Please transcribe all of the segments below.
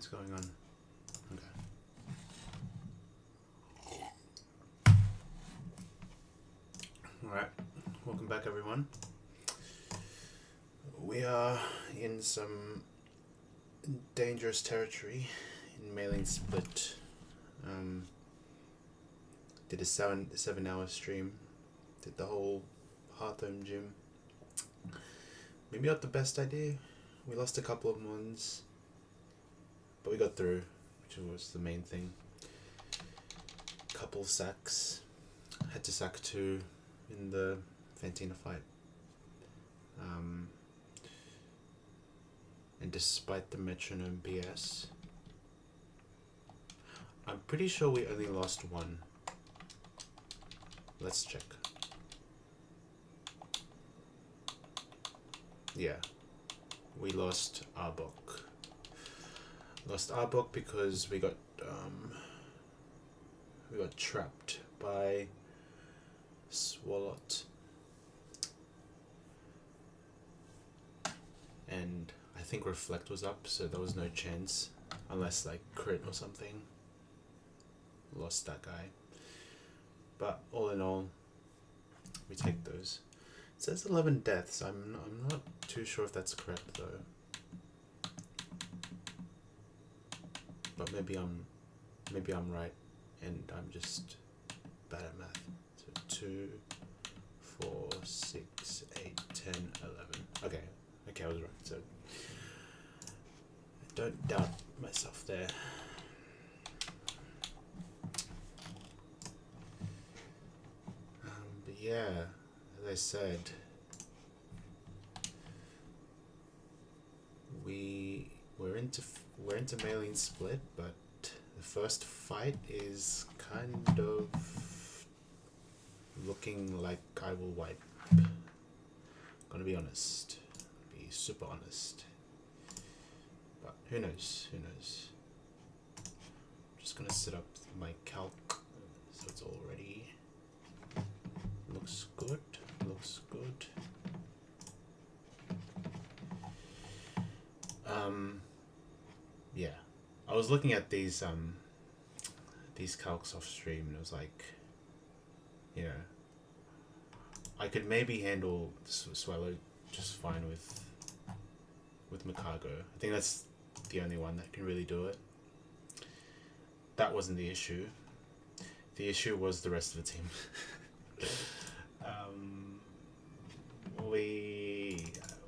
what's going on. Okay. Alright, welcome back everyone. We are in some dangerous territory in mailing split. Did a 7 hour stream. Did the whole Hearthome gym. Maybe not the best idea. We lost a couple of ones, but we got through, which was the main thing. Couple sacks. Had to sack 2 in the Fantina fight. And despite the metronome BS, I'm pretty sure we only lost 1. Let's check. Yeah, we lost Arbok. Lost Arbok because we got trapped by Swalot. And I think Reflect was up, so there was no chance, unless like crit or something. Lost that guy. But all in all, we take those. It says 11 deaths. I'm not too sure if that's correct though. But maybe I'm right, and I'm just bad at math. So 2, 4, 6, 8, 10, 11. Okay, I was right. So don't doubt myself there. But yeah, as I said, we're into mailing split, but the first fight is kind of looking like I will wipe. Gonna be honest, be super honest. But who knows? Who knows? I'm just gonna set up my calc so it's all ready. Looks good. Looks good. Yeah, I was looking at these calcs off stream, and it was like, you know, I could maybe handle Swallow just fine with Makago. I think that's the only one that can really do it. That wasn't the issue. The issue was the rest of the team.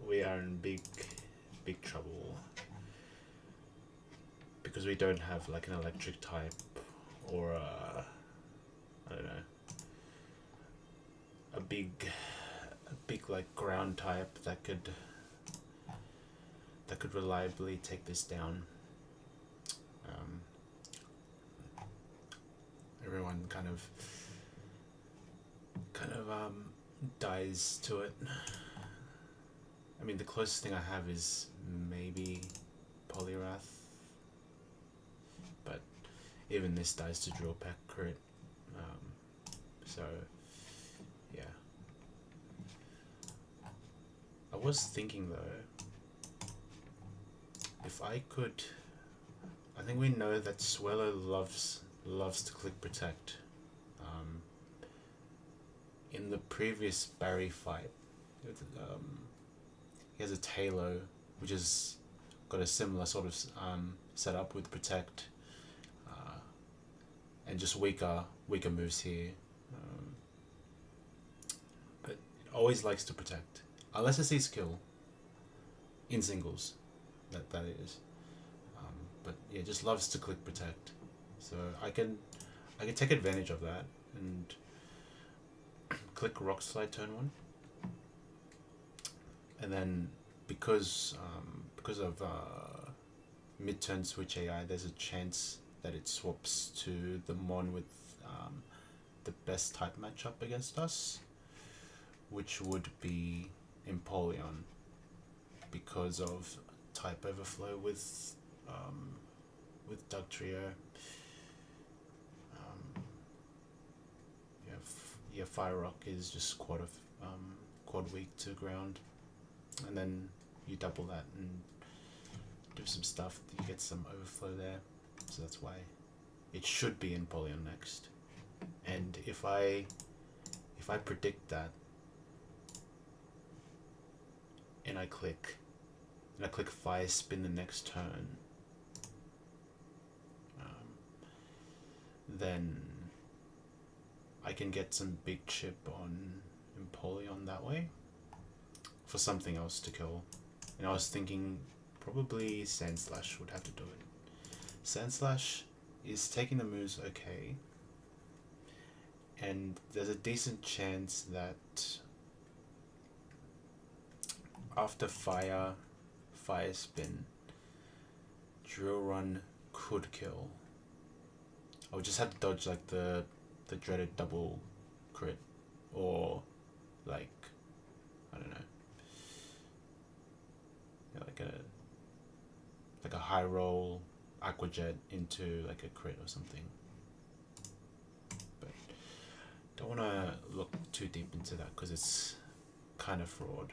We are in big trouble because we don't have like an electric type or I don't know, a big like ground type that could reliably take this down. Everyone kind of dies to it. I mean, the closest thing I have is maybe Polyrath, but even this dies to Drill Pack crit. So yeah, I was thinking though, if I could, I think we know that Swellow loves to click protect. In the previous Barry fight, he has a Talo, which has got a similar sort of setup with protect, and just weaker moves here. But it always likes to protect, unless it sees kill. In singles, that is. But yeah, just loves to click protect. So I can take advantage of that and click Rock Slide turn 1, and then because of mid-turn switch AI, there's a chance that it swaps to the Mon with the best type matchup against us, which would be Empoleon, because of type overflow with Dugtrio. Yeah, Fire Rock is just quad weak to ground, and then you double that and do some stuff, you get some overflow there, so that's why it should be in Polion next. And if I predict that, and I click Fire Spin the next turn, then I can get some big chip on Empoleon that way for something else to kill. And I was thinking probably Sandslash would have to do it. Sandslash is taking the moves okay, and there's a decent chance that after Fire Spin, Drill Run could kill. I would just have to dodge like the dreaded double crit, or like, I don't know, yeah, like a high roll Aqua Jet into like a crit or something. But don't want to look too deep into that because it's kind of fraud.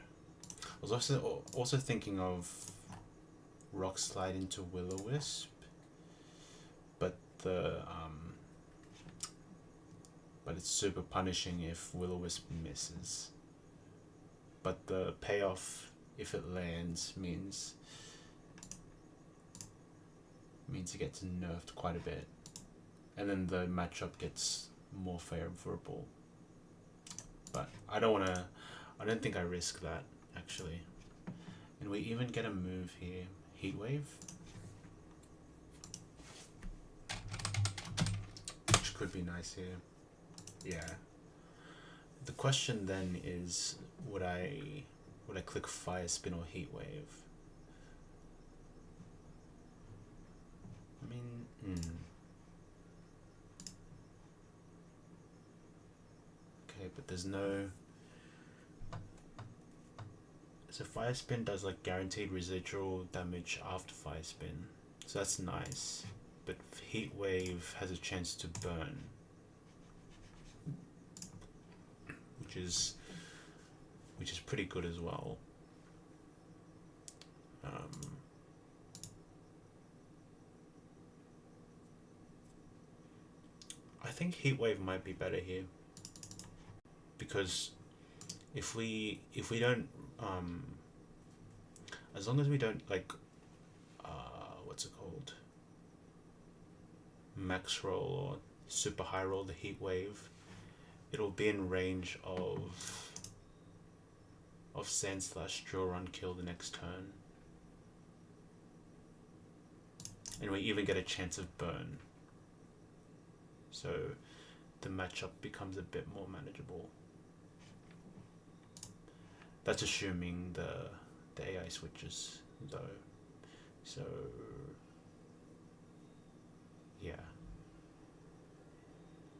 I was also thinking of Rock Slide into Will-O-Wisp, but but it's super punishing if Will-O-Wisp misses. But the payoff, if it lands, means it gets nerfed quite a bit, and then the matchup gets more favorable. But I don't think I risk that actually. And we even get a move here, Heat Wave, which could be nice here. Yeah. The question then is, would I click Fire Spin or Heat Wave? I mean, okay, but there's no. So Fire Spin does like guaranteed residual damage after Fire Spin, so that's nice. But Heat Wave has a chance to burn, which is pretty good as well. I think Heat Wave might be better here, because if we don't as long as we don't like what's it called, max roll or super high roll the Heat Wave, it'll be in range of Sandslash Drill Run kill the next turn, and we even get a chance of burn, so the matchup becomes a bit more manageable. That's assuming the AI switches though, so yeah.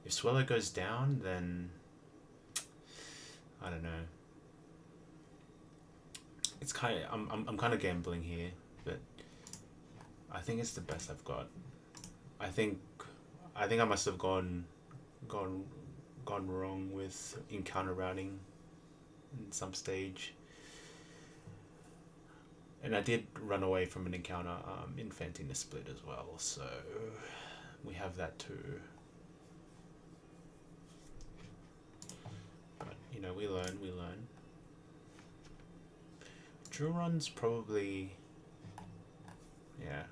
If Swellow goes down, then I don't know. It's kind of I'm kind of gambling here, but I think it's the best I've got. I think I must have gone wrong with encounter routing in some stage, and I did run away from an encounter infanting the split as well, so we have that too. But you know, we learn. Drill Run's probably, yeah.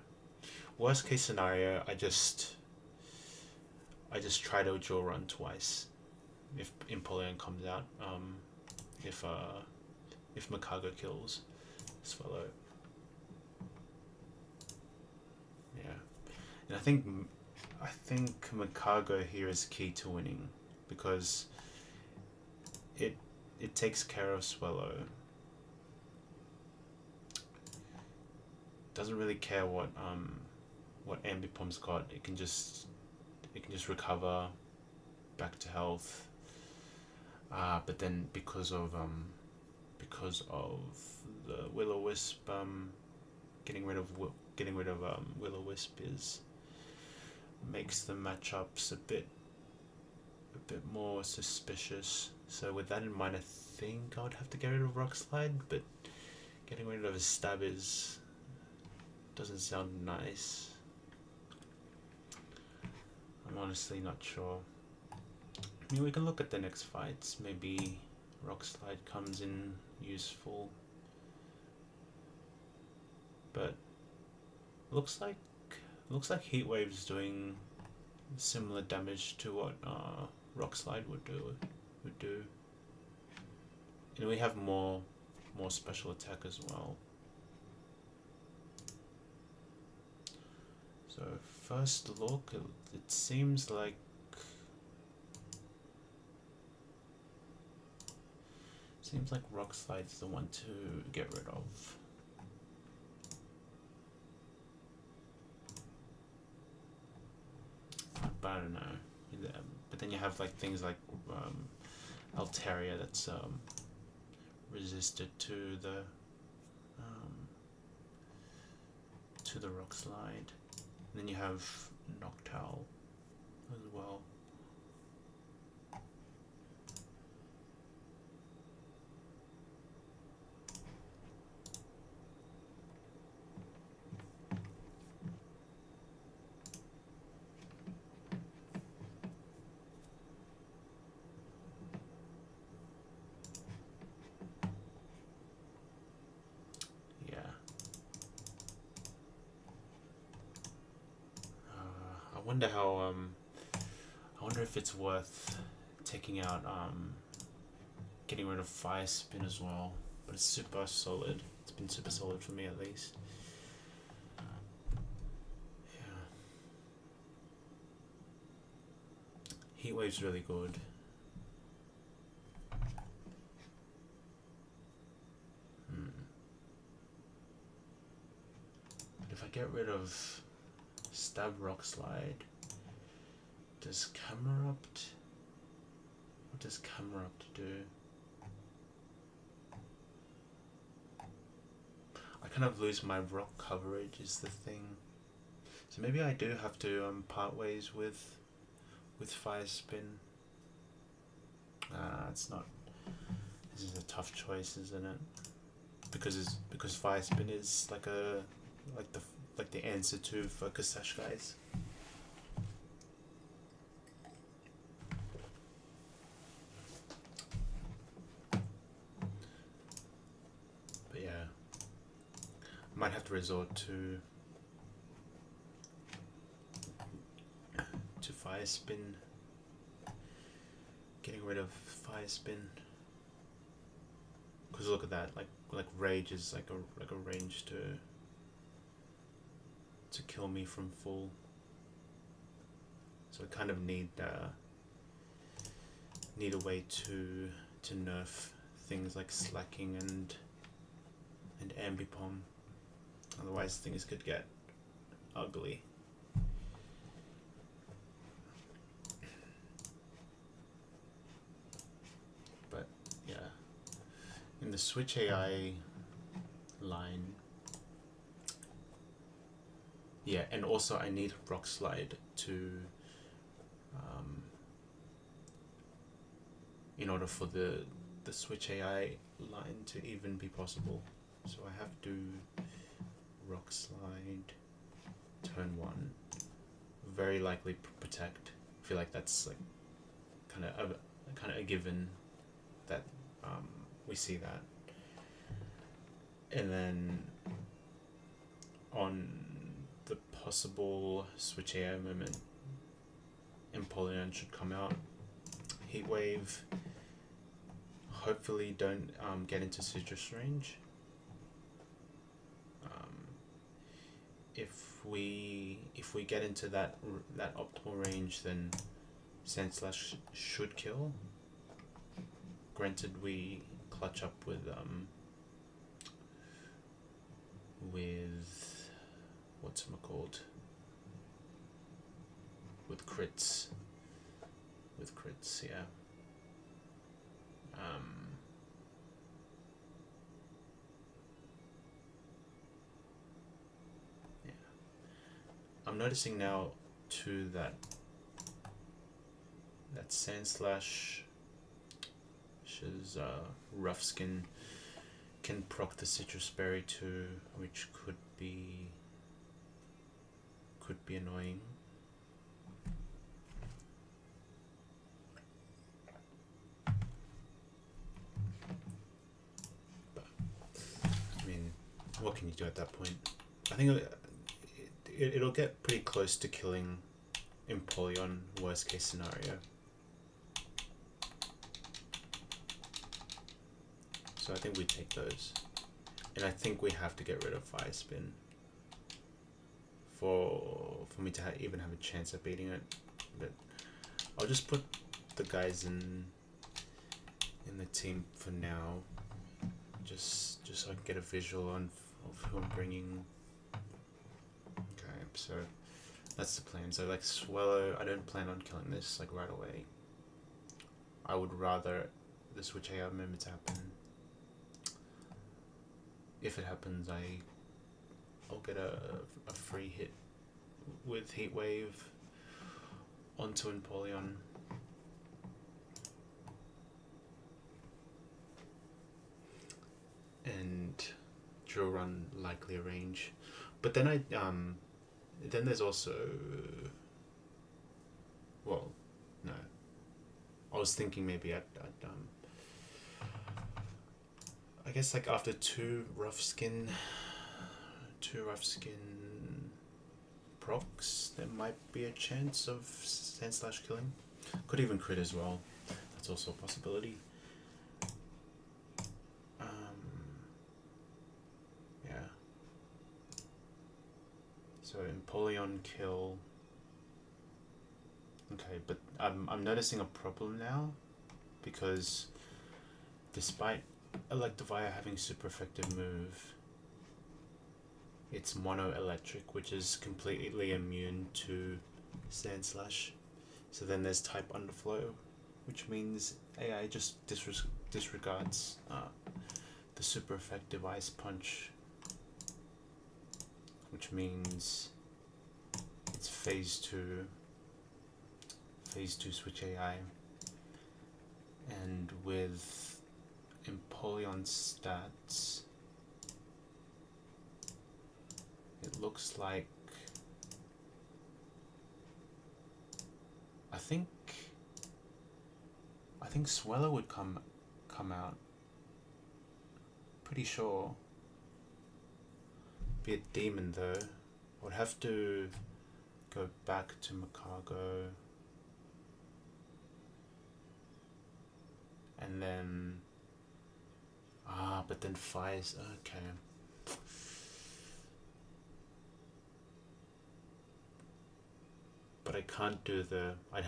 Worst case scenario, I just try to Drill Run twice if Empoleon comes out. If Makago kills Swallow. Yeah. And I think Makago here is key to winning, because it takes care of Swallow. Doesn't really care what Ambipomp's got. It can just recover back to health. But then because of the Will-O-Wisp, getting rid of Will-O-Wisp makes the matchups a bit more suspicious. So with that in mind, I think I would have to get rid of Rock Slide, but getting rid of his stab is doesn't sound nice. I'm honestly not sure. I mean, we can look at the next fights. Maybe Rock Slide comes in useful. But looks like Heat Wave's doing similar damage to what Rock Slide would do. And we have more special attack as well. So first look, it seems like Rock Slide's the one to get rid of. But I don't know. But then you have like things like Altaria that's resisted to the Rock Slide. And then you have Noctowl as well. I wonder if it's worth taking out getting rid of Fire Spin as well, but it's super solid. It's been super solid for me at least. Yeah. Heat Wave's really good. But if I get rid of Stab Rock Slide, does Camerupt? What does Camerupt do? I kind of lose my rock coverage is the thing. So maybe I do have to part ways with Fire Spin. It's not. This is a tough choice, isn't it? Because Fire Spin is like the answer to Focus Sash guys. But yeah, I might have to resort to Fire Spin. Getting rid of Fire Spin. Because look at that, like Rage is like a range to kill me from full. So I kind of need a way to nerf things like Slacking and Ambipom. Otherwise things could get ugly. But yeah, in the Switch AI line, yeah, and also I need Rock Slide to in order for the Switch AI line to even be possible. So I have to Rock Slide, turn 1, very likely Protect. I feel like that's like kind of a given that we see that. And then on the possible Switch AI moment, Empoleon should come out. Heat Wave, hopefully don't get into Citrus range. If we get into that optimal range, then Sandslash should kill. Granted, we clutch up with whatchamacalled, with crits, yeah. Yeah. I'm noticing now too that Sandslash, Rough Skin, can proc the Citrus Berry too, which could be could be annoying. But I mean, what can you do at that point? I think it'll get pretty close to killing Empoleon, worst case scenario. So I think we take those. And I think we have to get rid of Fire Spin for me to even have a chance at beating it. But I'll just put the guys in the team for now, just so I can get a visual of who I'm bringing. Okay, so that's the plan. So like Swallow, I don't plan on killing this like right away. I would rather the switch AI moments happen. If it happens, I'll get a free hit with Heat Wave onto Empoleon. And Drill Run likely a range. But then then there's also, well, no. I was thinking maybe I'd I guess like after two rough skin procs, there might be a chance of Sandslash killing. Could even crit as well. That's also a possibility. Yeah. So Empoleon kill. Okay, but I'm noticing a problem now, because despite Electivire having super effective move, it's mono electric, which is completely immune to Sandslash. So then there's type underflow, which means AI just disregards the super effective Ice Punch, which means it's phase 2 switch AI. And with Empoleon stats, it looks like I think Swellow would come out. Pretty sure. Be a demon though. I would have to go back to Macargo. And then but then Fire's okay. But I can't do I would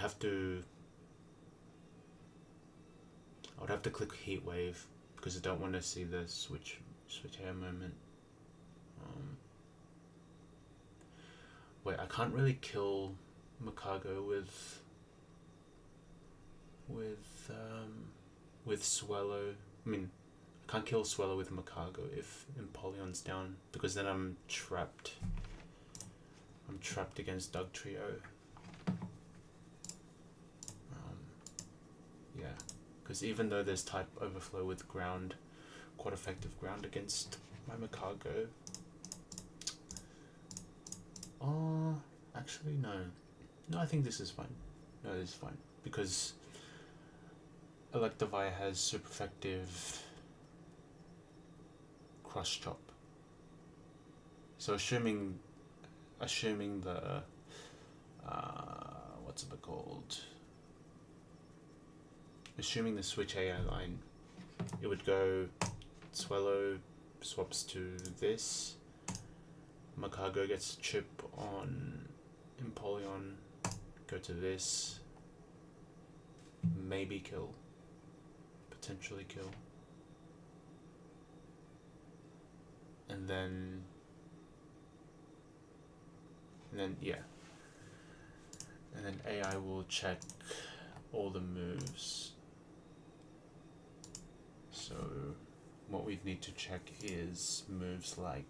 have to click Heat Wave because I don't want to see the switch hair moment. Wait, I can't really kill Macargo with Swallow. I mean, I can't kill Swallow with Macargo if Empoleon's down, because then I'm trapped. I'm trapped against Dugtrio. Yeah, because even though there's type overflow with ground, quite effective ground against my Macargo. Oh, actually no. No, I think this is fine. No, this is fine, because Electivire has super effective Crush Chop. So assuming the what's it called? Assuming the switch AI line, it would go Swallow swaps to this, Macargo gets a chip on Empoleon, go to this, maybe kill, potentially kill, and then yeah, and then AI will check all the moves. So what we need to check is moves like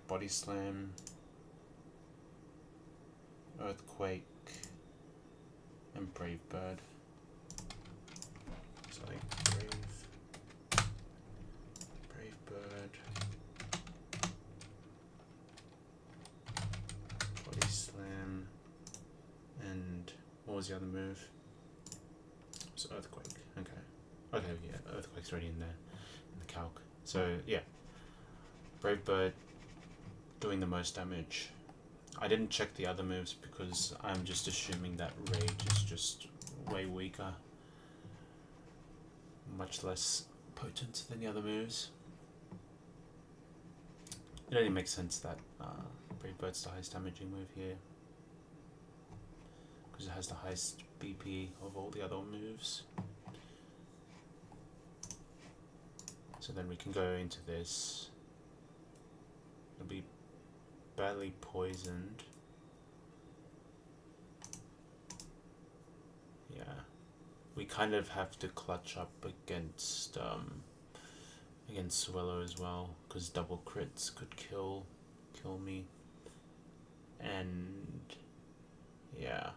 Body Slam, Earthquake, and Brave Bird. So like Brave the other move? So Earthquake. Okay. Okay, yeah, Earthquake's already in there in the calc. So yeah, Brave Bird doing the most damage. I didn't check the other moves because I'm just assuming that Rage is just way weaker, much less potent than the other moves. It only makes sense that Brave Bird's the highest damaging move here, because it has the highest BP of all the other moves. So then we can go into this. It'll be badly poisoned. Yeah, we kind of have to clutch up against Swallow as well, because double crits could kill me. And yeah,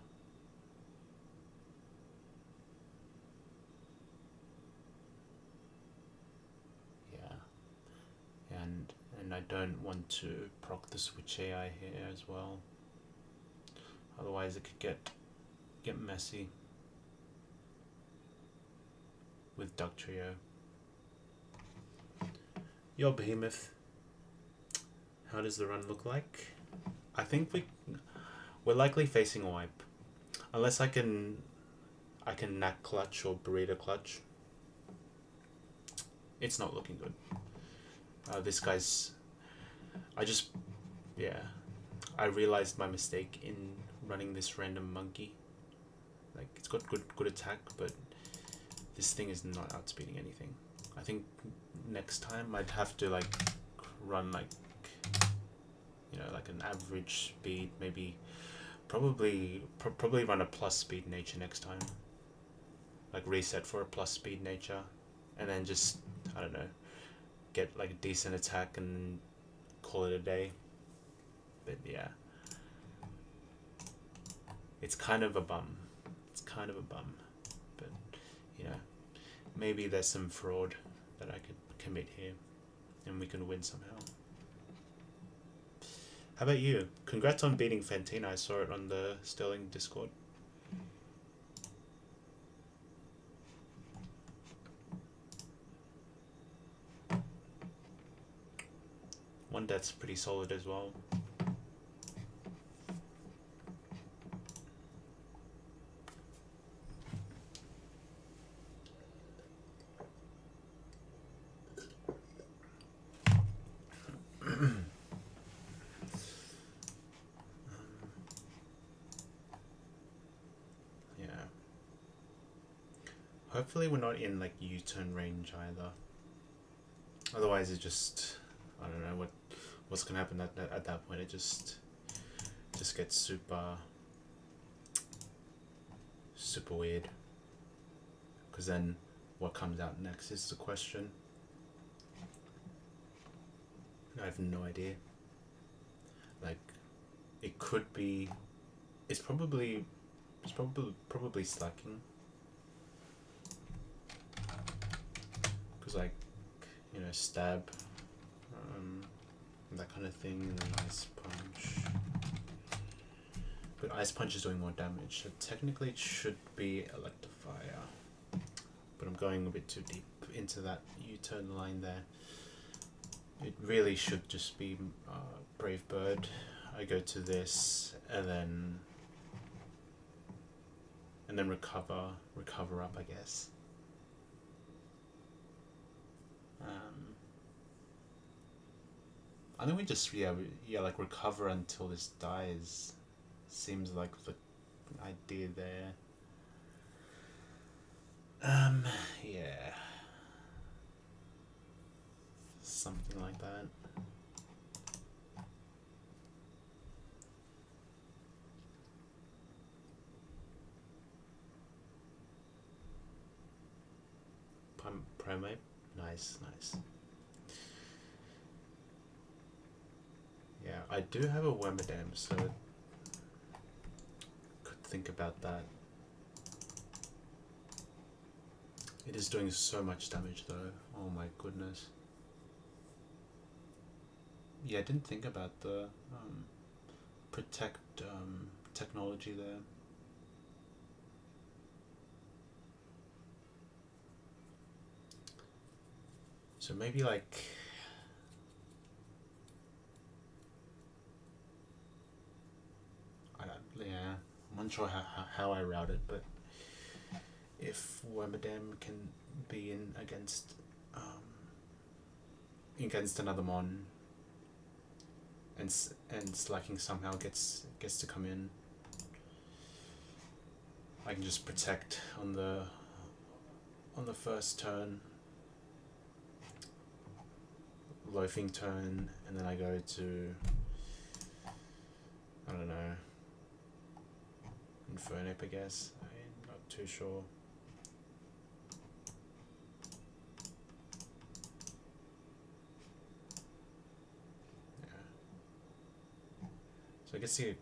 and I don't want to proc the switch AI here as well, otherwise it could get messy with Duck Trio. Yo Behemoth, how does the run look like? I think we're likely facing a wipe, unless I can knack clutch or burrito clutch. It's not looking good. This guy's, I realized my mistake in running this random monkey. Like, it's got good attack, but this thing is not outspeeding anything. I think next time I'd have to like run like, like an average speed, maybe probably run a plus speed nature next time. Like reset for a plus speed nature, and then just, I don't know, get like a decent attack and call it a day. But yeah, it's kind of a bum. But maybe there's some fraud that I could commit here, and we can win somehow. How about you? Congrats on beating Fantina. I saw it on the Sterling Discord. One death's pretty solid as well. Yeah. Hopefully we're not in like U-turn range either. Otherwise it just, I don't know what's gonna happen at that point. It just gets super weird. Because then what comes out next is the question. I have no idea. Like, it could be, it's probably slacking. Because like, stab, that kind of thing, and then Ice Punch. But Ice Punch is doing more damage, so technically it should be Electivire. But I'm going a bit too deep into that U-turn line there. It really should just be Brave Bird. I go to this, and then recover up, I guess. I think we just like recover until this dies. Seems like the idea there. Yeah. Something like that. Primate? Nice. Yeah, I do have a Wormadam, so could think about that. It is doing so much damage though. Oh my goodness. Yeah, I didn't think about the protect technology there. So maybe like, I don't, yeah, I'm unsure how I route it, but if Wormadam can be in against another mon, and Slacking somehow gets to come in, I can just protect on the first turn, loafing turn, and then I go to, I don't know, Infernip, I guess. I'm not too sure. Yeah. So I guess the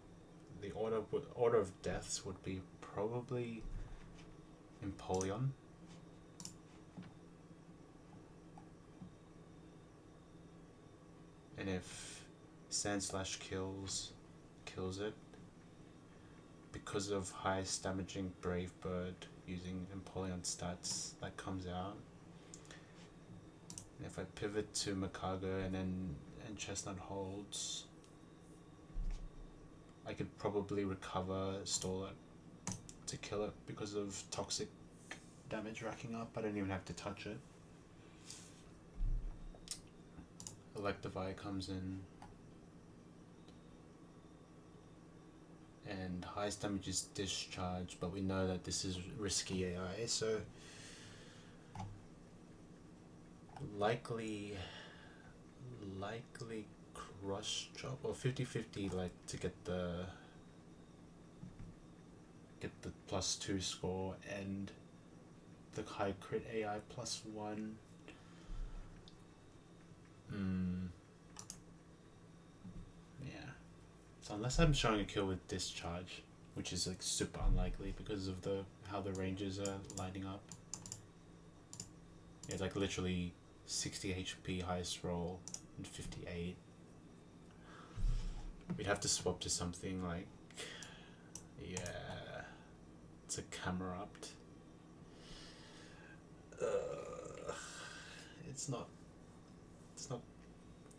order of deaths would be probably Empoleon. And if Sandslash kills it, because of highest damaging Brave Bird using Empoleon stats, that comes out. And if I pivot to Makago and Chestnut holds, I could probably recover Stall it to kill it because of toxic damage racking up. I don't even have to touch it. Electivire comes in, and highest damage is Discharge, but we know that this is risky AI, so likely Cross Chop or 50-50, like to get the +2 score and the high crit AI +1. Yeah. So unless I'm showing a kill with Discharge, which is like super unlikely because of how the ranges are lining up. Yeah, it's like literally 60 HP highest roll and 58. We'd have to swap to something like, yeah, it's a Camerupt.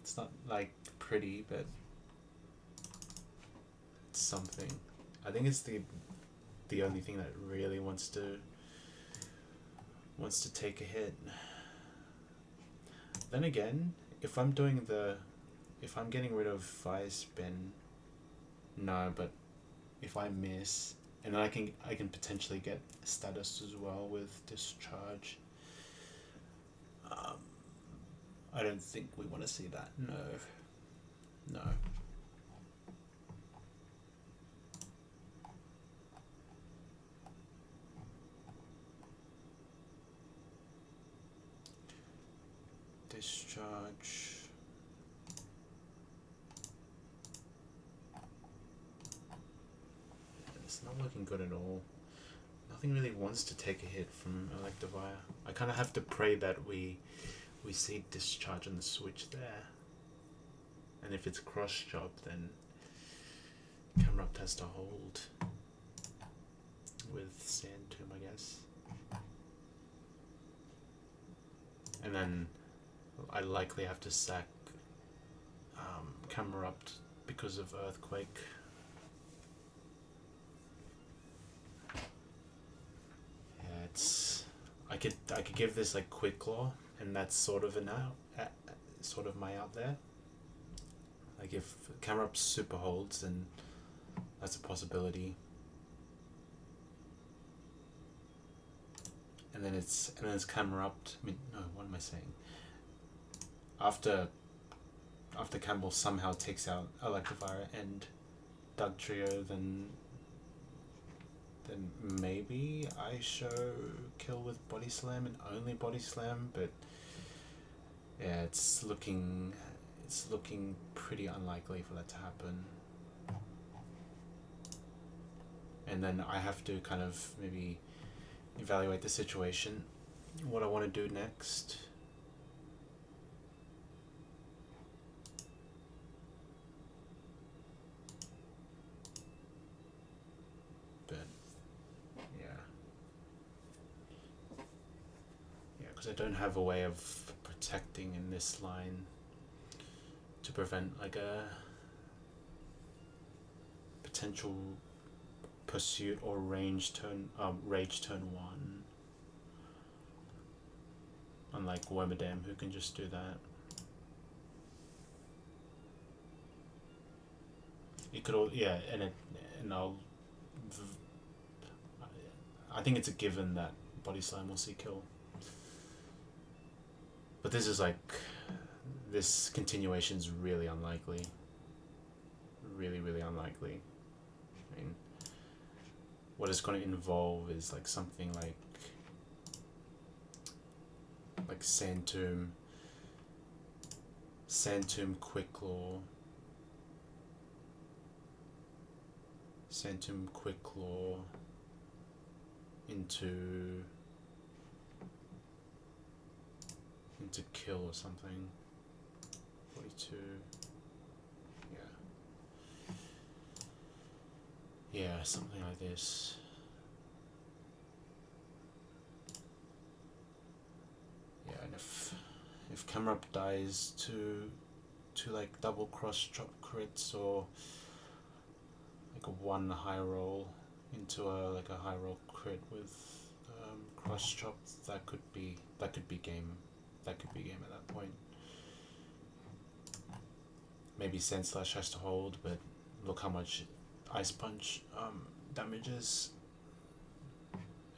It's not like pretty, but it's something. I think it's the only thing that really wants to take a hit. Then again, if I'm getting rid of Fire Spin, no, but if I miss, and I can potentially get status as well with Discharge. I don't think we want to see that. No. Discharge. It's not looking good at all. Nothing really wants to take a hit from Electivire. I kind of have to pray that we see Discharge on the switch there. And if it's Cross Chop, then Camerupt has to hold with Sand Tomb, I guess. And then I likely have to sack Camerupt because of Earthquake. Yeah, I could give this like Quick Claw, and that's sort of my out there. Like if Camerupt super holds, then that's a possibility. And then it's Camerupt. I mean, no, what am I saying? After Campbell somehow takes out Electivire and Dugtrio, then maybe I show kill with Body Slam and only Body Slam, but yeah, it's looking pretty unlikely for that to happen. And then I have to kind of maybe evaluate the situation, what I want to do next. But yeah, because I don't have a way of protecting in this line to prevent like a potential pursuit or rage turn 1. Unlike Wormadam, who can just do that. It could all, yeah, and I think it's a given that Body Slam will see kill. But this is like, this continuation is really unlikely. Really, really unlikely. I mean, what it's going to involve is like something like Sand Tomb, Quick Claw into kill or something. 42. Yeah, something like this. Yeah, and if camera up dies to like double cross chop crits or like a 1 high roll into a high roll crit with cross chop, that could be game. That could be game at that point. Maybe Sand Slash has to hold, but look how much Ice Punch damages,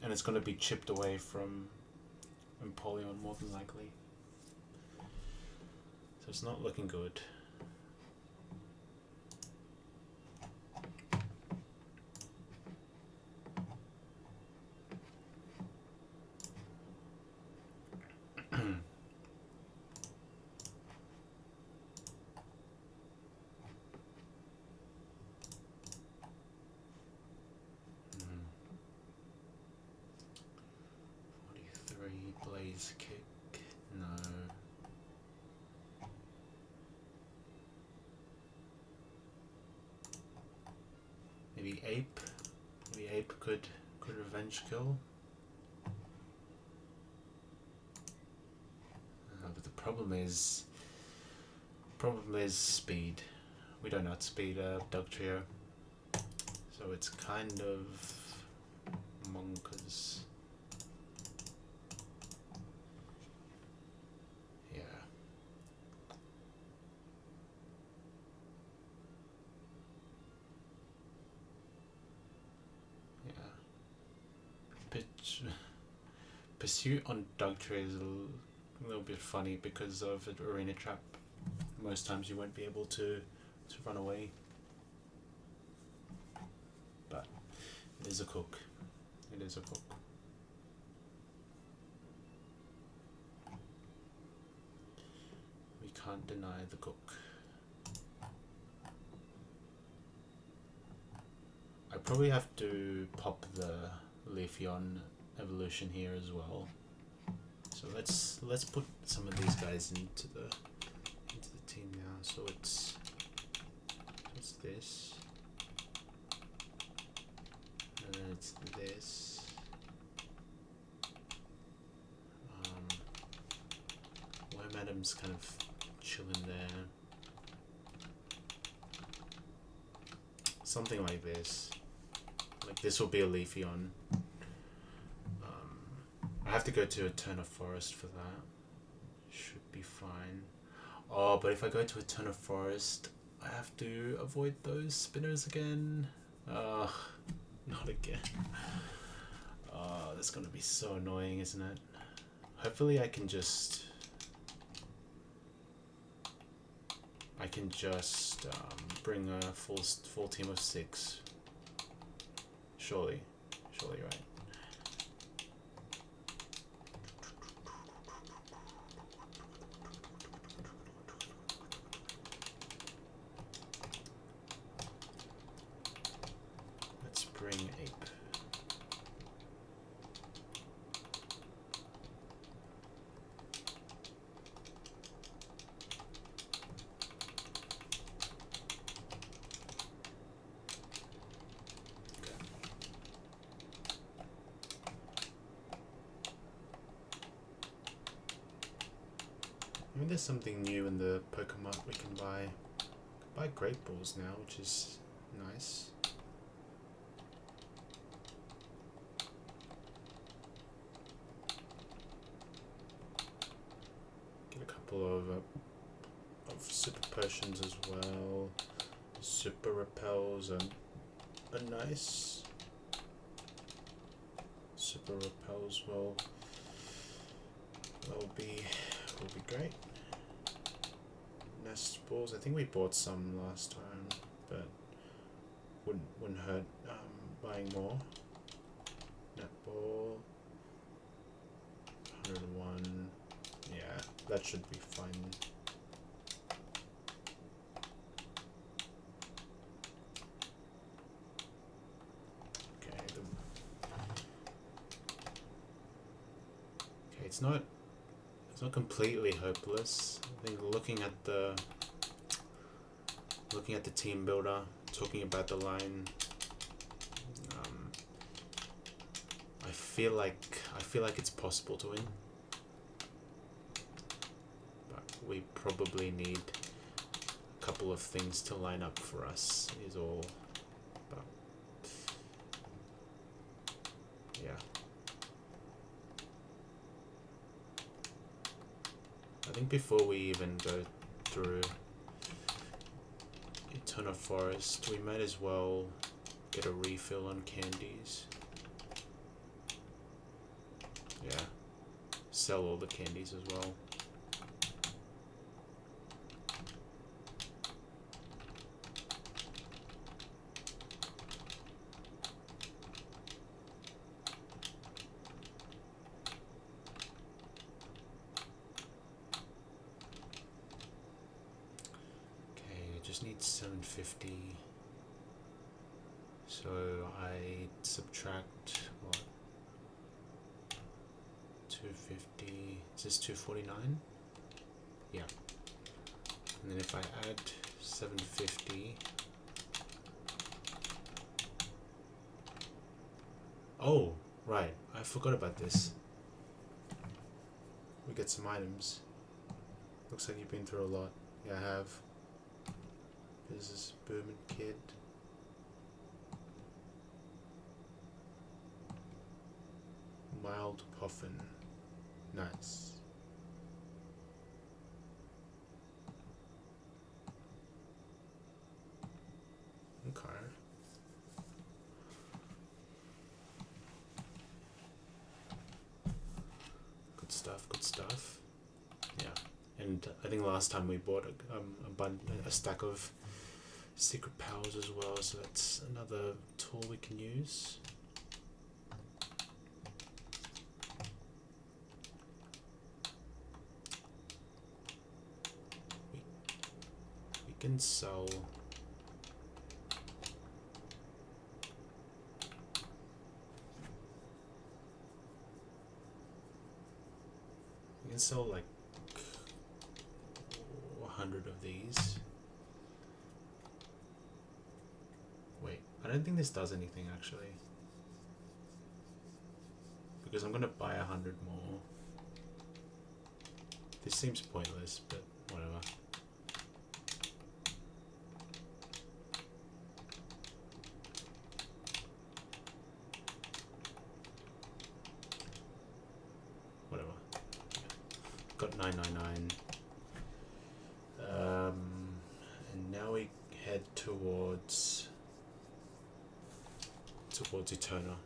and it's going to be chipped away from Empoleon more than likely. So it's not looking good. Blaze Kick, no. Maybe Ape. Maybe Ape could revenge kill. But the problem is speed. We don't outspeed Dugtrio, so it's kind of monkers. Pursuit on Dugtrio is a little bit funny because of an Arena Trap. Most times you won't be able to run away. But it is a cook. It is a cook. We can't deny the cook. I probably have to pop the Leafeon evolution here as well. So let's put some of these guys into the team now. So it's this, and then it's this. Wormadam's kind of chilling there. Something like this. Like this will be a Leafeon. I have to go to Eterna Forest for that. Should be fine. Oh, but if I go to Eterna Forest, I have to avoid those spinners again. Not again. That's gonna be so annoying, isn't it? Hopefully I can just bring a full team of 6. Surely right. Let's bring Ape. think there's something new in the Pokemon. We can buy Great Balls now, which is nice. Get a couple of Super Potions as well. Super Repels are nice. Super Repels will be great. Nest Balls, I think we bought some last time, but wouldn't hurt buying more. Netball, 101. Yeah, that should be fine. It's not completely hopeless. I think looking at the team builder, talking about the line, I feel like it's possible to win, but we probably need a couple of things to line up for us. Is all. But yeah. I think before we even go through Eternal Forest, we might as well get a refill on candies. Yeah, sell all the candies as well. Need 750, so I subtract what, 250, is this 249? Yeah, and then if I add 750, oh right, I forgot about this, we get some items. Looks like you've been through a lot. Yeah, I have. This is Berman Kid. Mild Puffin. Nice. Okay. Good stuff, good stuff. Yeah. And I think last time we bought a stack of secret powers as well, so that's another tool we can use. We can sell like 100 of these. Wait, I don't think this does anything actually, because I'm gonna buy 100 more. This seems pointless, but whatever. Whatever. Got 999. And now we head towards Eterna.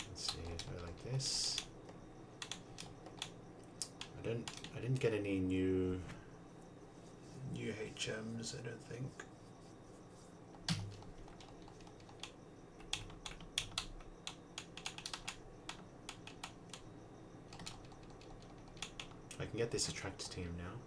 Let's see, go like this. I didn't get any new HMs, I don't think. I can get this attract team now.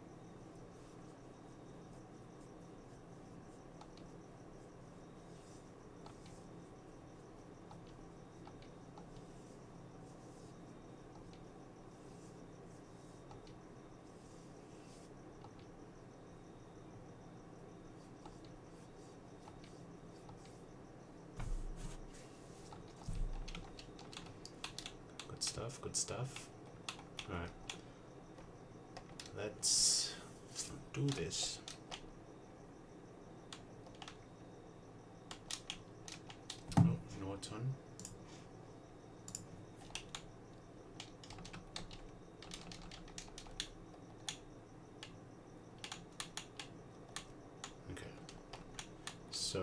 Good stuff. stuff, good stuff. Alright. Let's do this. Oh, you know what's on? Okay. So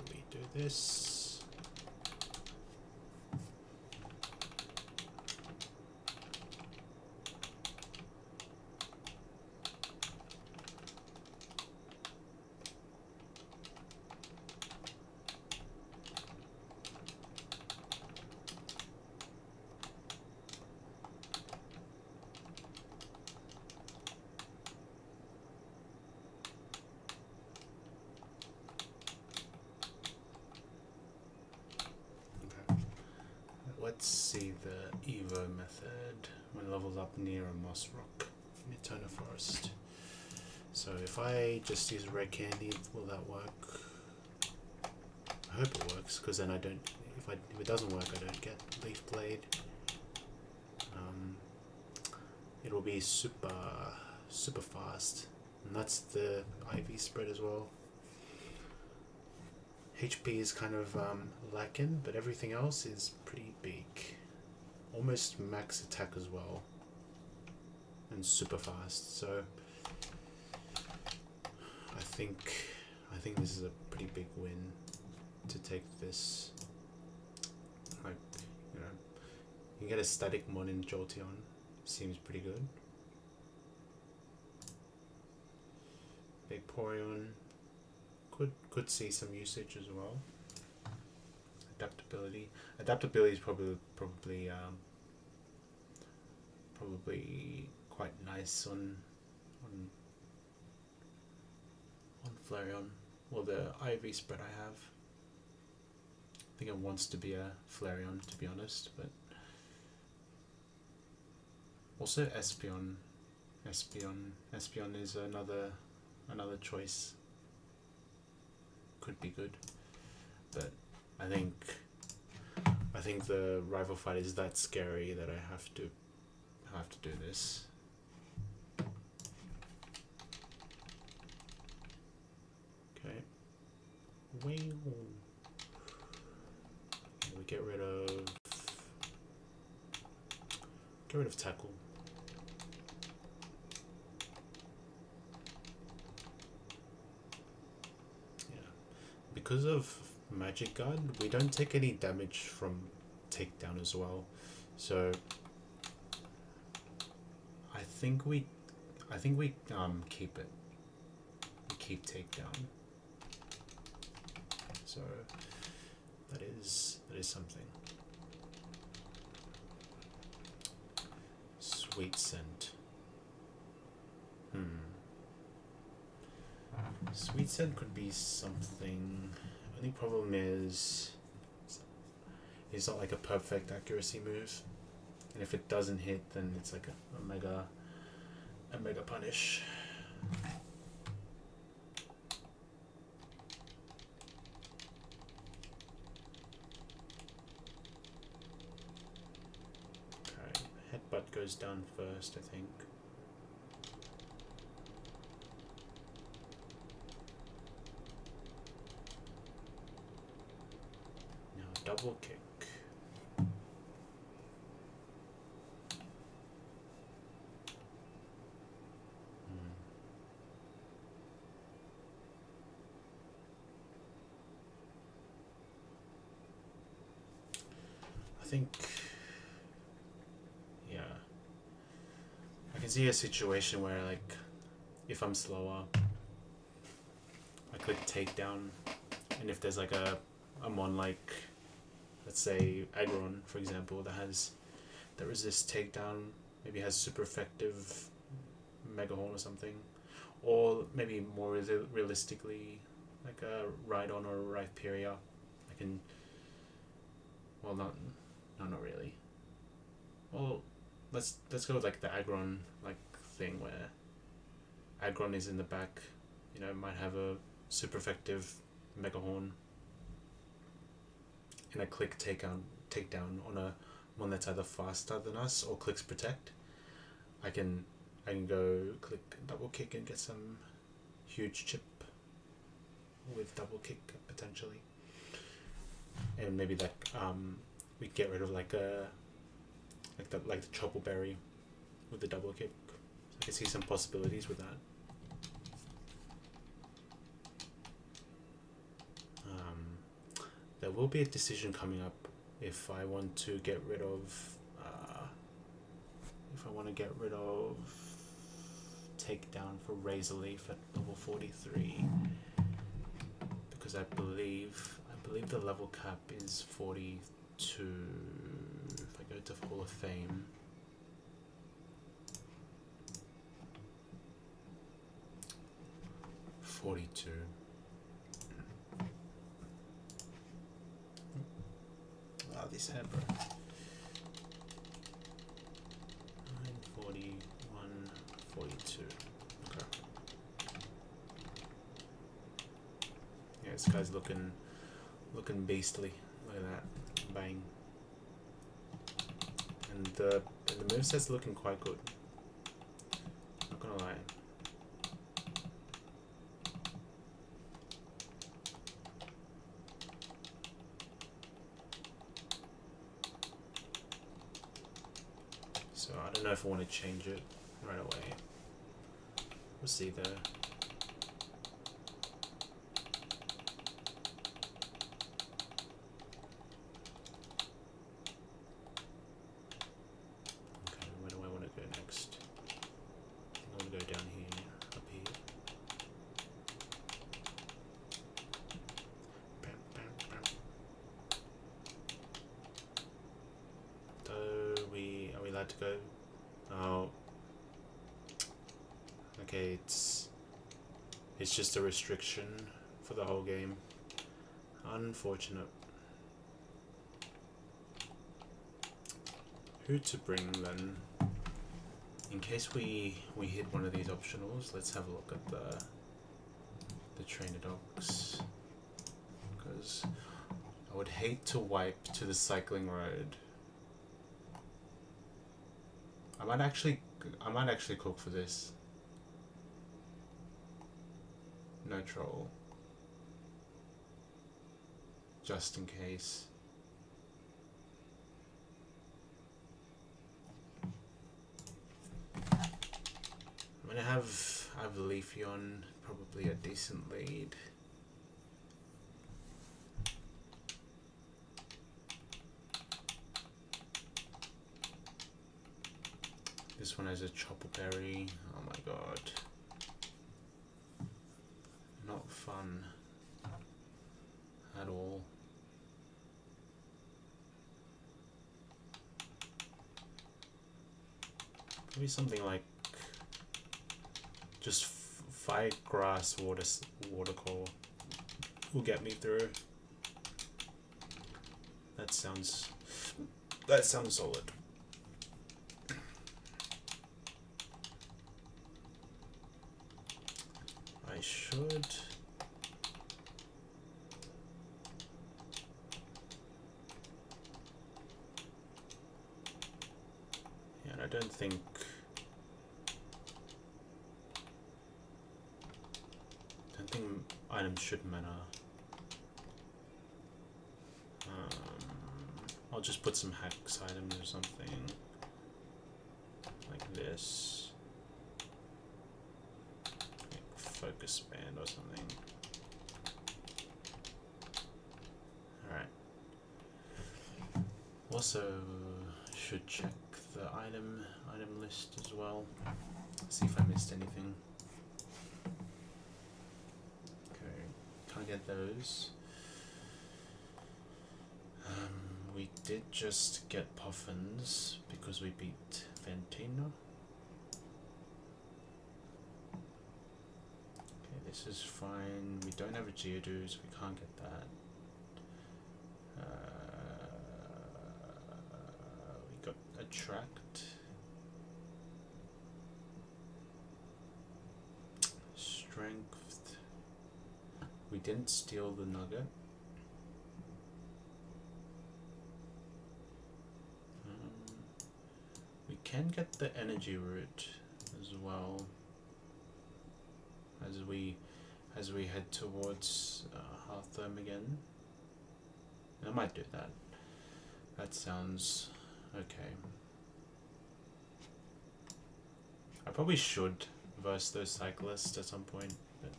we do this. Let's see the Evo method when levels up near a moss rock in Eternal Forest. So if I just use red candy, will that work? I hope it works, because then I don't. If it doesn't work, I don't get Leaf Blade. It will be super fast, and that's the IV spread as well. HP is kind of lacking, but everything else is pretty big. Almost max attack as well. And super fast. So I think this is a pretty big win to take this. Like, you know, you get a static mon in Jolteon. Seems pretty good. Vaporeon. Could see some usage as well. Adaptability is probably quite nice on Flareon. Well, the IV spread I have. I think it wants to be a Flareon, to be honest, but also Espeon. Espeon is another choice. Could be good, but I think the rival fight is that scary that I have to do this. Okay. We get rid of tackle. Because of Magic Guard, we don't take any damage from takedown as well, so I think we keep it. We keep takedown. So that is something. Sweet Scent. Sweet Scent could be something. Only problem is it's not like a perfect accuracy move, and if it doesn't hit, then it's like a mega punish. Okay, headbutt goes down first, I think. Double kick. I think, yeah, I can see a situation where, like, if I'm slower, I click takedown, and if there's like a mon like, let's say Aggron, for example, that resists takedown, maybe has super effective Mega Horn or something, or maybe more realistically, like a Rhydon or a Rhyperior, I can, well, not really. Well, let's go with like the Aggron like thing where Aggron is in the back, you know, might have a super effective Mega Horn, and I click takedown on a one that's either faster than us or clicks protect, I can go click double kick and get some huge chip with double kick potentially, and maybe that we get rid of like the Chopple Berry with the double kick. So I can see some possibilities with that. There will be a decision coming up if I want to get rid of takedown for Razor Leaf at level 43, because I believe the level cap is 42 if I go to Hall of Fame. Wow, this hair, bro. 41, 42. Okay. Yeah, this guy's looking beastly. Look at that. Bang. And the moveset's looking quite good. Not gonna lie. So I don't know if I want to change it right away. We'll see though. Okay, where do I want to go next? I think I want to go down here, up here. Bam, bam, bam. Are we allowed to go? Oh. Okay, it's just a restriction for the whole game. Unfortunate. Who to bring then? In case we hit one of these optionals, let's have a look at the trainer dogs. Because I would hate to wipe to the cycling road. I might actually cook for this. No troll. Just in case. I'm gonna have Leafeon, probably a decent lead. This one has a Chopple Berry. Oh my god. Not fun at all. Maybe something like just Fire Grass Water Core will get me through. That sounds solid. I should. Yeah, and I don't think. Items should matter. I'll just put some hex items or something like this. Focus band or something. Alright. Also should check the item list as well. See if I missed anything. Okay, can't get those. We did just get Puffins because we beat Ventino. This is fine. We don't have a Geodude, so we can't get that. We got Attract. Strength. We didn't steal the Nugget. can get the energy route as well as we head towards Hearthome again. I might do that. That sounds okay. I probably should verse those cyclists at some point, but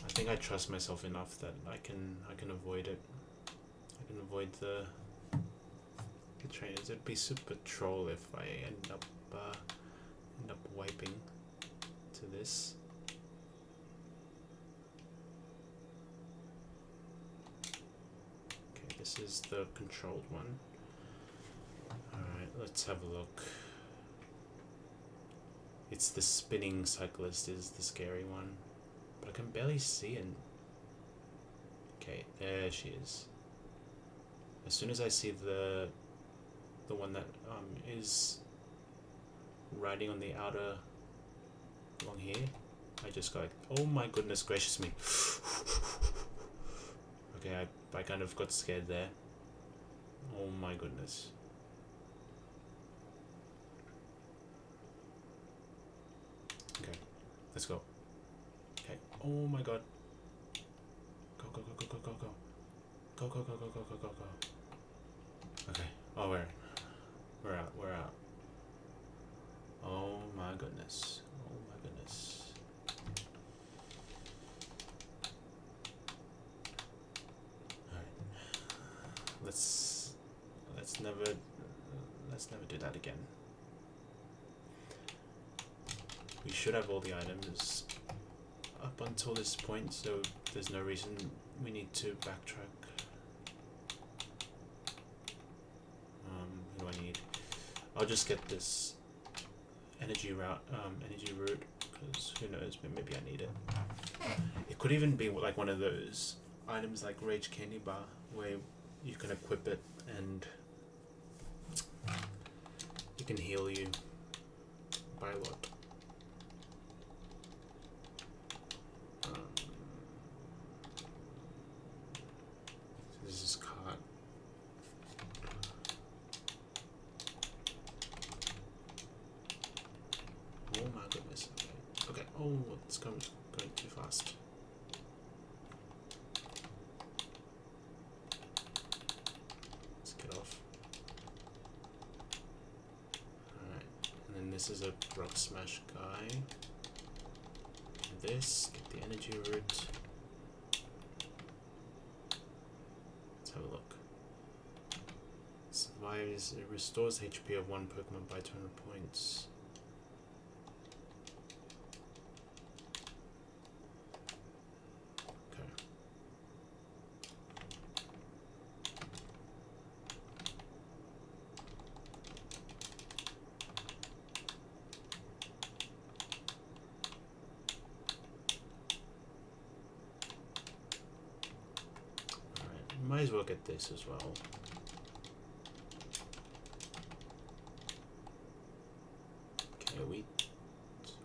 I think I trust myself enough that I can avoid it. I can avoid the trainers. It'd be super troll if I end up wiping to this. Okay, this is the controlled one. Alright, let's have a look. It's the spinning cyclist is the scary one. But I can barely see it. Okay, there she is. As soon as I see the one that is riding on the outer along here, I just go like, oh my goodness gracious me. Okay, I kind of got scared there. Oh my goodness. Okay, let's go. Okay, oh my god. Go, go, go, go, go, go, go. Go, go, go, go, go, go, go, go. Okay, oh, we're out, we're out. Oh my goodness. Oh my goodness. Alright. Let's never do that again. We should have all the items up until this point, so there's no reason we need to backtrack. Who do I need? I'll just get this energy route, because who knows, maybe I need it. It could even be like one of those items like Rage Candy Bar, where you can equip it and it can heal you by a lot. So this is card. Oh my goodness. Okay. Oh, it's going too fast. Let's get off. Alright. And then this is a rock smash guy. And this, get the energy route. Let's have a look. Survives, it restores HP of one Pokemon by 200 points. Might as well get this as well. Okay,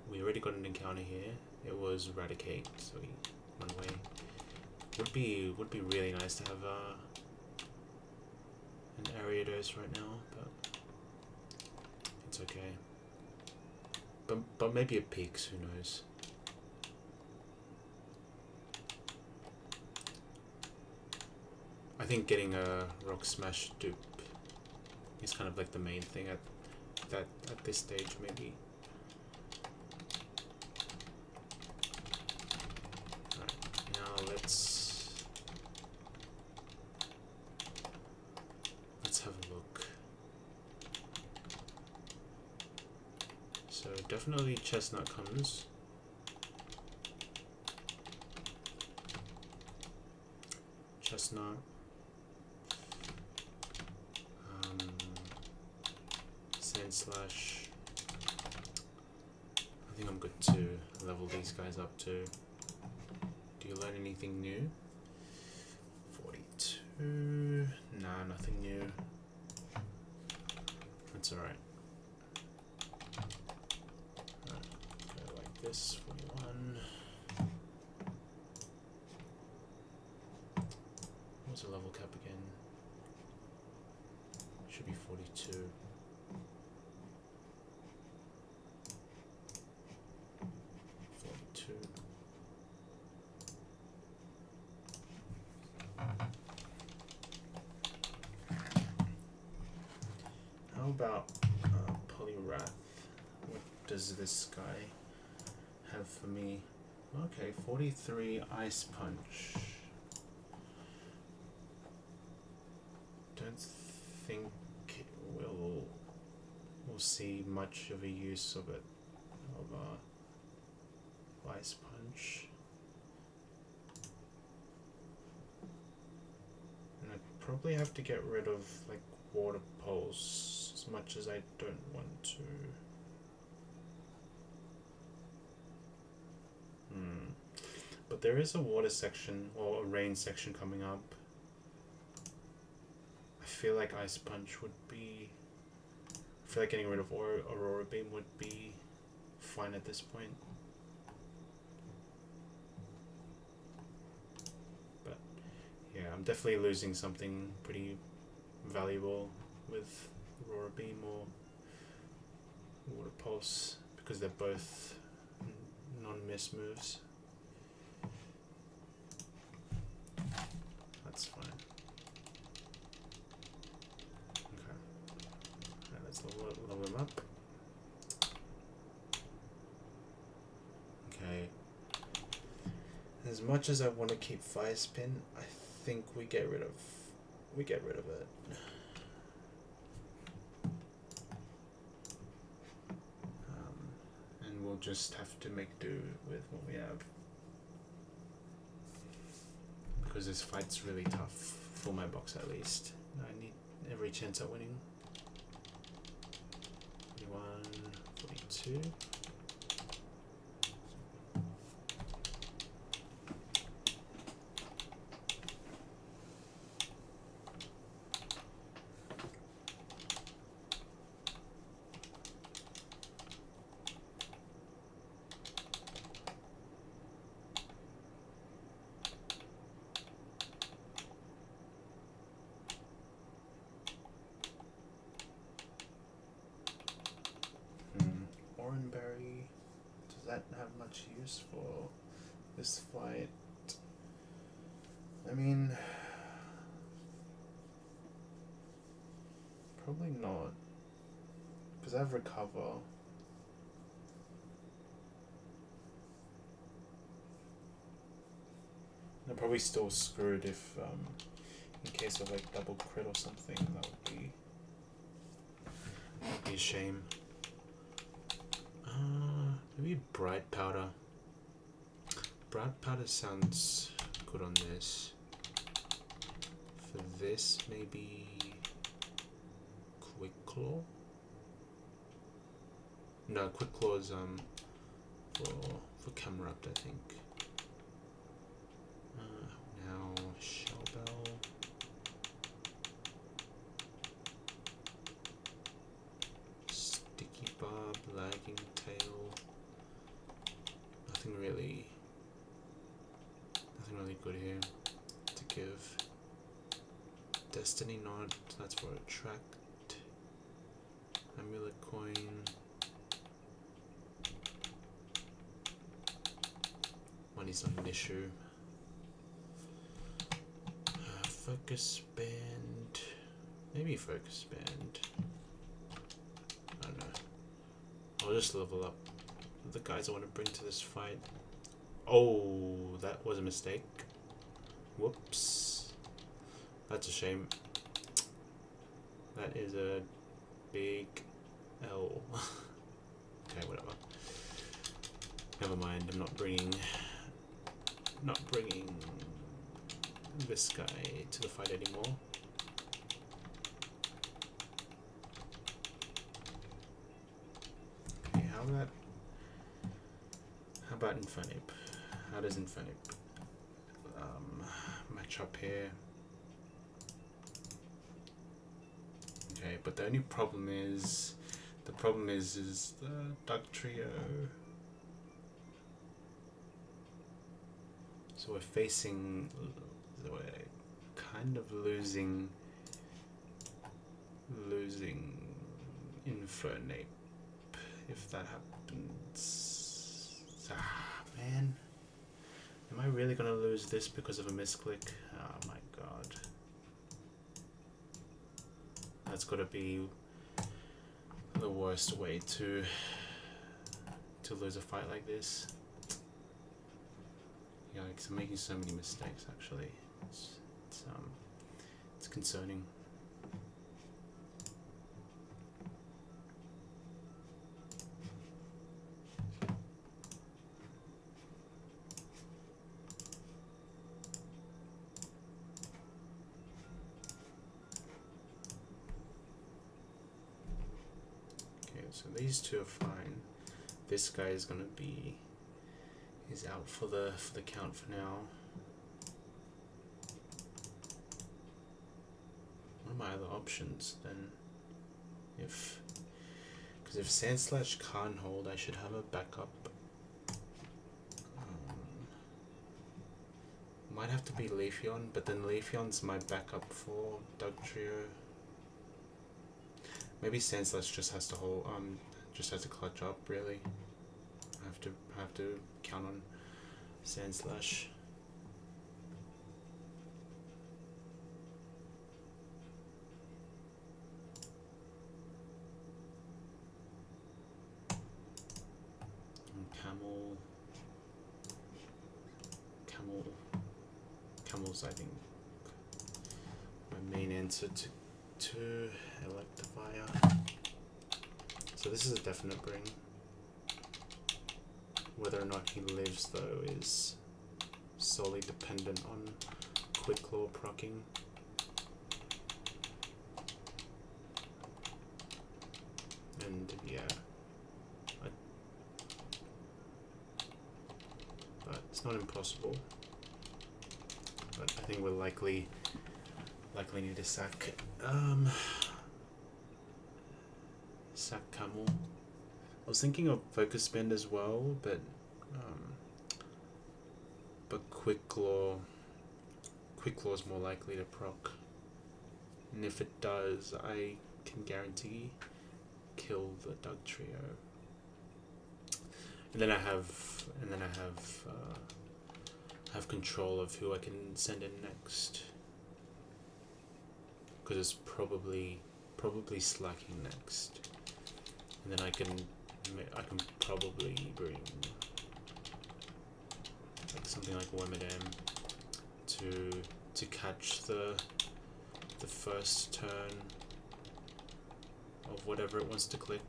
we already got an encounter here. It was Eradicate, so we run away. Would be really nice to have an Ariados right now, but it's okay. But maybe it peaks, who knows. I think getting a Rock Smash dupe is kind of like the main thing at this stage, maybe. Alright, now let's have a look. So definitely Chestnut comes. Chestnut. Slash. I think I'm good to level these guys up too. Do you learn anything new? 42. Nah, nothing new. That's alright. Go like this. 41. What's the level cap again? Should be 42. How about Polyrath? What does this guy have for me? Okay, 43 Ice Punch. Don't think we'll see much of a use of it, of Ice Punch. And I'd probably have to get rid of like Water Pulse, as much as I don't want to. But there is a water section, or a rain section coming up. I feel like Ice Punch would be... I feel like getting rid of Aurora Beam would be fine at this point. But yeah, I'm definitely losing something pretty valuable with Aurora Beam or Water Pulse, because they're both non-miss moves. That's fine. Okay. Alright, let's level them up. Okay. As much as I want to keep Fire Spin, I think we get rid of it. And we'll just have to make do with what we have. Because this fight's really tough, for my box at least. I need every chance at winning. 41, 42. Oranberry, does that have much use for this fight? I mean, probably not, because I have Recover. I'm probably still screwed if, in case of like double crit or something, that would be a shame. Maybe Bright Powder. Bright Powder sounds good on this. For this, maybe Quick Claw? No, Quick Claw is for Camerupt, I think. Now Shell Bell. Sticky Barb, Lagging Tail. Nothing really good here to give. Destiny Knot, that's for Attract. Amulet Coin. Money's not an issue. Focus Band. Maybe Focus Band. I don't know. I'll just level up the guys I want to bring to this fight. Oh, that was a mistake. Whoops. That's a shame. That is a big L. Okay, whatever. Never mind. I'm not bringing this guy to the fight anymore. Okay, how about Infernape? How does Infernape match up here? Okay, but the only problem is the Dark Trio. So we're kind of losing losing Infernape if that happens. Man. Am I really gonna lose this because of a misclick? Oh my god. That's gotta be the worst way to lose a fight like this. Yikes, I'm making so many mistakes actually. It's concerning. So these two are fine. This guy is gonna be out for the count for now. What are my other options then? Because if Sandslash can't hold, I should have a backup. Might have to be Leafeon, but then Leafeon's my backup for Dugtrio. Maybe Sandslash just has to hold, just has to clutch up. Really, I have to count on Sandslash. And Camel's I think my main answer to Electivire. So this is a definite bring. Whether or not he lives though is solely dependent on Quick Claw proccing. And yeah, but it's not impossible. But I think we'll likely need to sack Camel. I was thinking of Focus Spend as well, but Quick Claw is more likely to proc, and if it does, I can guarantee kill the Dugtrio. And then I have control of who I can send in next, because it's probably Slacking next, and then I can probably bring like something like Wormadam to catch the first turn of whatever it wants to click.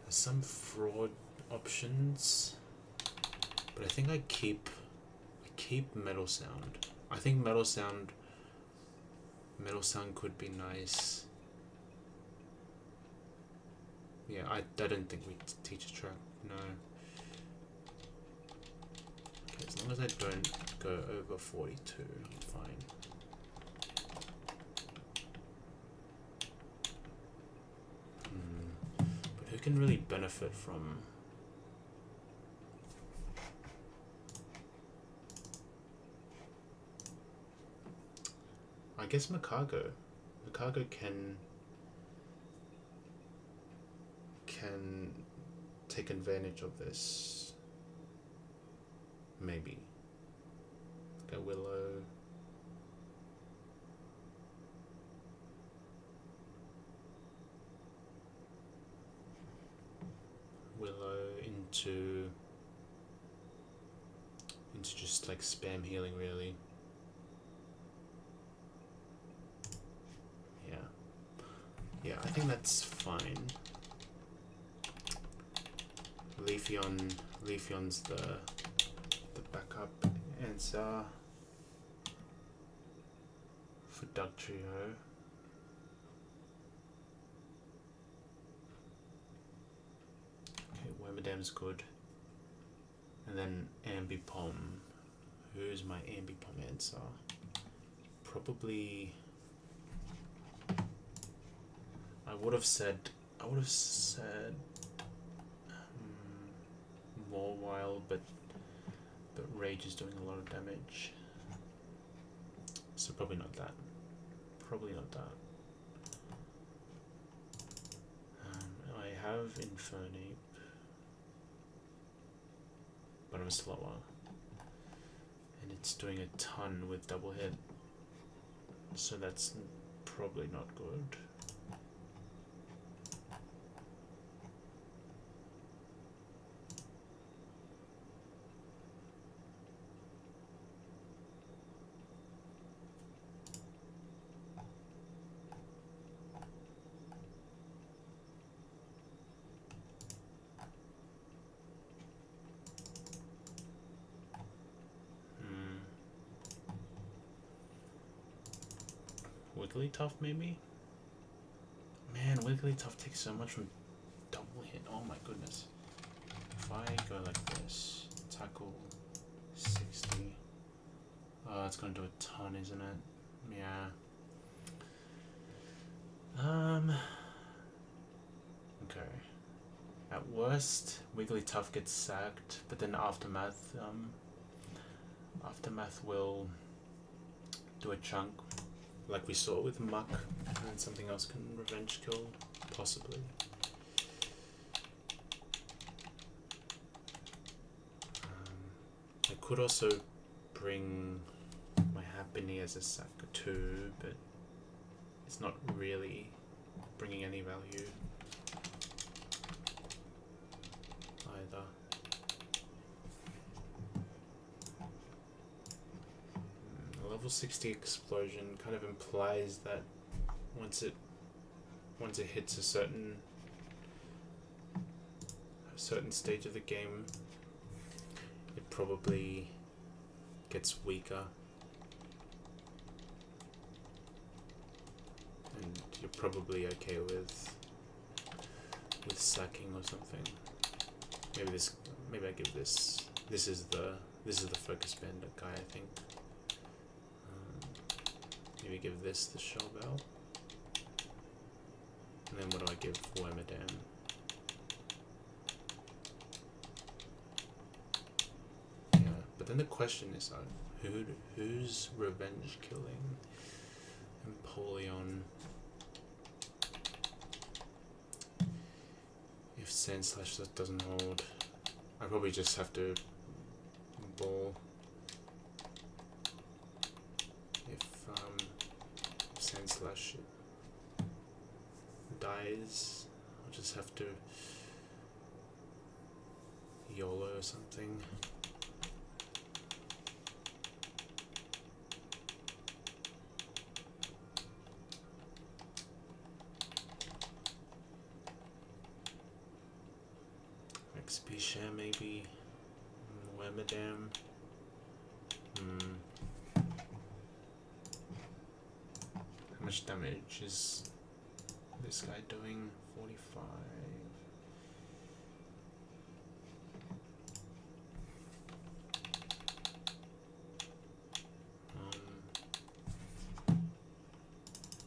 Some fraud options, but I think I keep Metal Sound. I think Metal Sound could be nice. Yeah, I didn't think we teach a track. No. Okay, as long as I don't go over 42, I'm fine. But who can really benefit from? I guess Makago. Makago can take advantage of this. Maybe. Like a Willow. Into just like spam healing, really. Yeah, I think that's fine. Leafeon's the backup answer for Dugtrio. Okay, Wormadam's good. And then Ambipom. Who's my Ambipom answer? Probably. I would have said Mawile, but But Rage is doing a lot of damage. So probably not that. Probably not that. I have Infernape, but I'm slower. And it's doing a ton with double hit. So that's probably not good. Wigglytuff maybe? Man, Wigglytuff takes so much from double hit. Oh my goodness. If I go like this, tackle 60. Oh, it's gonna do a ton, isn't it? Yeah. Okay. At worst, Wigglytuff gets sacked, but then Aftermath will do a chunk, like we saw with Muck, and something else can revenge kill, possibly. I could also bring my Happiny as a sacker too, but it's not really bringing any value either. A level 60 explosion kind of implies that once it hits a certain stage of the game, it probably gets weaker, and you're probably okay with sacking or something. Maybe I give this. This is the focus bandit guy, I think. Maybe give this the shell bell. And then what do I give Wormadam? Yeah, but then the question is, who's revenge killing Empoleon? If Sand Slash doesn't hold, I probably just have to ball. If Sand Slash dies, I'll just have to YOLO or something. XP share maybe. Wormadam. How much damage is this guy doing? 45.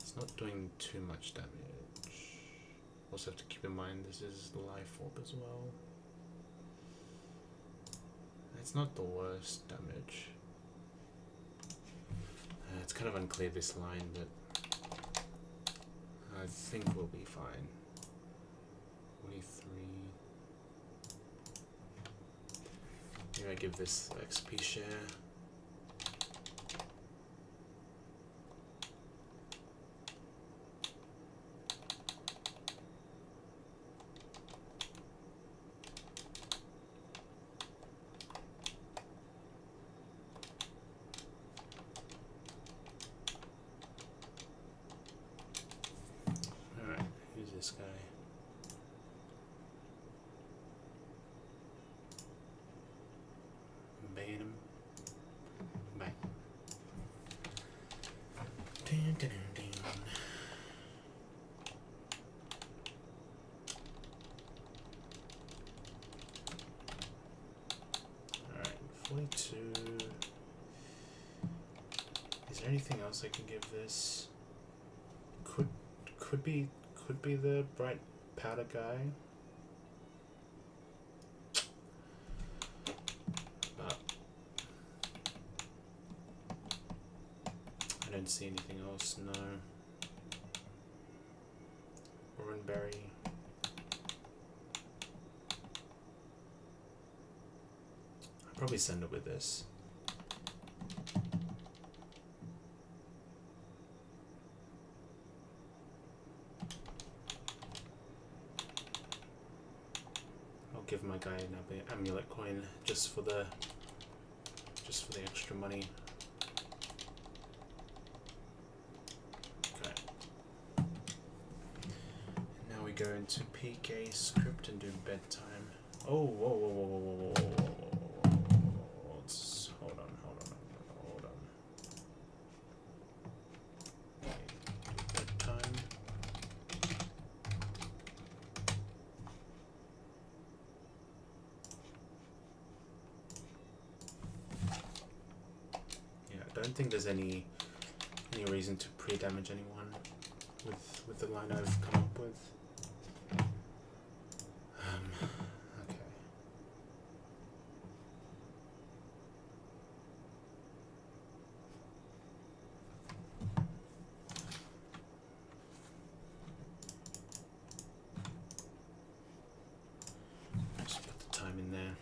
It's not doing too much damage. Also have to keep in mind this is the Life Orb as well. It's not the worst damage. It's kind of unclear this line, but I think we'll be fine. 43. Maybe I give this XP share. This guy. Ban him. Bye. Dun, dun, dun, dun. Alright, 42. Is there anything else I can give this? Could be the bright powder guy, but don't see anything else, no. Oranberry. I'll probably send it with this. I'll give my guy an amulet coin just for the extra money. Okay. Now we go into PK script and do bedtime. Oh, whoa, whoa, whoa, whoa, whoa, whoa, whoa, whoa. Hold on. Okay, bedtime. Yeah, I don't think there's any reason to pre-damage anyone with the line I've come up with. Okay. Just put the time in there.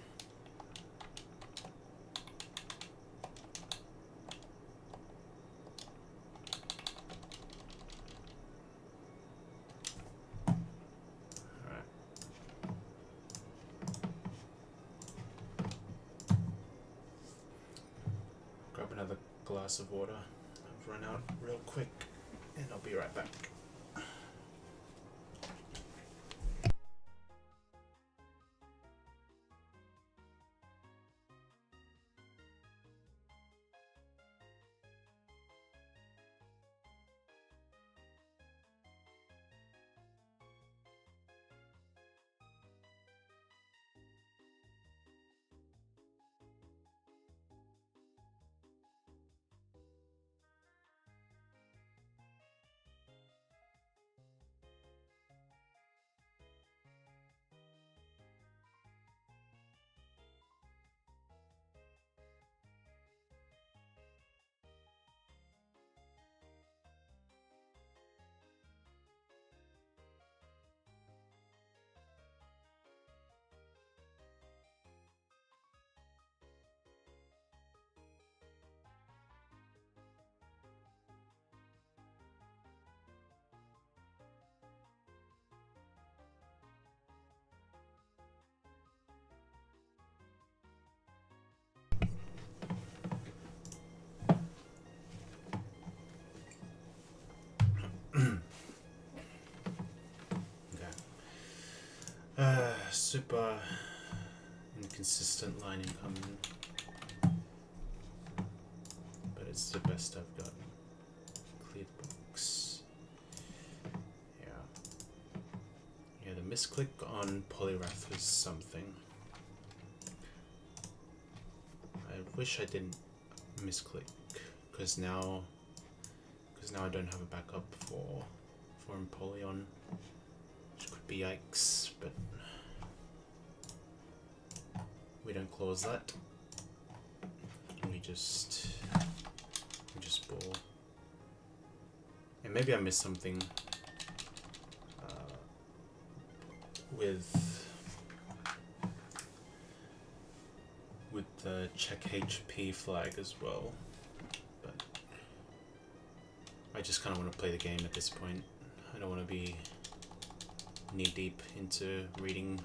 Grab another glass of water. I've run out real quick and I'll be right back. Super inconsistent line incoming, but it's the best I've got. Cleared books. Yeah, the misclick on Polyrath was something. I wish I didn't misclick, because now I don't have a backup for Empoleon, which could be yikes, but we don't close that. We just ball. And maybe I missed something with the check HP flag as well, but I just kind of want to play the game at this point. I don't want to be knee deep into reading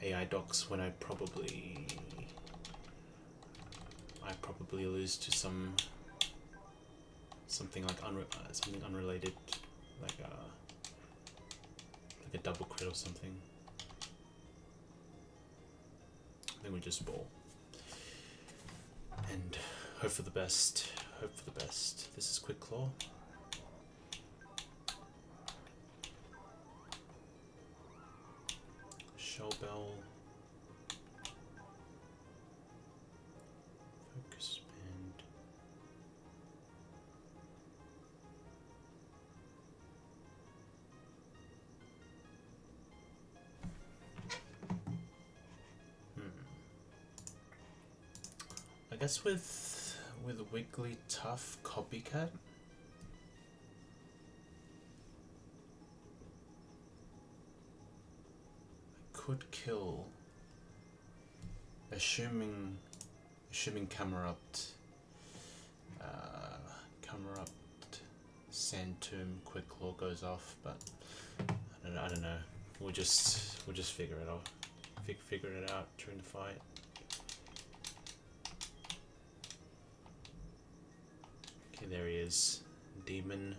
AI docs when I probably lose to something like something unrelated, like a double crit or something. Then we just ball and hope for the best. Hope for the best. This is Quick Claw. Shell Bell. Focus Band. I guess with Wigglytuff Copycat, could kill, assuming camera up, Sand Tomb, Quick Claw goes off, but I don't know. We'll just figure it out. Figure it out during the fight. Okay, there he is. Demon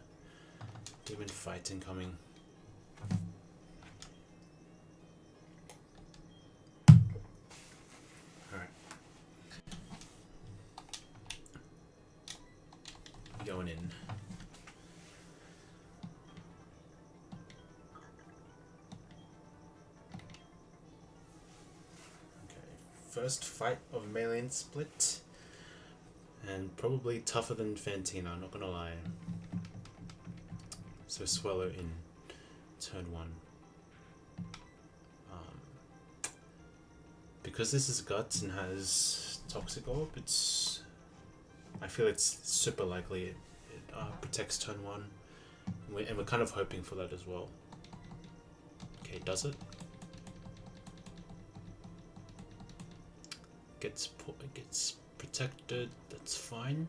fight incoming. Alright. Going in. First fight of Malian Split, and probably tougher than Fantina, not gonna lie. So Swallow in turn 1. Because this is Guts and has Toxic Orb, I feel it's super likely it protects turn 1, and we're kind of hoping for that as well. Okay, does it? Gets protected, that's fine.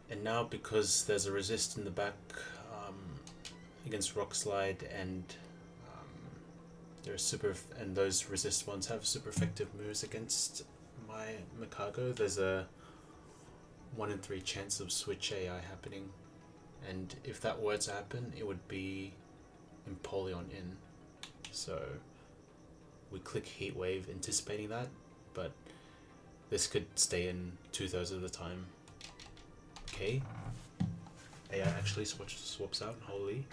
And now, because there's a resist in the back against Rock Slide, and and those resist ones have super effective moves against my Makago, there's a 1 in 3 chance of switch AI happening, and if that were to happen, it would be Empoleon in. So we click Heat Wave anticipating that, but this could stay in 2/3 of the time. Okay, AI actually swaps out. Holy,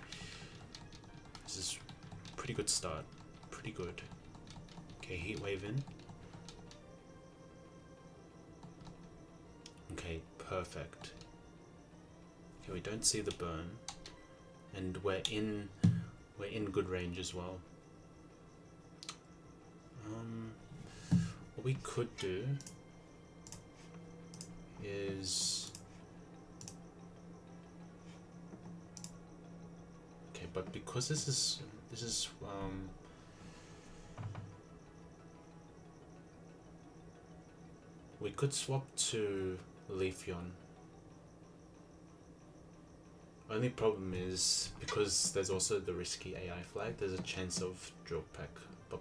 this is pretty good start. Pretty good. Okay, Heat Wave in. Okay, perfect. Okay, we don't see the burn, and we're in good range as well. What we could do is okay, but because this is we could swap to Leafeon. Only problem is, because there's also the risky AI flag, there's a chance of Drill Peck, but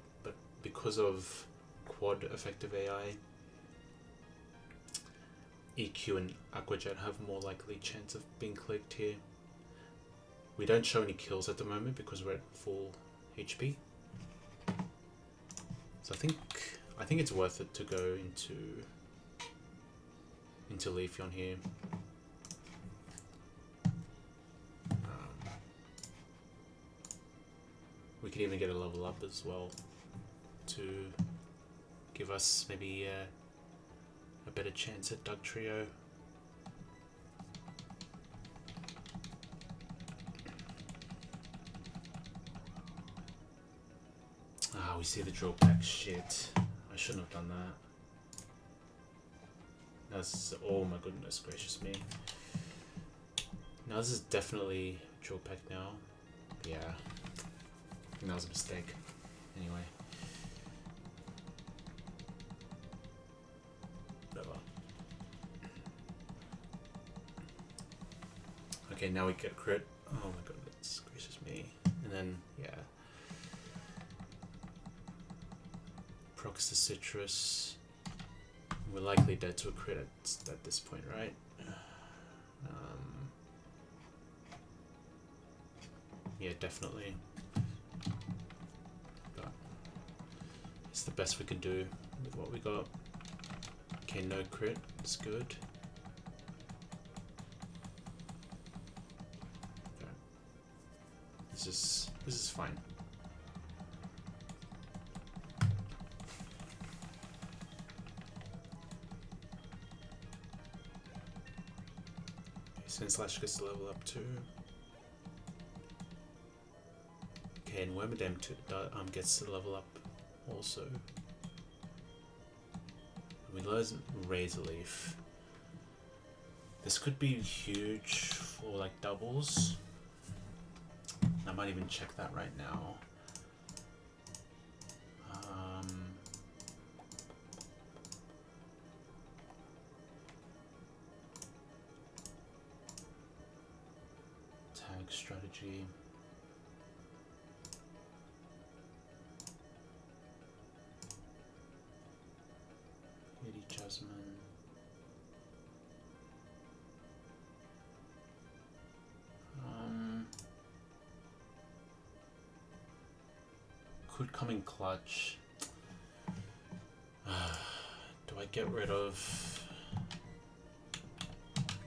because of quad effective AI, EQ and Aqua Jet have more likely chance of being clicked here. We don't show any kills at the moment because we're at full HP. So I think it's worth it to go into Leafeon here. We could even get a level up as well to give us maybe a better chance at Doug Trio. Ah, we see the draw back. Shit, I shouldn't have done that. That's, oh my goodness gracious me. Now this is definitely draw pack now. Yeah, I think that was a mistake. Anyway. Whatever. Okay, now we get crit. Oh my goodness gracious me. And then, yeah. Procs to Citrus. We're likely dead to a crit at this point, right? Yeah, definitely. But it's the best we can do with what we got. Okay, no crit. It's good. Okay. This is fine. Slash gets to level up too. Okay, and Wormadam gets to level up also. We lose Razor Leaf. This could be huge for like doubles. I might even check that right now. Tag strategy. Beauty Jasmine. Could come in clutch. Do I get rid of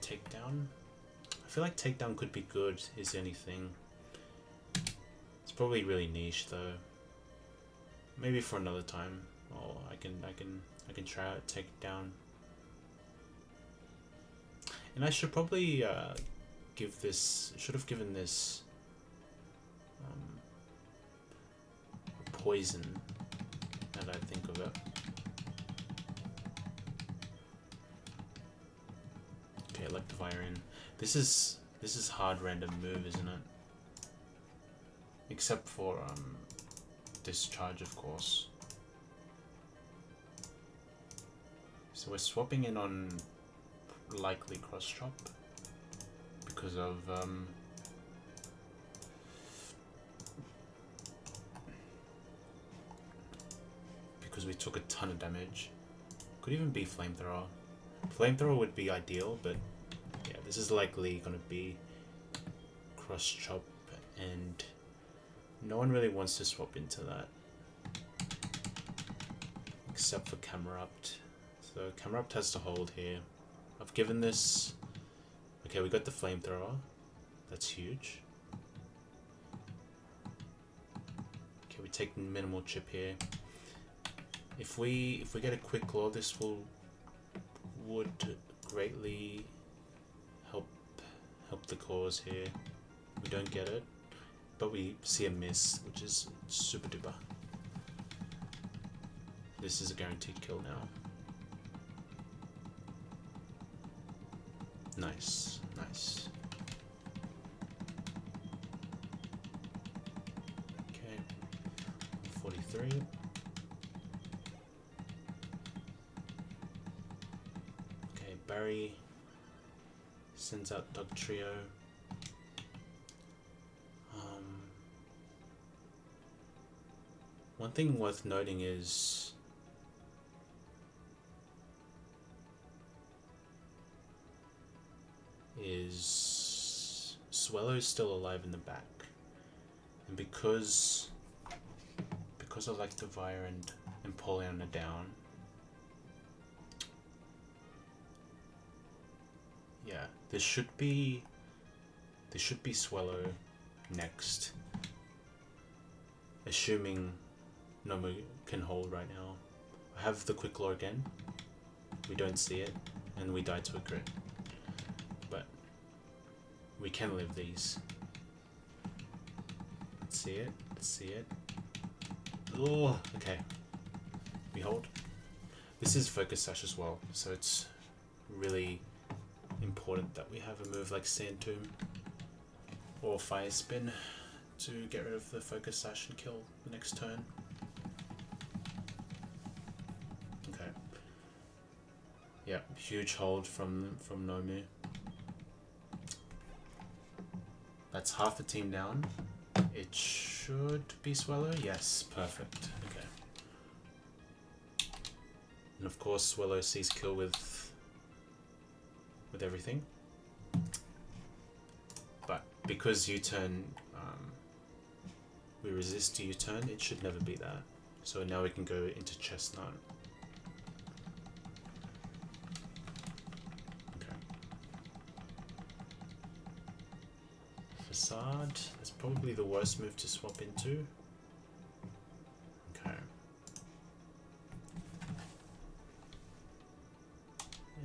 takedown? I feel like takedown could be good, is anything. It's probably really niche though. Maybe for another time. Oh, I can try out takedown. And I should probably should have given this poison, now that I think of it. Okay, Electivire in. This is hard random move, isn't it? Except for discharge, of course. So we're swapping in on likely cross chop because of because we took a ton of damage. Could even be flamethrower. Flamethrower would be ideal, but yeah, this is likely gonna be cross chop, and no one really wants to swap into that except for Camerupt. So Camerupt has to hold here. I've given this. Okay, we got the flamethrower. That's huge. Okay, we take minimal chip here. If we get a quick claw, this would greatly help the cause here. We don't get it, but we see a miss, which is super duper. This is a guaranteed kill now. Nice, nice. Okay, 43. Okay, Barry sends out Dog Trio. One thing worth noting is Swellow's still alive in the back, and because Electivire and Empoleon are down, yeah, this should be Swellow next, assuming Nomu can hold right now. I have the quick law again. We don't see it, and we die to a crit. But we can live these. Let's see it. Let's see it. Oh, okay. We hold. This is Focus Sash as well, so it's really important that we have a move like Sand Tomb or Fire Spin to get rid of the Focus Sash and kill the next turn. Okay. Yeah, huge hold from Nomu. That's half the team down. It should be Swellow. Yes, perfect. Okay. And of course, Swellow sees kill with everything. But because U-turn, we resist U-turn, it should never be that. So now we can go into Chestnut. Okay. Facade, that's probably the worst move to swap into. Okay.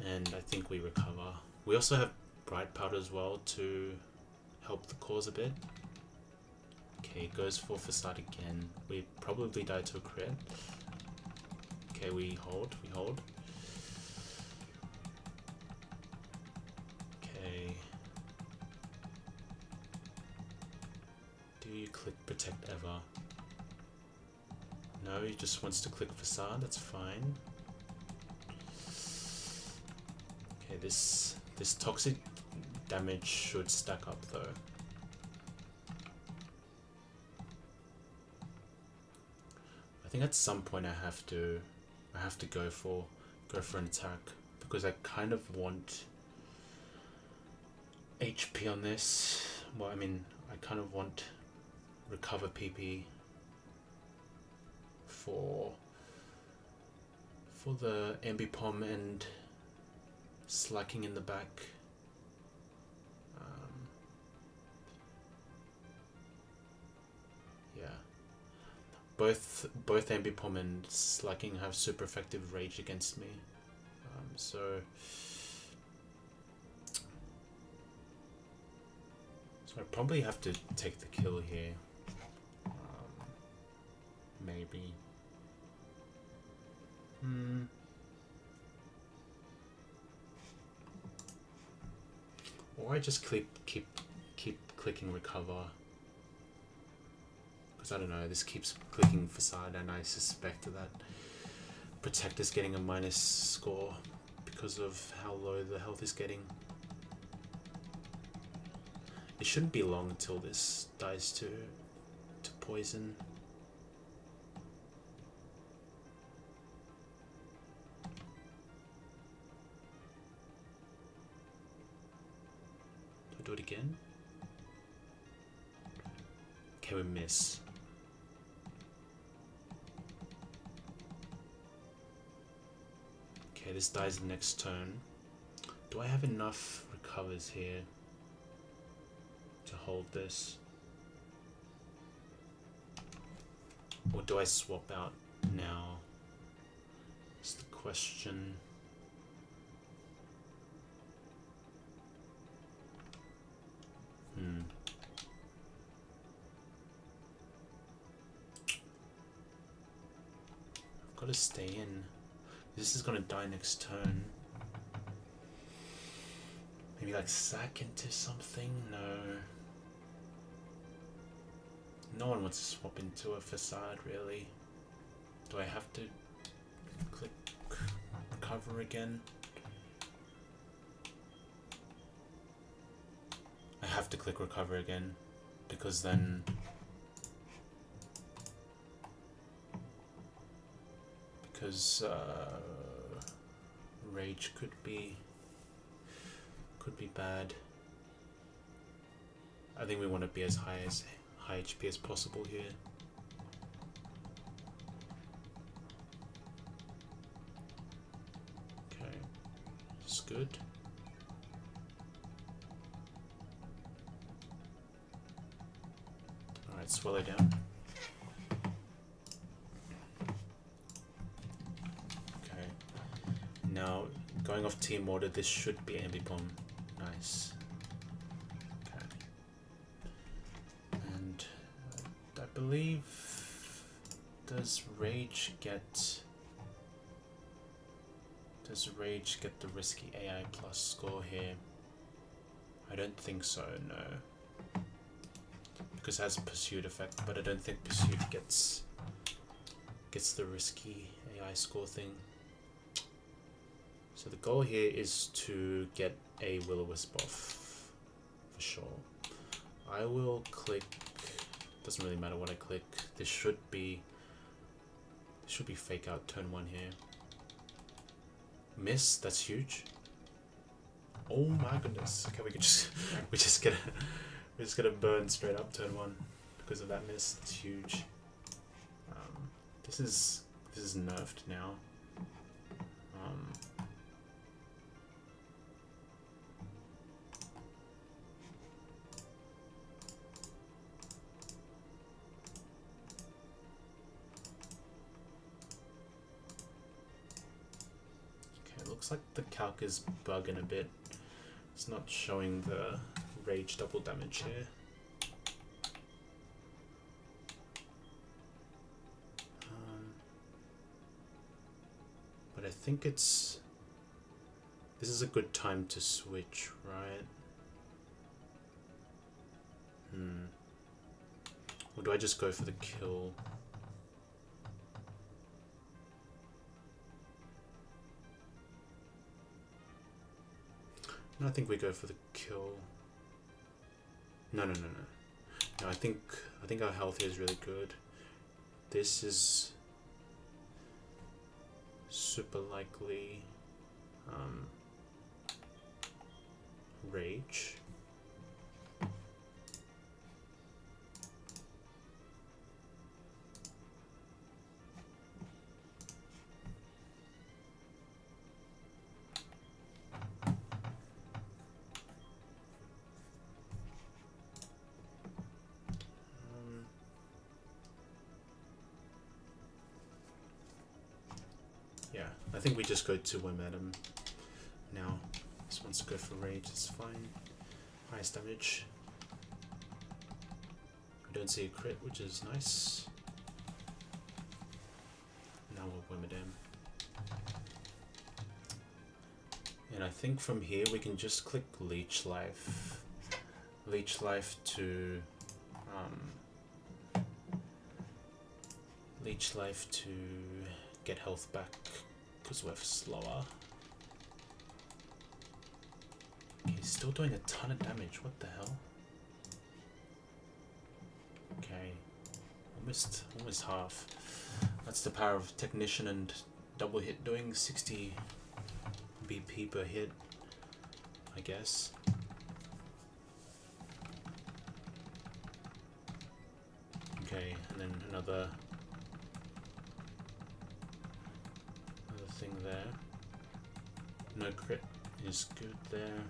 And I think we recover. We also have Bright Powder as well to help the cause a bit. Okay, goes for Facade again. We probably die to a crit. Okay, we hold. Okay. Do click protect ever. No, he just wants to click facade, that's fine. Okay, this toxic damage should stack up though. I think at some point I have to go for an attack because I kind of want HP on this. Well, I mean, I kind of want recover PP for the Ambipom and slacking in the back. Yeah, both Ambipom and slacking have super effective rage against me. So I probably have to take the kill here. Maybe. Or I just keep clicking recover. Because I don't know, this keeps clicking facade and I suspect that protect is getting a minus score because of how low the health is getting. It shouldn't be long until this dies to poison. Do I do it again? Okay, we miss. Okay, this dies the next turn. Do I have enough recovers here to hold this? Or do I swap out now? That's the question. I've got to stay in. This is gonna die next turn. Maybe like sack into something? No. No one wants to swap into a facade, really. Do I have to click recover again? I have to click recover again, because then rage could be bad. I think we want to be as high HP as possible here. Okay, it's good. Alright, swallow down. Okay, now going off team order, this should be Ambipom. Nice. Okay. And I believe, does Rage get the risky AI plus score here? I don't think so, no. Because it has a pursuit effect, but I don't think pursuit gets the risky AI score thing. So the goal here is to get a Will-O-Wisp off, for sure. I will click, doesn't really matter what I click, this should be fake out turn 1 here. Miss, that's huge. Oh my goodness. Okay, we just get a burn straight up turn 1 because of that miss. That's huge. This is nerfed now. Looks like the calc is bugging a bit. It's not showing the rage double damage here. But I think this is a good time to switch, right? Or do I just go for the kill? No, I think we go for the kill. No. No, I think our health here is really good. This is super likely rage. Yeah, I think we just go to Wimadam now. This wants to go for rage, it's fine. Highest damage. We don't see a crit, which is nice. Now we'll Wimadam. And I think from here we can just click Leech Life. Leech Life to get health back because we're slower. Okay, he's still doing a ton of damage. What the hell? Okay, almost half. That's the power of Technician and double hit doing 60 BP per hit, I guess. Okay, and then another thing there. No crit is good there.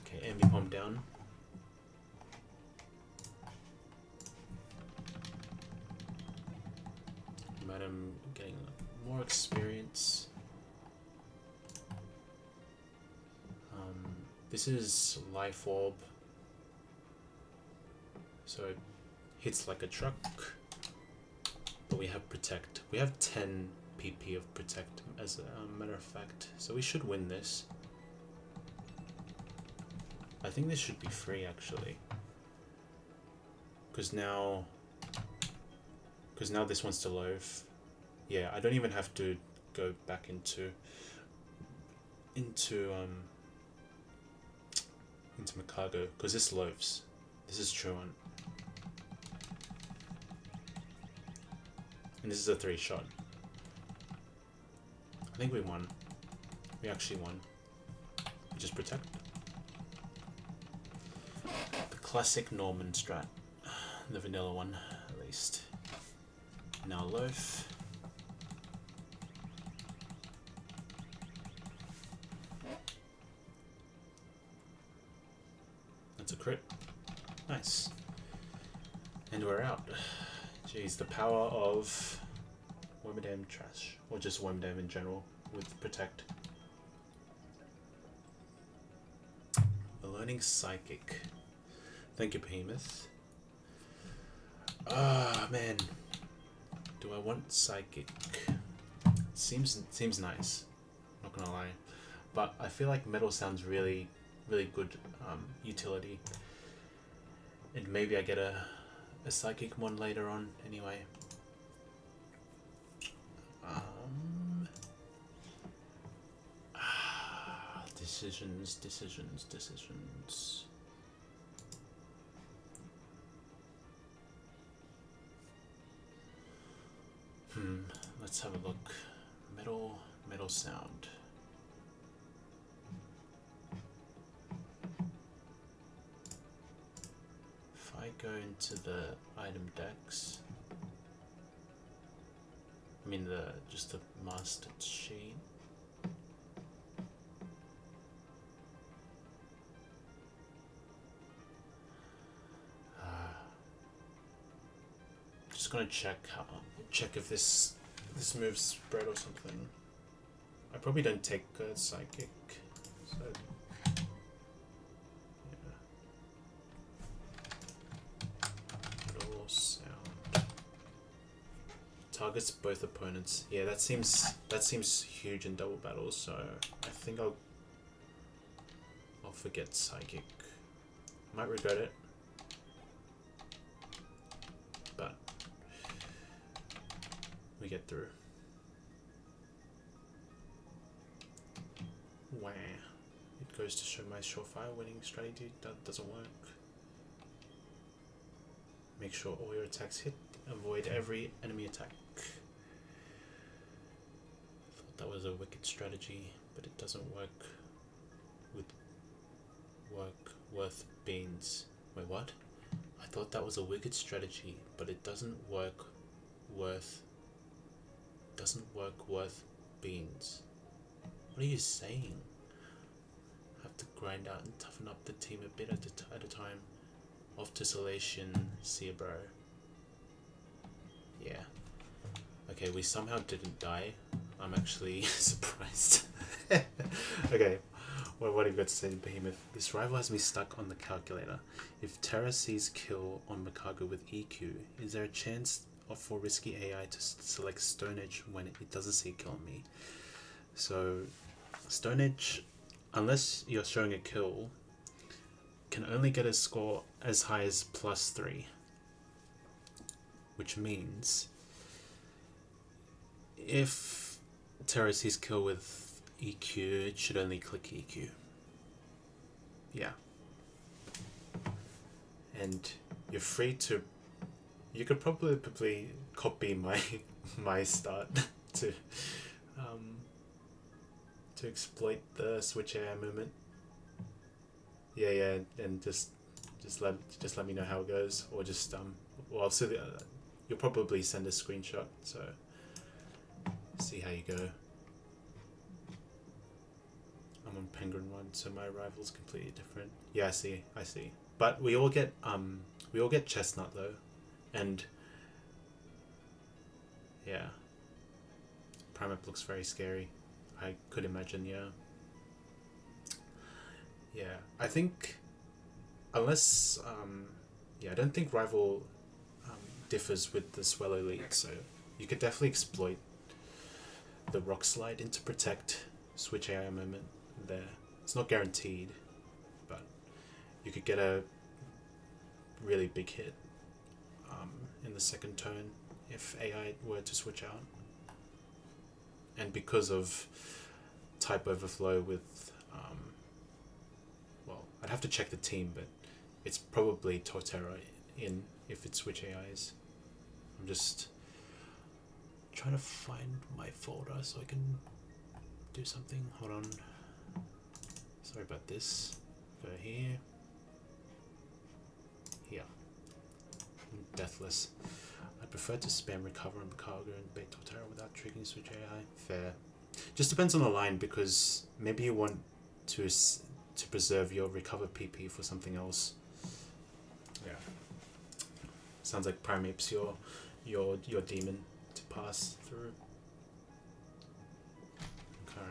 Okay, Ambipom down. Madam getting more experience. This is Life Orb, so it hits like a truck, but we have Protect. We have 10 PP of Protect as a matter of fact, so we should win this. I think this should be free actually, because now this wants to loaf. Yeah, I don't even have to go back into Makago, because this loafs. This is Truant. And this is a 3-shot. I think we won. We actually won. We just Protect. The classic Norman strat. The vanilla one, at least. Now loaf. That's a crit. Nice. And we're out. Jeez, the power of Wimadam Trash, or just Wimadam in general, with Protect. Learning Psychic. Thank you, Behemoth. Ah, man. Do I want Psychic? Seems nice. Not gonna lie, but I feel like Metal sounds really good utility, and maybe I get a Psychic one later on. Anyway, decisions. Let's have a look. Metal sound. If I go into the item decks, I mean just the master sheet. Just gonna check if this moves spread or something. I probably don't take Psychic, so yeah. Metal sound targets both opponents. Yeah, that seems huge in double battles. So I think I'll forget Psychic. Might regret it, but we get through. Wow. It goes to show my surefire winning strategy that doesn't work. Make sure all your attacks hit. Avoid every enemy attack. Thought that was a wicked strategy, but it doesn't work with worth beans. Wait, what? I thought that was a wicked strategy, but it doesn't work worth beans. What are you saying? Have to grind out and toughen up the team a bit at a time. Off to Solaceon, see ya, bro. Yeah. Okay, we somehow didn't die. I'm actually surprised. Okay, well, what have you got to say, Behemoth? This rival has me stuck on the calculator. If Terra sees kill on Makago with EQ, is there a chance for risky AI to select Stone Edge when it doesn't see kill on me? So, Stone Edge, unless you're showing a kill, can only get a score as high as +3, which means if Terra sees kill with EQ, it should only click EQ. Yeah. And you're free to, you could probably copy my start to exploit the switch AI movement. Yeah, and just let me know how it goes, or just well, I'll see you'll probably send a screenshot, so see how you go. I'm on Penguin Run, so my rival's completely different. Yeah, I see. But we all get Chestnut though, and yeah, Primap looks very scary. I could imagine, yeah. Yeah, I think, unless, I don't think Rival differs with the Swellow League, so you could definitely exploit the Rock Slide into protect Switch AI moment there. It's not guaranteed, but you could get a really big hit in the second turn if AI were to switch out. And because of type overflow with well, I'd have to check the team, but it's probably Torterra in if it's Switch AIs. I'm just trying to find my folder so I can do something. Hold on. Sorry about this. Go here. Here. Deathless. I prefer to spam recover and cargo and bait Torterra without triggering Switch AI. Fair. Just depends on the line, because maybe you want to preserve your recover PP for something else. Yeah. Sounds like Primeape's your demon to pass through. Okay.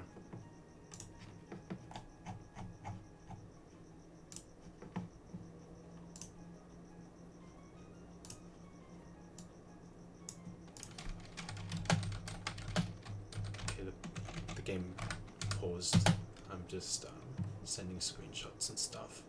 Okay, the game paused. I'm just sending screenshots and stuff.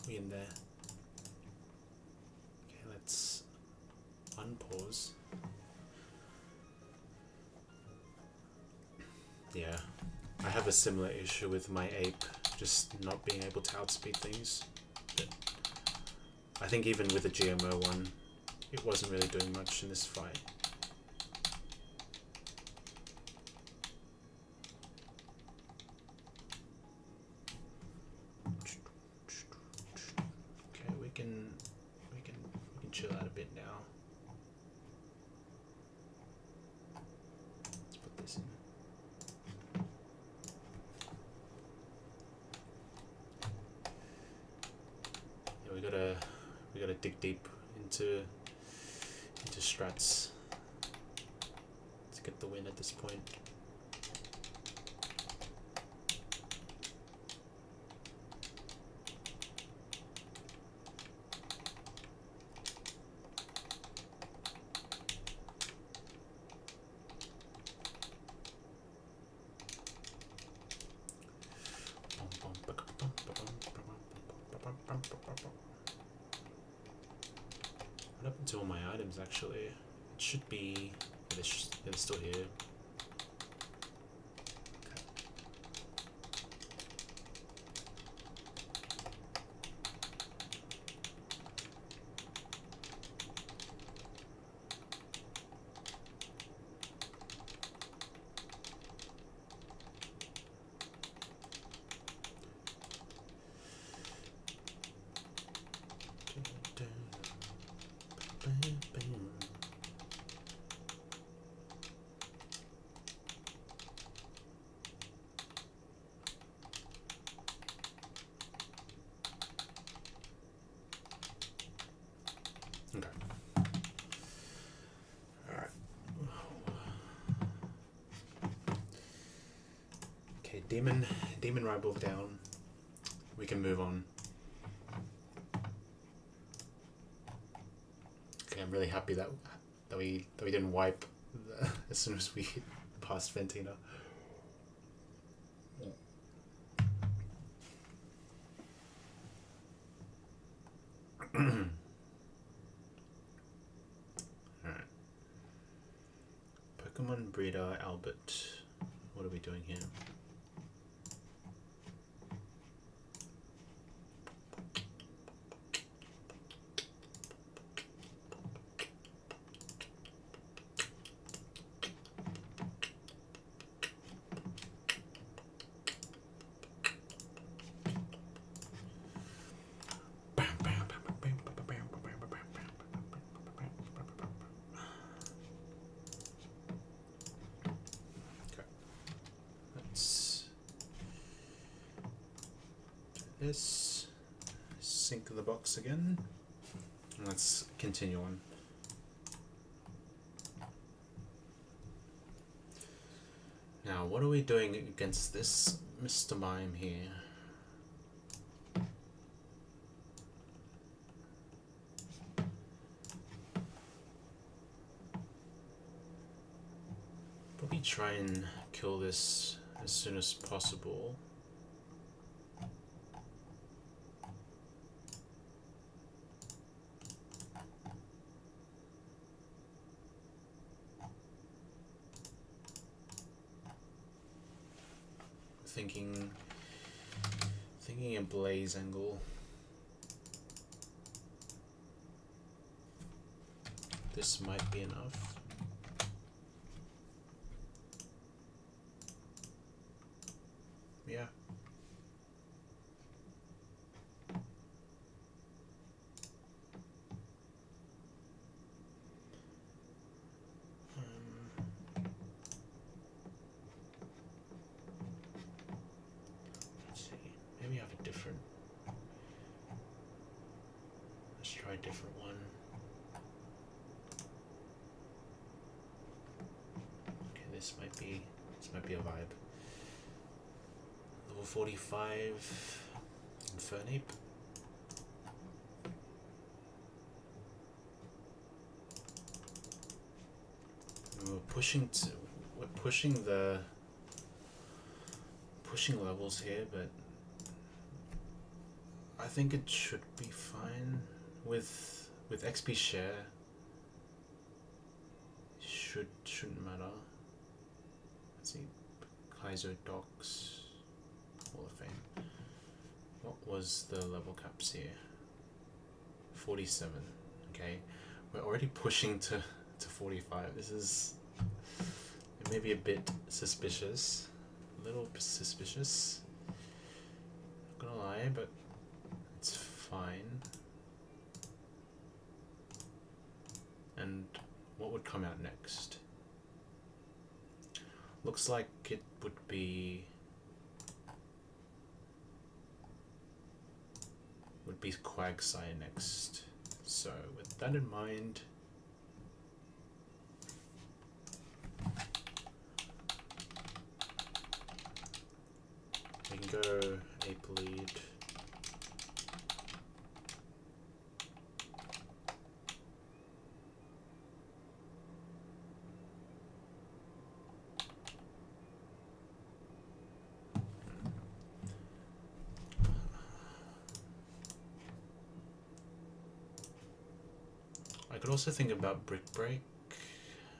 We in there. Okay, let's unpause. Yeah, I have a similar issue with my ape, just not being able to outspeed things. But I think even with the GMO one, it wasn't really doing much in this fight. We can chill out a bit now. this in. Yeah, we gotta dig deep into strats to get the win at this point. What happened to all my items actually? It should be... they're still here. Okay. Alright. Okay, demon rival down. We can move on. Okay, I'm really happy that we didn't wipe as soon as we passed Ventina. Alright. Pokemon Breeder Albert. What are we doing here? This, sync the box again, and let's continue on. Now, what are we doing against this Mr. Mime here? Probably try and kill this as soon as possible. Thinking a blaze angle. This might be enough. Yeah. A different one. Okay, this might be a vibe. Level 45 Infernape. We're pushing levels here, but I think it should be fine. With XP share, shouldn't matter. Let's see, Kaizo Docs, Hall of Fame. What was the level caps here? 47. Okay, we're already pushing to 45. This is, it may be a bit suspicious, a little bit suspicious. Not gonna lie, but it's fine. And what would come out next? Looks like it would be Quagsire next. So with that in mind, we can go Ape Lead. I could also think about Brick Break.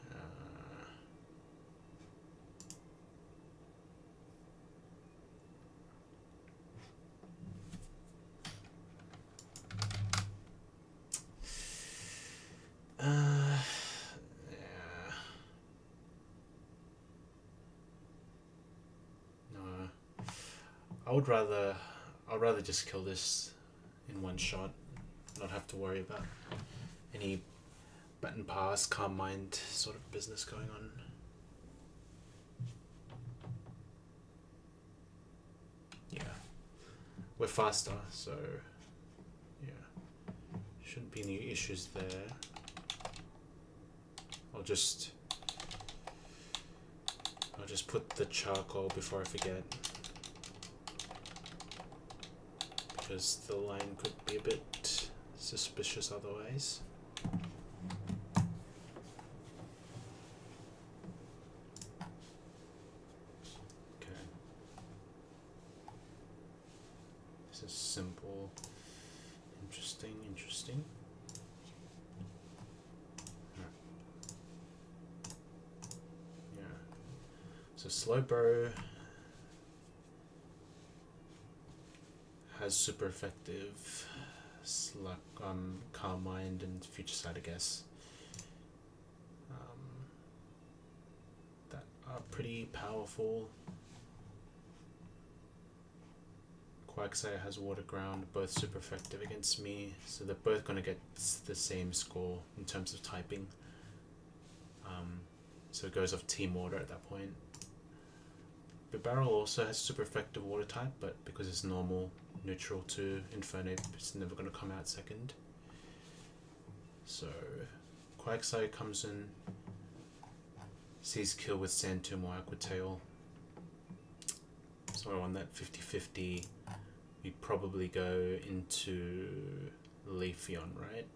Yeah. No, I'd rather just kill this in one shot, not have to worry about any button pass, calm mind sort of business going on. Yeah, we're faster, so yeah, shouldn't be any issues there. I'll just put the charcoal before I forget, because the line could be a bit suspicious otherwise. Okay. This is simple. Interesting. Yeah. So Slowbro has super effective Calm Mind and Future Sight, I guess. That are pretty powerful. Quagsire has Water Ground, both super effective against me, so they're both going to get the same score in terms of typing. So it goes off Team Water at that point. Barrel also has super effective Water type, but because it's normal, neutral to Infernape, it's never going to come out second. So Quagsire comes in, sees kill with Sand Tomb or Aqua Tail. So on that 50-50, we probably go into Leafeon, right?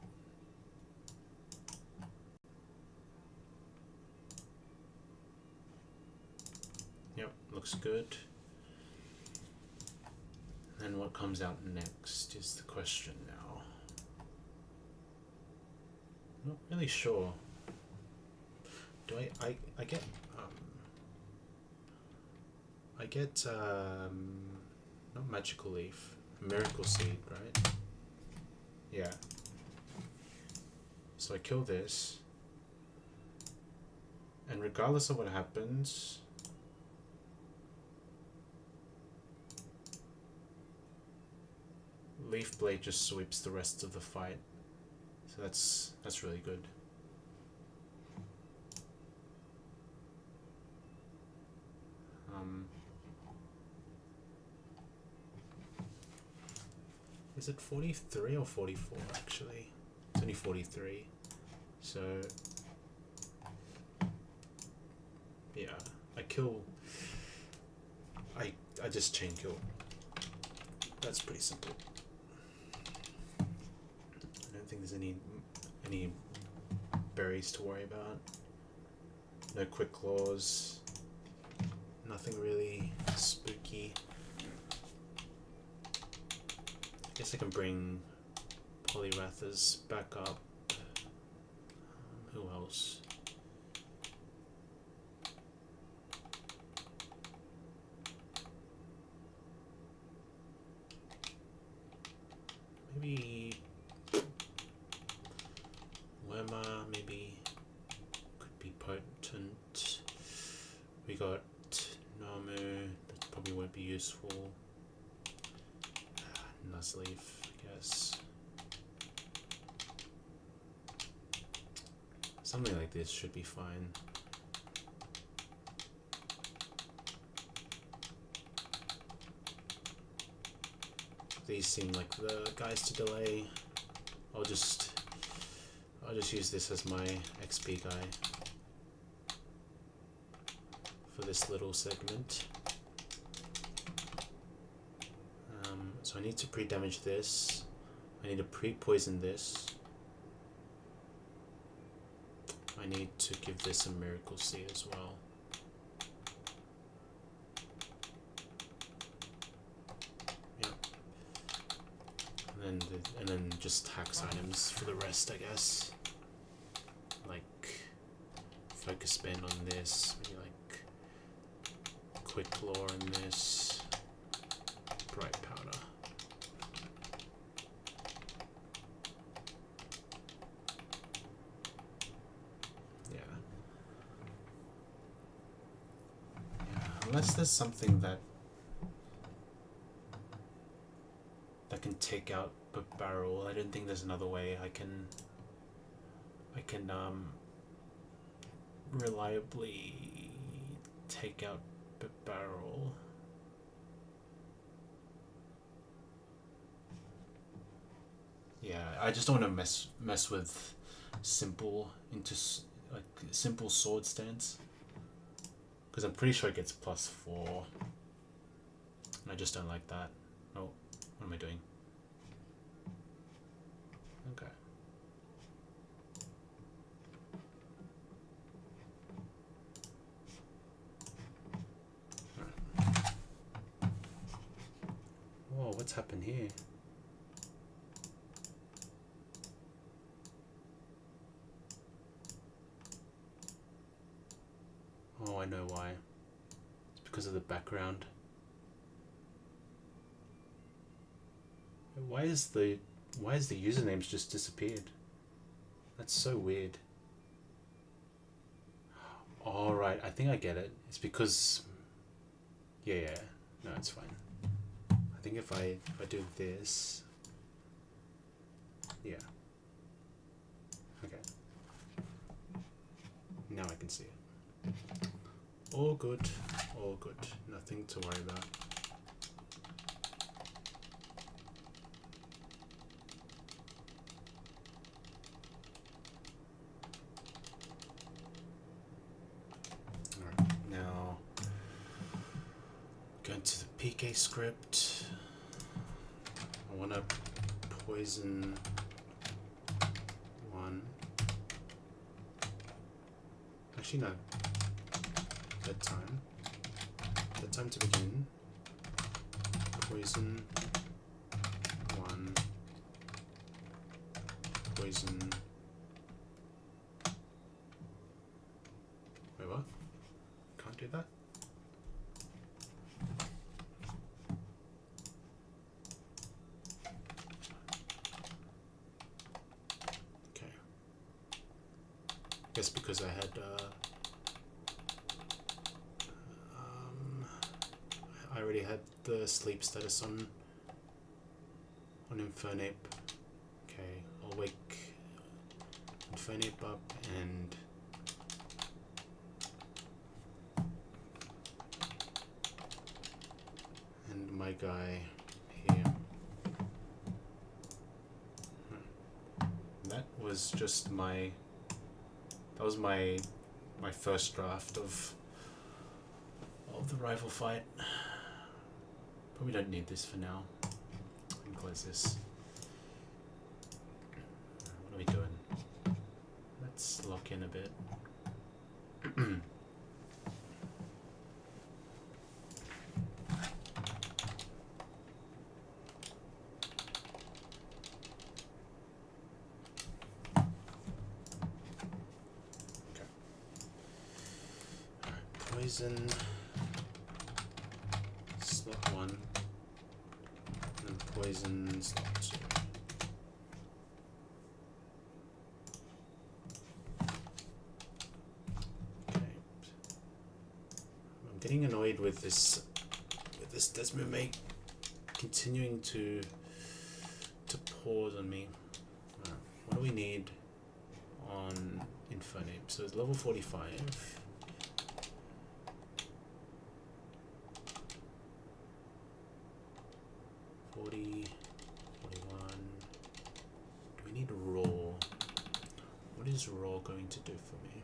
Yep, looks good. And what comes out next is the question now. Not really sure. Do I get not Magical Leaf, Miracle Seed, right? Yeah. So I kill this, and regardless of what happens, Leaf Blade just sweeps the rest of the fight. So that's really good. Is it 43 or 44 actually? It's only 43. So yeah, I just chain kill. That's pretty simple. I don't think there's any berries to worry about. No quick claws. Nothing really spooky. I guess I can bring Polyrathas back up. Who else? Maybe Worma, maybe could be potent. We got Namu, that probably won't be useful. Nuzleaf, I guess. Something like this should be fine. these seem like the guys to delay. I'll just use this as my XP guy for this little segment. So I need to pre-damage this. I need to pre-poison this. I need to give this a Miracle Seed as well. Yep. And then just tax items for the rest, I guess. Like focus spend on this, maybe like quick claw on this, bright powder. Unless there's something that can take out the barrel, I don't think there's another way I can reliably take out the barrel. Yeah, I just don't want to mess with simple sword stance. Because I'm pretty sure it gets +4. And I just don't like that. Oh, what am I doing? Okay. Alright. Whoa, what's happened here? Oh, I know why. It's because of the background. Why is the usernames just disappeared? That's so weird. All right, I think I get it. It's because yeah. No, it's fine. I think if I do this, yeah. Okay. Now I can see it. All good, all good. Nothing to worry about. Alright, now going to the PK script. I want to poison one. Actually, no. Bedtime to begin. Poison one. Poison. Wait, what? Can't do that? Okay. Guess because I had I already had the sleep status on Infernape. Okay, I'll wake Infernape up and my guy here. That was just my first draft of the rival fight. But we don't need this for now. We can close this. What are we doing? Let's lock in a bit. Okay. Alright, poison. Slot 1 and poison slot 2. Okay. I'm getting annoyed with this Desmo mate continuing to pause on me. Right. What do we need on Infernape? So it's level 45. 40. going to do for me?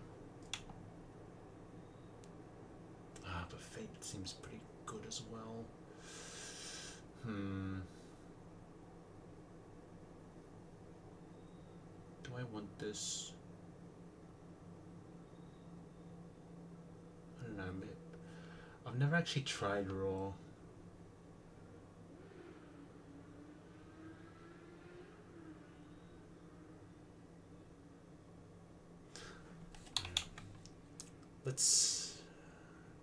Ah, but Fate seems pretty good as well. Do I want this? I don't know. I've never actually tried raw.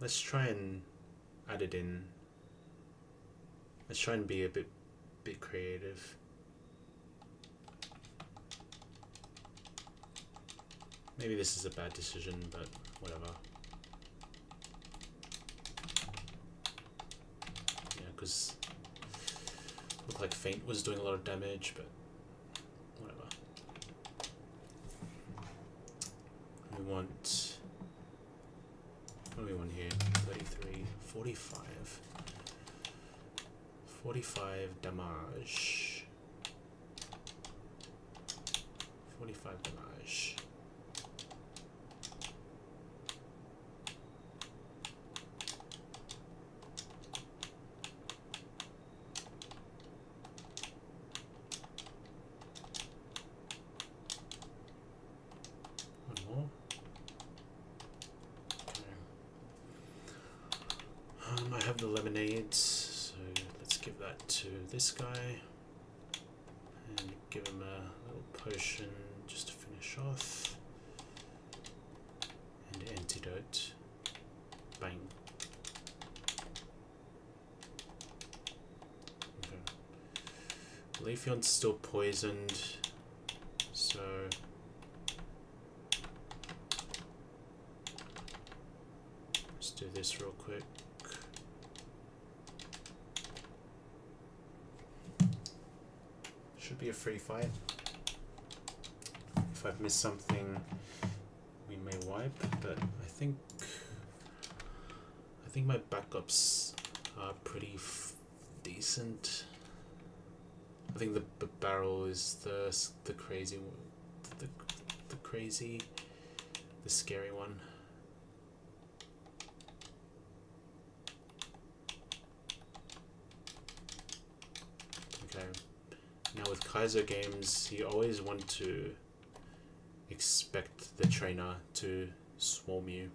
Let's try and add it in. Let's try and be a bit creative. Maybe this is a bad decision, but whatever. Yeah, because it looked like Feint was doing a lot of damage, but whatever. We want... what do we want here? 33, 45. 45 damage. 45 damage. One more. Okay. I have the lemonades, so let's give that to this guy and give him a little potion just to finish off, and antidote. Bang. Okay. Leafeon's still poisoned, so let's do this real quick. Should be a free fight. If I've missed something, we may wipe, but I think my backups are pretty decent. I think the barrel is the crazy one, the scary one. Okay. Now with Kaizo games, you always want to expect the trainer to swarm you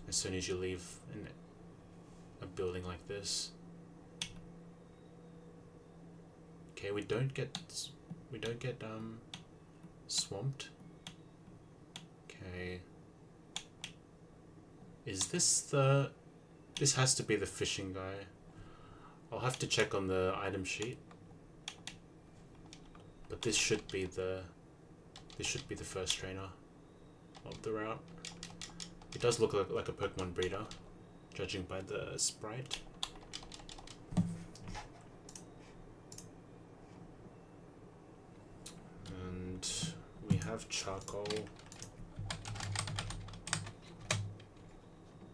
as soon as you leave a building like this. Okay, we don't get swamped. Okay. Is this this has to be the fishing guy. I'll have to check on the item sheet. But this should be the first trainer of the route. It does look like a Pokemon breeder, judging by the sprite. And we have Charcoal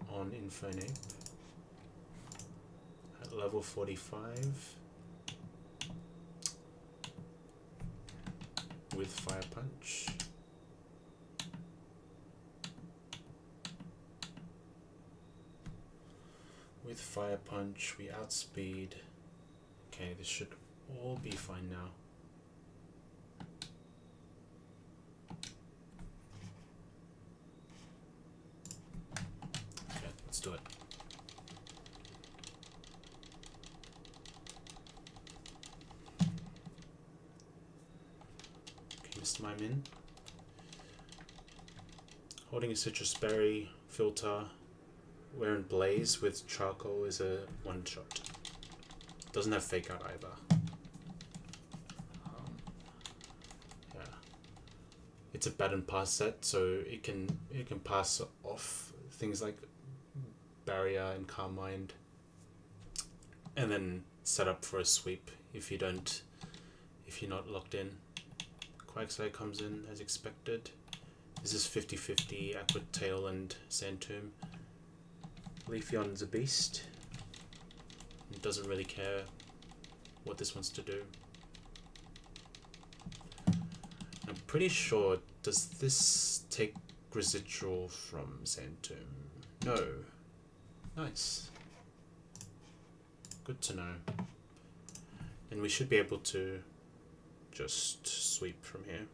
on Infernape at level 45. With Fire Punch. With Fire Punch, we outspeed. Okay, this should all be fine now. Okay, let's do it. Mime in. Holding a citrus berry, filter, wearing Blaze with Charcoal is a one shot. Doesn't have Fake Out either. Yeah, it's a bat and pass set, so it can pass off things like Barrier and Calm Mind, and then set up for a sweep if you're not locked in. Quagsire comes in as expected. This is 50-50 Aqua Tail and Sand Tomb. Leafeon's a beast. It doesn't really care what this wants to do. I'm pretty sure it does this take residual from Xantum? No. Nice. Good to know. And we should be able to just sweep from here.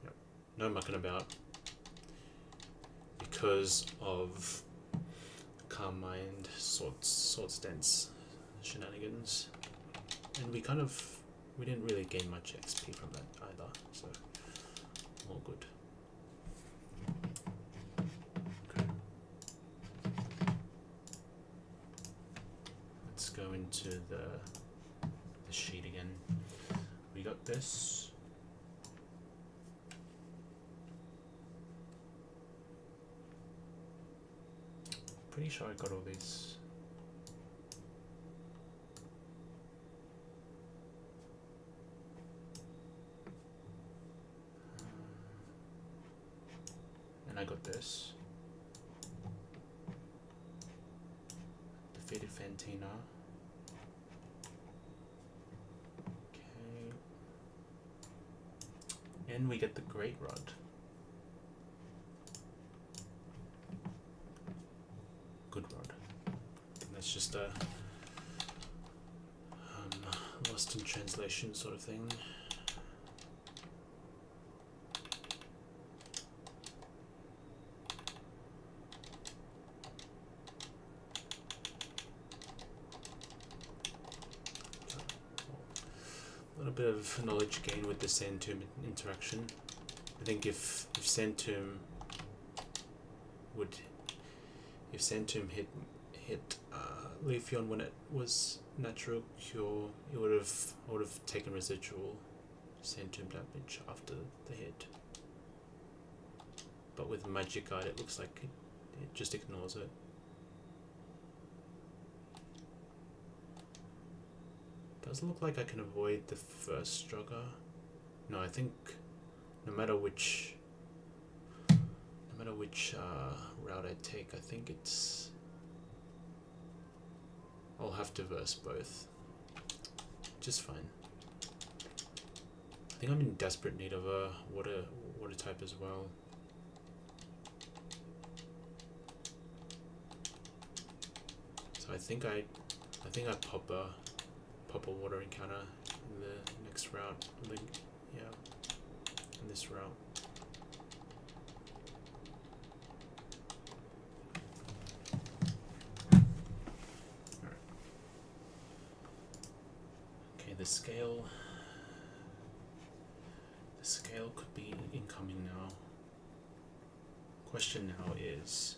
Yep. No mucking about. Because of Calm Mind, Swords Dance shenanigans. And we didn't really gain much XP from that either, so all good. Okay. Let's go into the sheet again. We got this. Pretty sure I got all these. And I got this. Defeated Fantina. Okay. And we get the Great Rod. Good Rod. And that's just a lost in translation sort of thing. Bit of knowledge gain with the Xantum interaction. I think if Xantum hit Leafeon when it was natural cure, it would have taken residual Xantum damage after the hit. But with Magic Guide, it looks like it just ignores it. Does look like I can avoid the first Strugger. No, I think no matter which route I take, I think I'll have to verse both. Just fine. I think I'm in desperate need of a water type as well. So I think I pop a water encounter in the next route. Yeah, in this route. Alright. Okay, the scale could be incoming now. Question now is,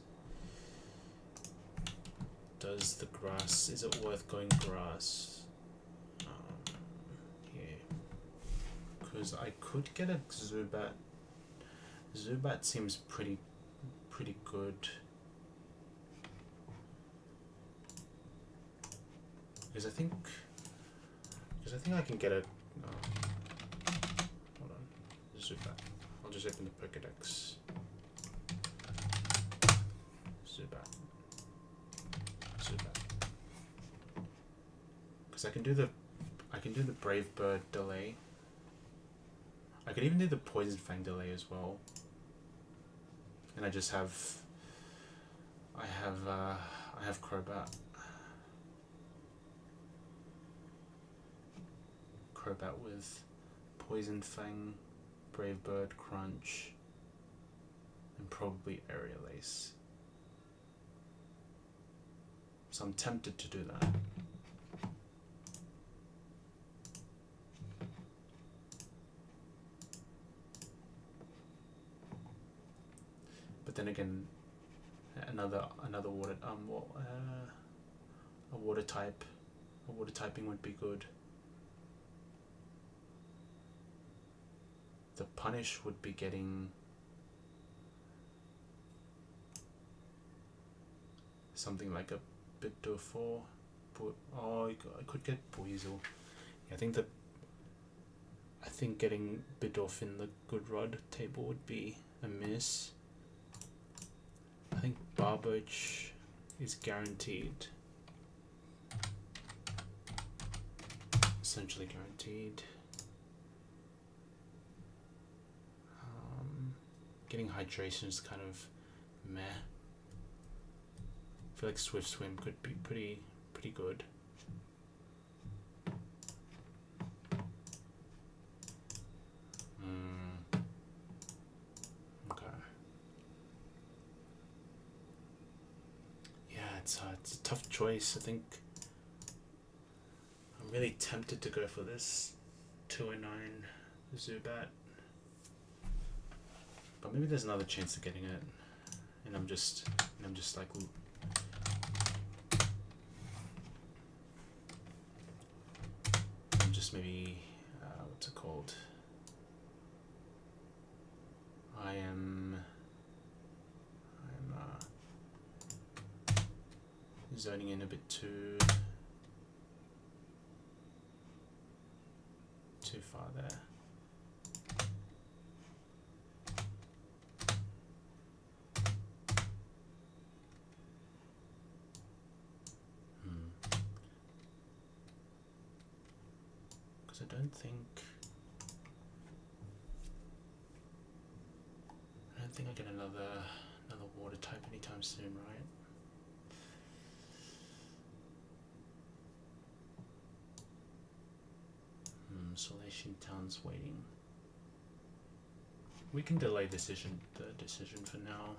is it worth going grass? Because I could get a Zubat. Zubat seems pretty good. Because I think I can get a. Hold on, Zubat. I'll just open the Pokédex. Zubat. Because I can do the Brave Bird delay. I could even do the Poison Fang delay as well. And I just have Crobat. Crobat with Poison Fang, Brave Bird, Crunch, and probably Aerial Ace. So I'm tempted to do that. Then again, another water a water typing would be good. The punish would be getting something like a Bidoof, but I could get Buizel. I think getting Bidoof in the Good Rod table would be a miss. I think Barboach is guaranteed. essentially guaranteed. Getting hydration is kind of meh. I feel like Swift Swim could be pretty good. Okay. Yeah, it's a tough choice. I think I'm really tempted to go for this 209 Zubat. But maybe there's another chance of getting it, and I'm just like maybe what's it called? I'm zoning in a bit too far there. Because I don't think I get another water type anytime soon, right? Solaceon Town's waiting. We can delay the decision for now.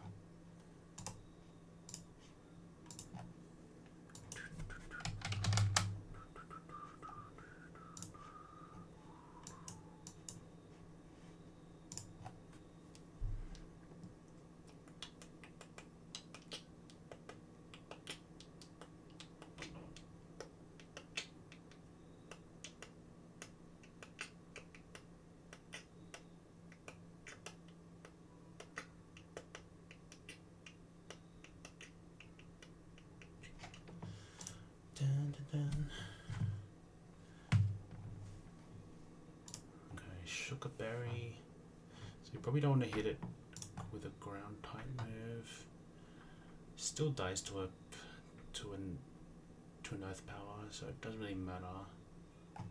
Okay, Sugar Berry. So you probably don't want to hit it with a ground type move. Still dies to an earth power, so it doesn't really matter. I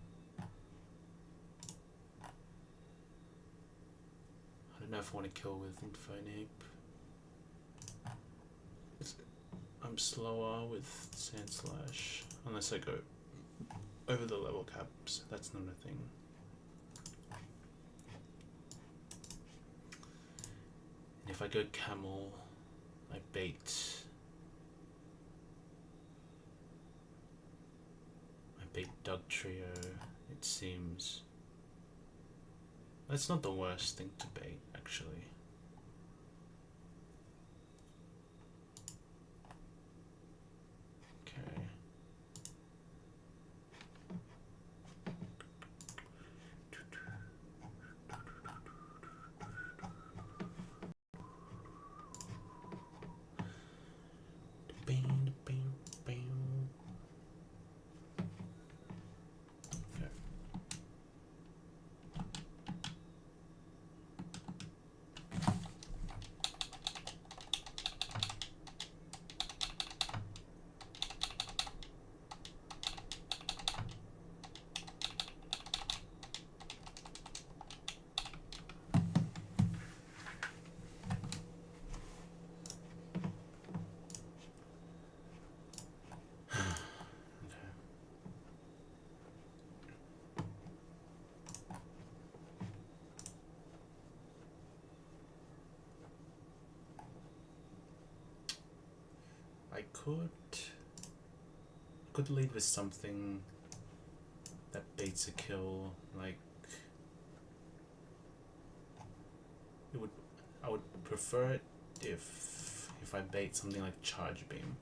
don't know if I want to kill with Infernape. I'm slower with Sand Slash, unless I go over the level caps. That's not a thing. And if I go Camel, I bait Doug Trio, it seems. That's not the worst thing to bait, actually. Okay. I could lead with something that baits a kill, like I would prefer it if I bait something like Charge Beam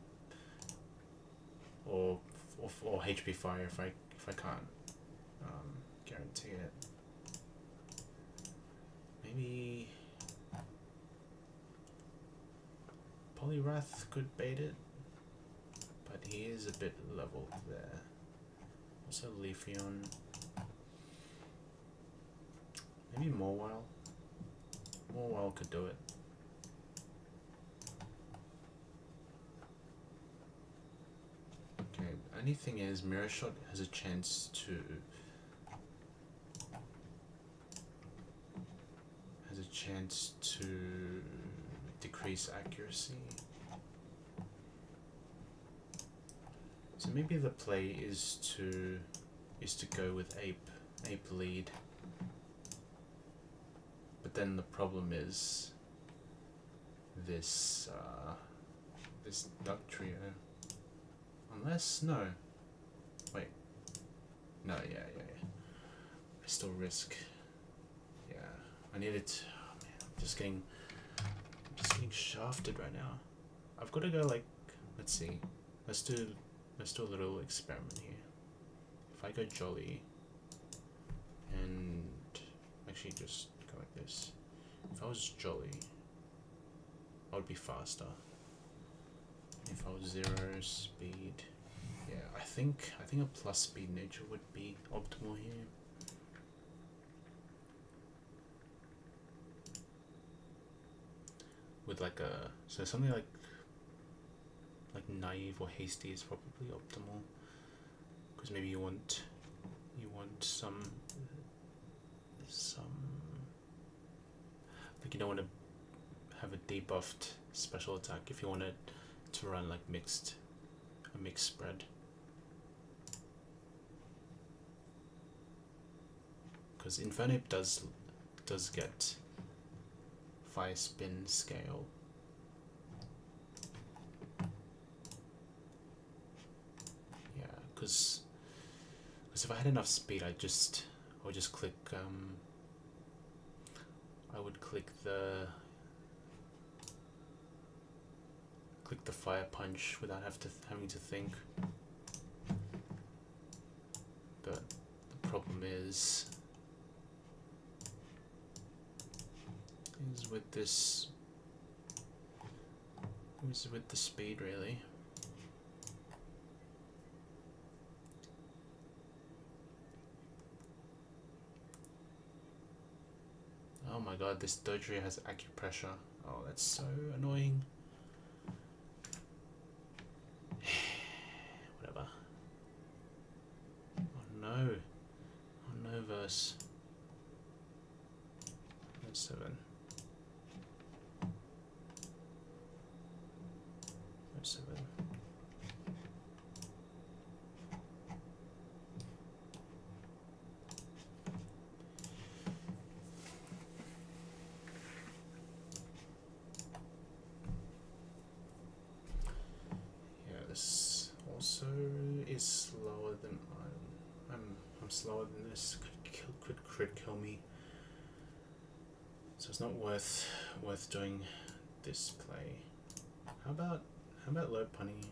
or HP Fire if I can't guarantee it. Maybe Poliwrath could bait it, but he is a bit leveled there. Also Leafeon. Maybe Mawile. Mawile could do it. Okay, only thing is Mirror Shot has a chance to chance to decrease accuracy. So maybe the play is to go with ape lead. But then the problem is this this duck trio. Unless no. Wait. No, yeah. I still risk. Yeah. I need it. Oh man, I'm just getting shafted right now. I've got to go like, let's see. Let's do a little experiment here. If I go jolly and actually just go like this. If I was jolly, I would be faster. If I was 0 speed, yeah, I think a plus speed nature would be optimal here. With like something like naive or hasty is probably optimal, because maybe you want some like, you don't want to have a debuffed special attack if you want it to run like a mixed spread, because Infernape does get fire spin scale. Yeah, because if I had enough speed, I would just click I would click the fire punch without having to think. But the problem is with this with the speed, really. Oh my god, this Dodrio has acupressure. Oh, that's so annoying. Whatever. Oh no. Oh no, verse. That's 7. That's 7. This also is slower than I'm slower than this. Could crit kill me. So it's not worth doing this play. How about low punny?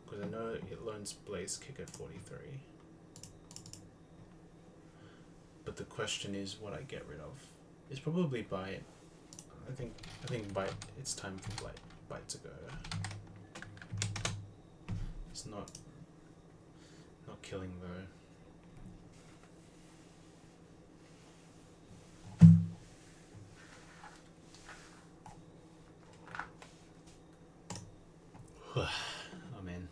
Because I know it learns Blaze Kick at 43. But the question is what I get rid of. It's probably Bite. I think Bite. It's time for Bite to go. It's not killing though. Oh man.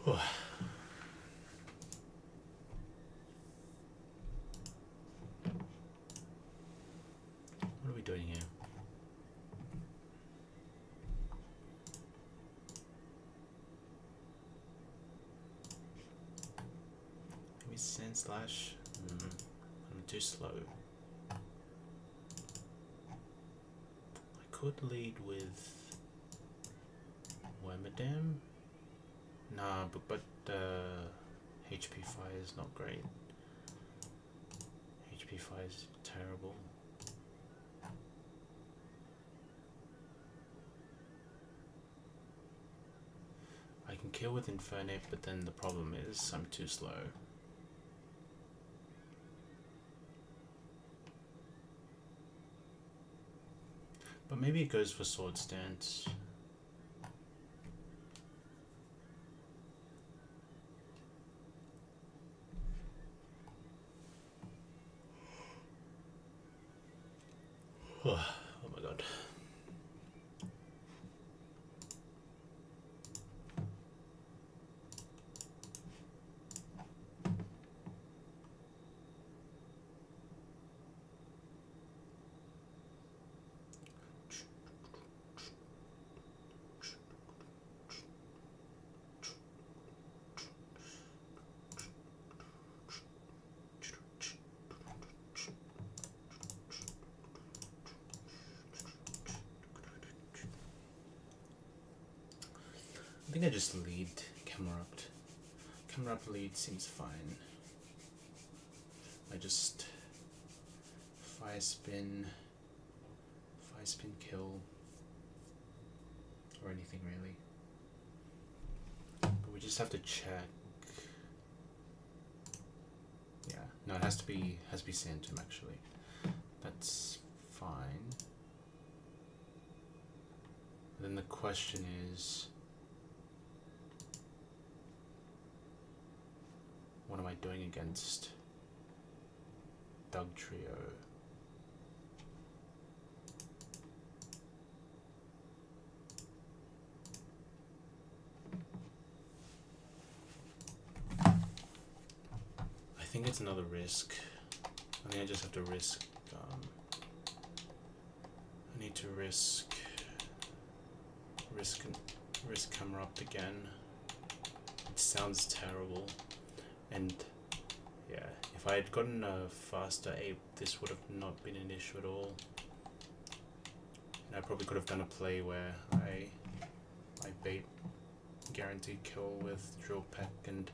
What are we doing here? Maybe Sand Slash? I'm too slow. I could lead with Wormadam. Nah, but HP fire is not great. HP fire is terrible. I can kill with Infernape, but then the problem is I'm too slow. But maybe it goes for Sword Stance. Oh my god. I think I just lead Camerupt. Camerupt lead seems fine. I just fire spin kill, or anything really. But we just have to check. Yeah, no, it has to be Santum actually. That's fine. And then the question is, what am I doing against Doug Trio? I think it's another risk. I think I just have to risk. I need to risk camera up again. It sounds terrible, and yeah, if I had gotten a faster ape, this would have not been an issue at all. And I probably could have done a play where I bait guaranteed kill with Drill Peck and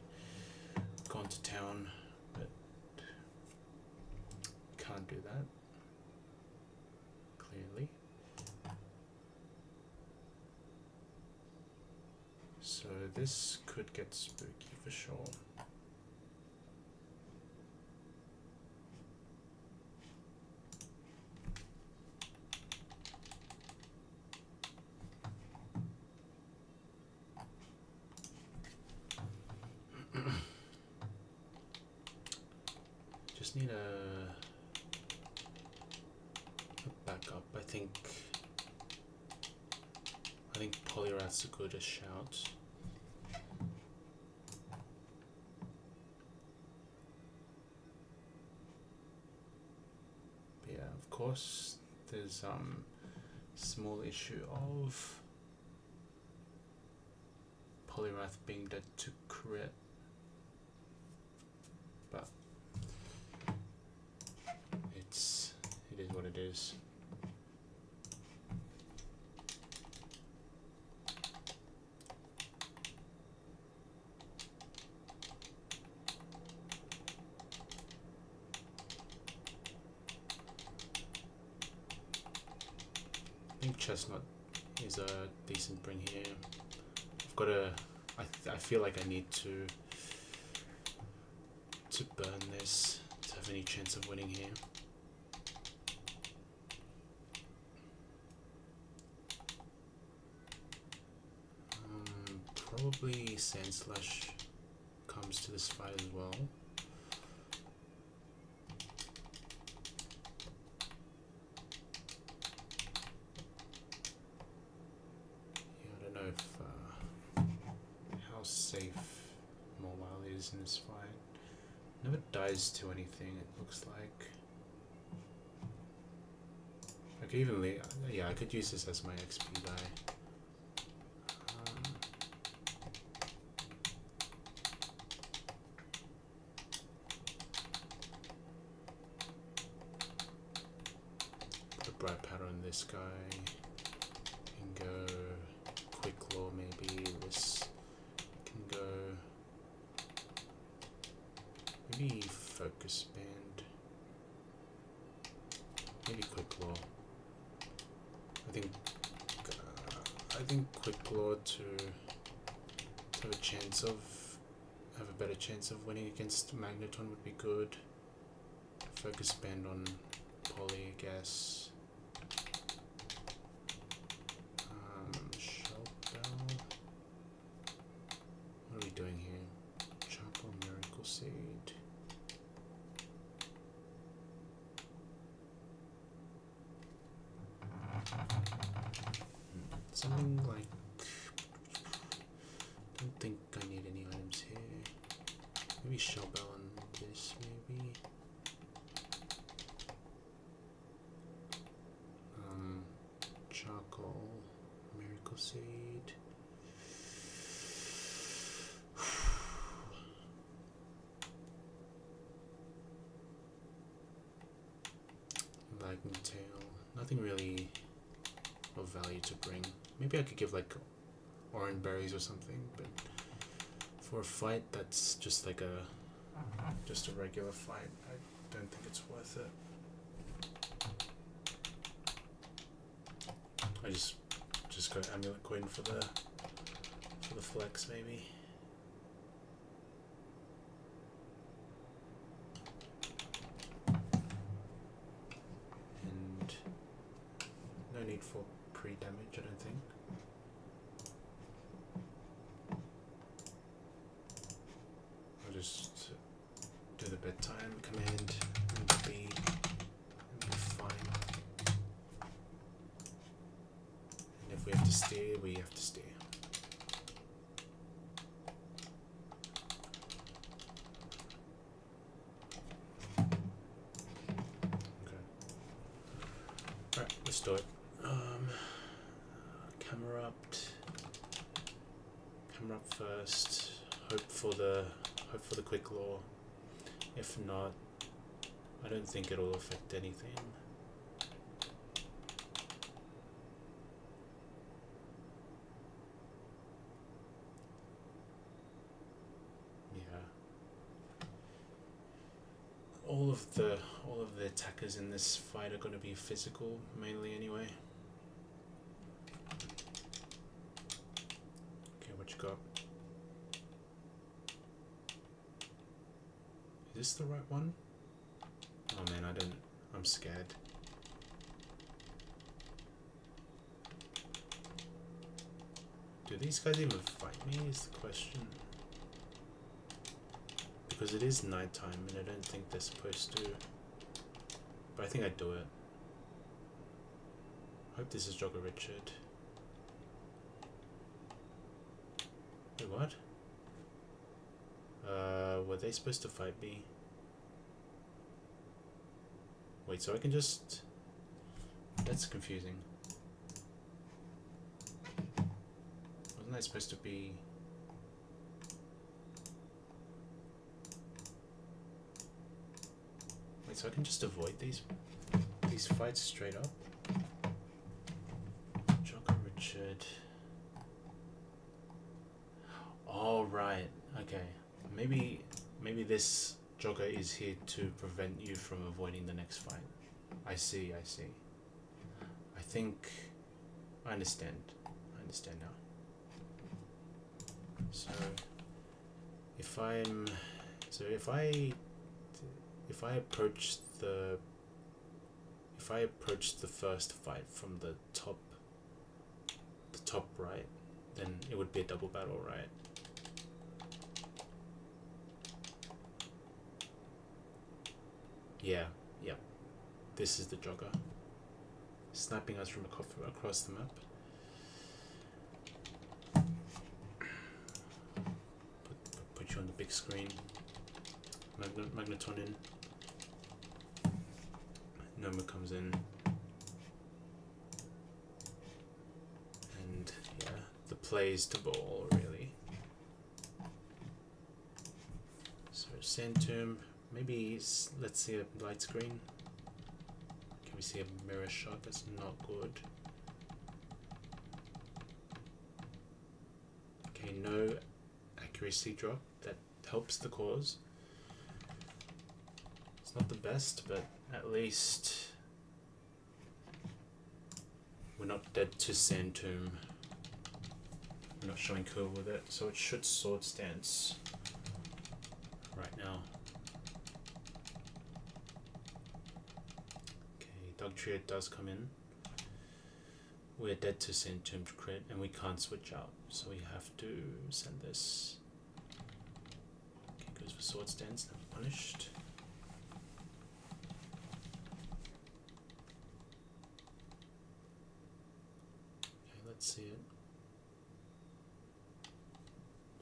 gone to town, but can't do that, clearly. So this could get spooky for sure. Just need a backup. I think Polyrath's a good shout. But yeah, of course, there's small issue of Polyrath being dead to crit, but it is what it is. I think Chestnut is a decent bring here. I've got to. I feel like I need to burn this to have any chance of winning here. Probably Sandslash comes to this fight as well. Yeah, I don't know if how safe Mobile is in this fight. Never dies to anything, it looks like. I could even I could use this as my XP die. Put a bright powder on this guy and go quick claw maybe. This can go Claw. I think Quick Claw to have a better chance of winning against Magneton would be good. Focus Band on Poly, I guess. Shell Bell. What are we doing here? Charcoal Miracle Seed. Something like, don't think I need any items here. Maybe Shell Bell on this, maybe. Charcoal, Miracle Seed. Lightning Tail. Nothing really of value to bring. Maybe I could give like orange berries or something, but for a fight that's just like a regular fight, I don't think it's worth it. I just go Amulet Coin for the flex maybe. And no need for pre-damage, I don't think. I'll just do the bedtime command and be fine. And if we have to steer, we have to steer. Okay. Alright, let's do it. Camera up first. Hope for the Quick Law. If not, I don't think it'll affect anything. Yeah. All of the attackers in this fight are going to be physical mainly anyway. Okay, what you got? Is this the right one? Oh man, I'm scared. Do these guys even fight me is the question. Because it is nighttime and I don't think they're supposed to. But I think I'd do it. I hope this is Jogger Richard. Wait, what? Were they supposed to fight me? Wait, so I can just... That's confusing. Wasn't I supposed to be... Wait, so I can just avoid these fights straight up? Jogger Richard... Oh, right. Okay. Maybe this jogger is here to prevent you from avoiding the next fight. I see. I think I understand. I understand now. So if I approach the first fight from the top right, then it would be a double battle, right? Yeah. This is the jogger. Sniping us from across the map. Put you on the big screen. Magneton in. Noma comes in. And yeah, the plays to ball really. So Sand Tomb. Maybe let's see a light screen. Can we see a mirror shot? That's not good. Okay, no accuracy drop. That helps the cause. It's not the best, but at least We're not dead to Sand Tomb. We're not showing cool with it, so it should sword stance right now. Okay, Dugtrio does come in. We're dead to Sand Tomb to crit, and we can't switch out, so we have to send this. Okay, goes for sword stance, never punished. Okay, let's see it.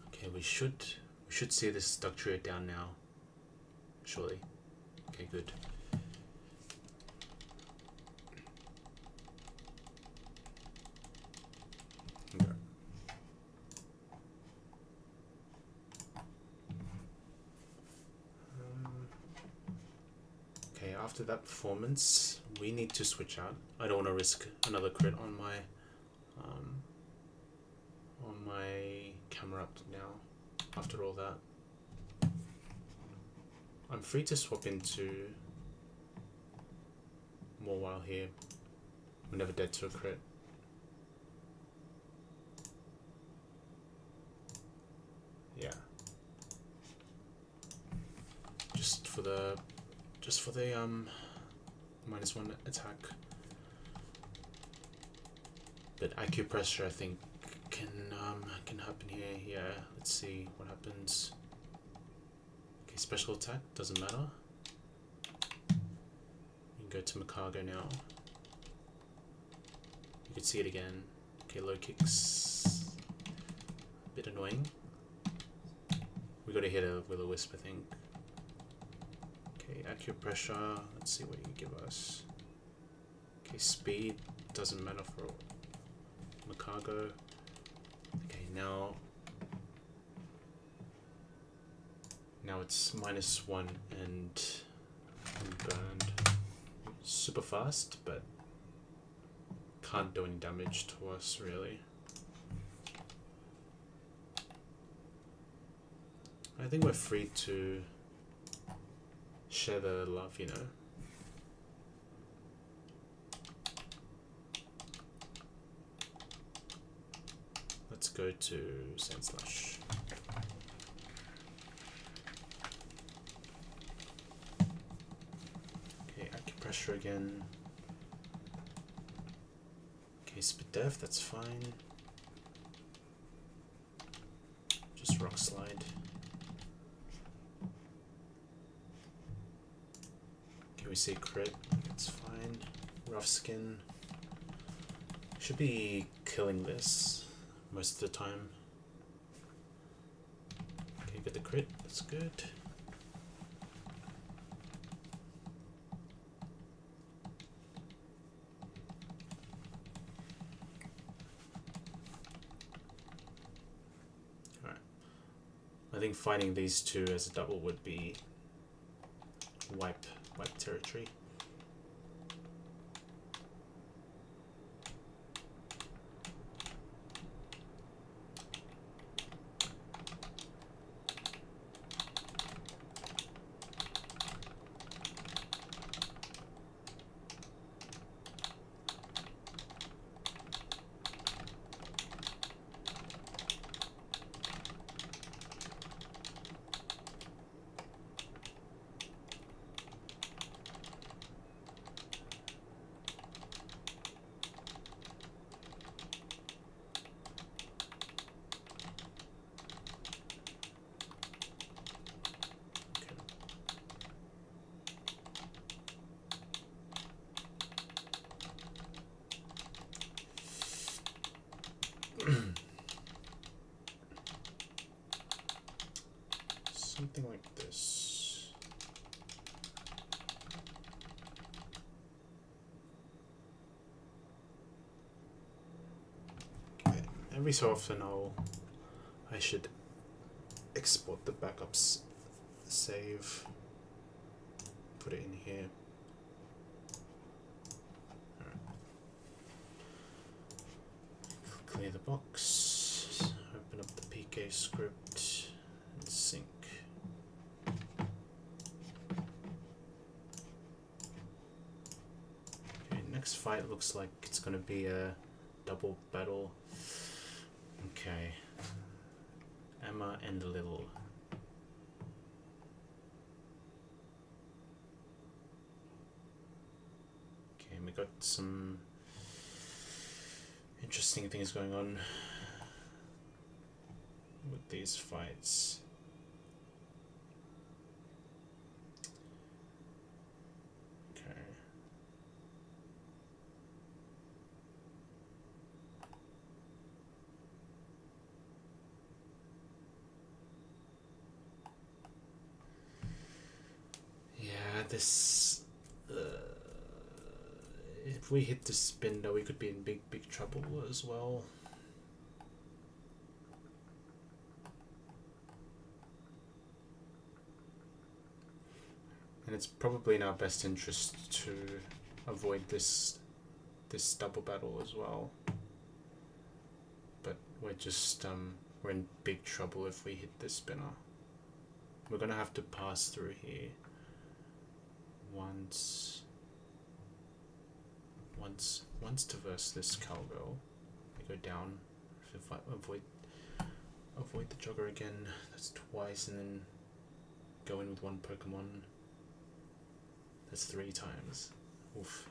Okay, we should see this Dugtrio down now. Surely. Okay, good. Okay. Okay, after that performance, we need to switch out. I don't want to risk another crit on my camera up now. After all that, I'm free to swap into more while here. We're never dead to a crit. Yeah. Just for the -1 attack. But acupressure I think can happen here. Yeah, let's see what happens. Okay, special attack, doesn't matter. You can go to Makago now. You can see it again. Okay, low kicks. A bit annoying. We gotta hit a Will-O-Wisp, I think. Okay, acupressure. Let's see what you give us. Okay, speed doesn't matter for Makago. Okay, now it's -1 and I'm burned. Super fast, but can't do any damage to us really. I think we're free to share the love, you know. Let's go to Sand Slash. Okay, acupressure again. Okay, spit def, that's fine. Just rock slide. Okay, we see crit, that's fine. Rough skin. Should be killing this most of the time. Okay, get the crit, that's good. Alright. I think fighting these two as a double would be wipe territory. Something like this. Okay. Every so often I should export the backups save, put it in here. Clear the box, open up the PK script and sync. Okay, next fight looks like it's gonna be a double battle. Okay. Emma and Lil. Okay, we got some interesting things going on with these fights. Okay. Yeah, this if we hit the spin though, we could be in big trouble as well. And it's probably in our best interest to avoid this double battle as well. But we're just we're in big trouble if we hit this spinner. We're gonna have to pass through here once to verse this cowgirl. We go down. If I avoid the jogger again, that's twice, and then go in with one Pokemon. That's 3 times. Oof.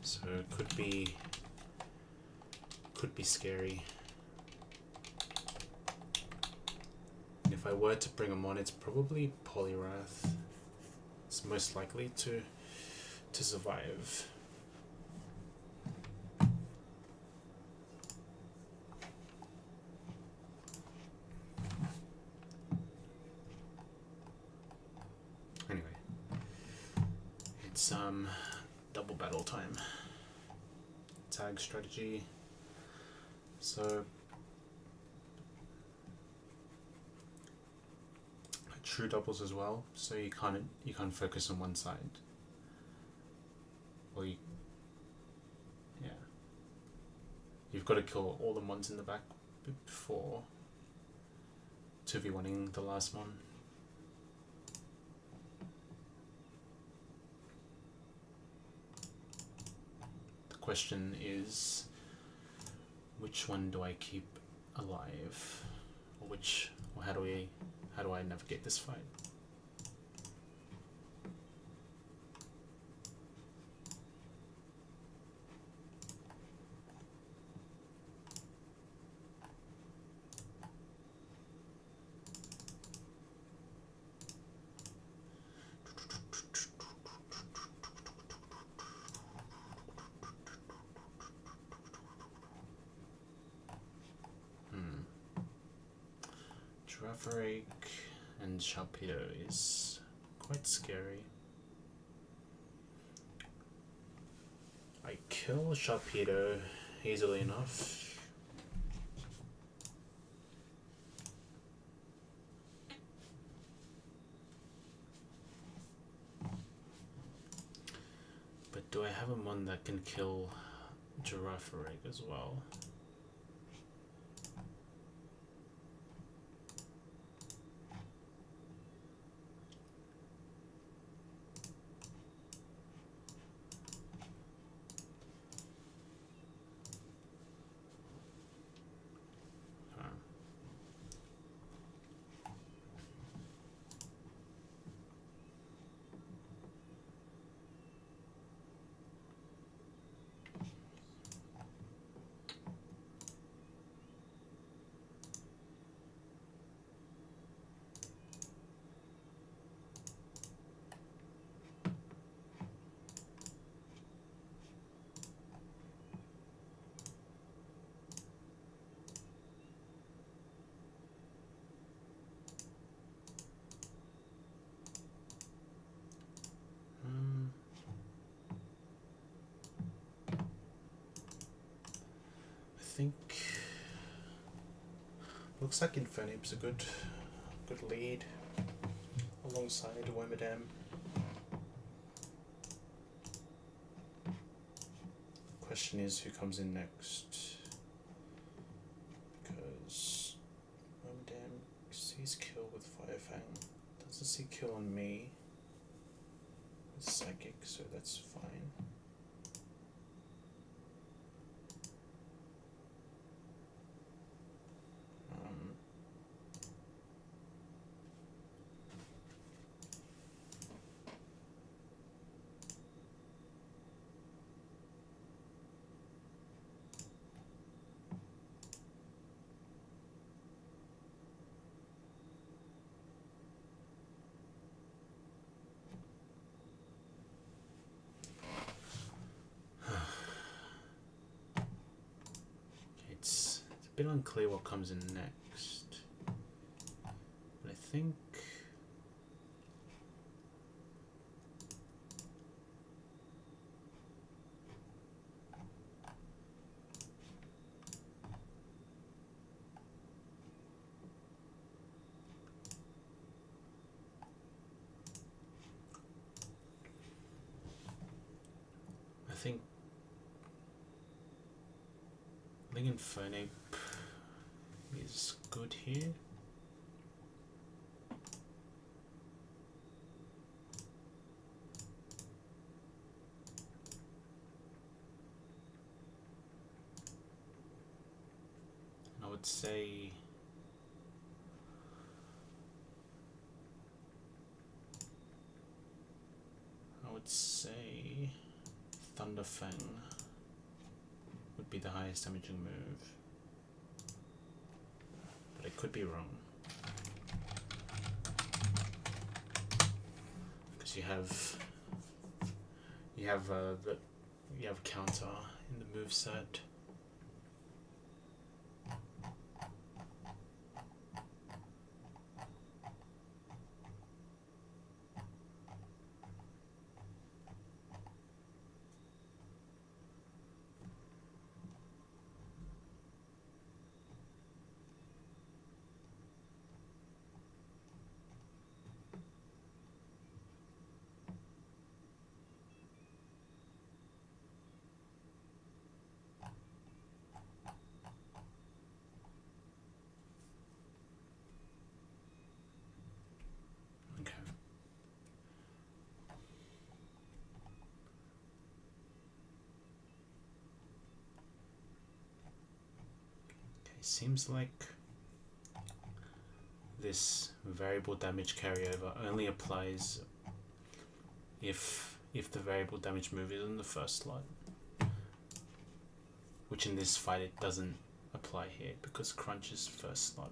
So it could be scary. And if I were to bring him on, it's probably Poliwrath. It's most likely to survive. Anyway, it's double battle time. Tag strategy. So true doubles as well. So you can't focus on one side. Well, you've got to kill all the mons in the back before 2v1ing the last mon. The question is, which one do I keep alive, or how do I navigate this fight? Giraffe and Sharpedo is quite scary. I kill Sharpedo easily enough. But do I have a mon that can kill Giraffe as well? Looks like Infernape's a good lead alongside Wormadam. Question is who comes in next, because Wormadam sees kill with Firefang, doesn't see kill on me. It's psychic, so that's fine. It's a bit unclear what comes in next, but I think I think Infernape is good here. I would say Thunderfang would be the highest damaging move, but I could be wrong, because you have counter in the move set. Seems like this variable damage carryover only applies if the variable damage move is in the first slot, which in this fight it doesn't apply here because Crunch is first slot.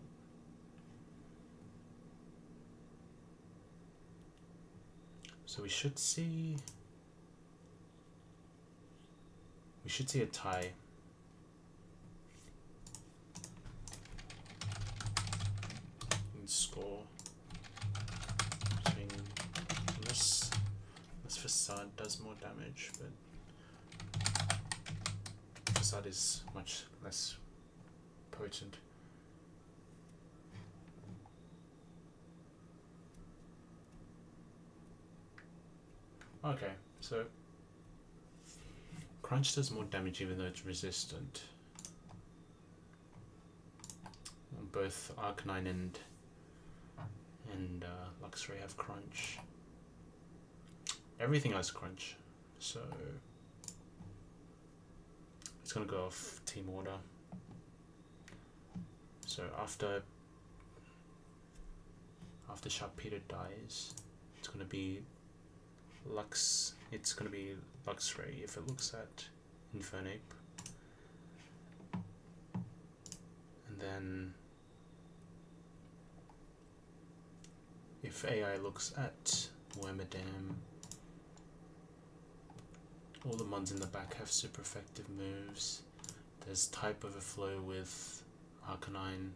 So we should see a tie. Score between this Facade does more damage, but Facade is much less potent. Okay, so Crunch does more damage even though it's resistant. Both Arcanine and Luxray have Crunch. Everything has Crunch, so it's gonna go off team order. So after Sharpedo dies, it's gonna be Luxray if it looks at Infernape, and then if AI looks at Wormadam, all the mons in the back have super effective moves. There's type overflow with Arcanine.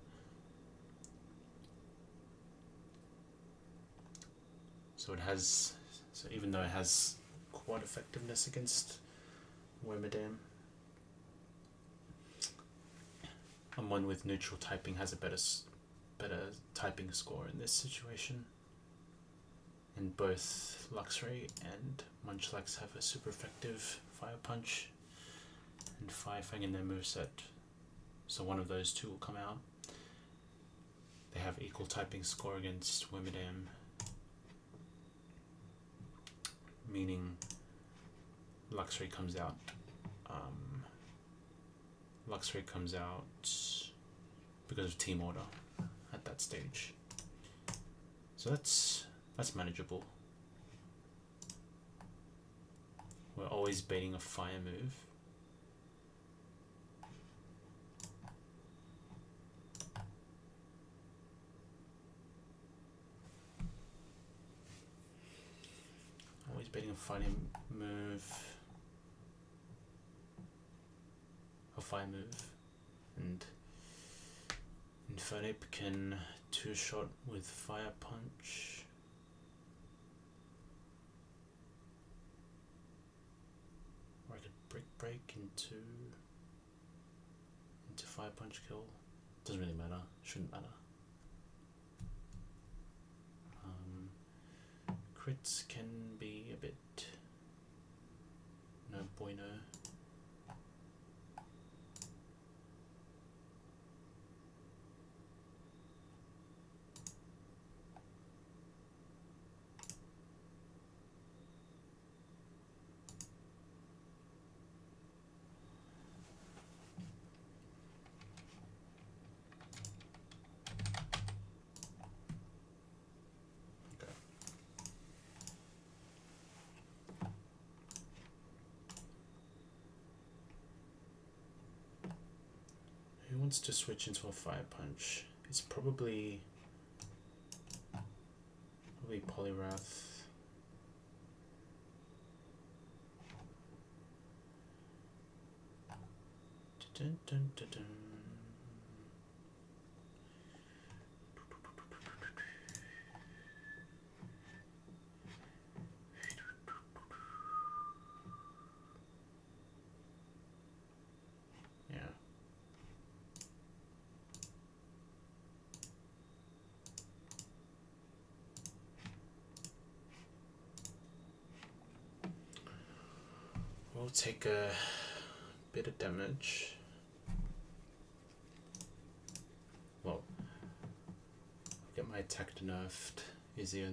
So even though it has quad effectiveness against Wormadam, a mon with neutral typing has a better typing score in this situation. And both Luxray and Munchlax have a super effective Fire Punch and Fire Fang in their moveset, so one of those two will come out. They have equal typing score against Wormadam. meaning Luxray comes out. Luxray comes out because of team order at that stage. So that's manageable. We're always baiting a fire move. Always baiting a fire move. And Infernape can two-shot with Fire Punch. Or I could Brick Break into Fire Punch kill. Doesn't really matter. Shouldn't matter. Crits can be a bit no bueno. Who wants to switch into a Fire Punch? It's probably Poliwrath. Dun, dun, dun, dun. Yeah. We'll take a bit of damage. Well, get my attack nerfed is a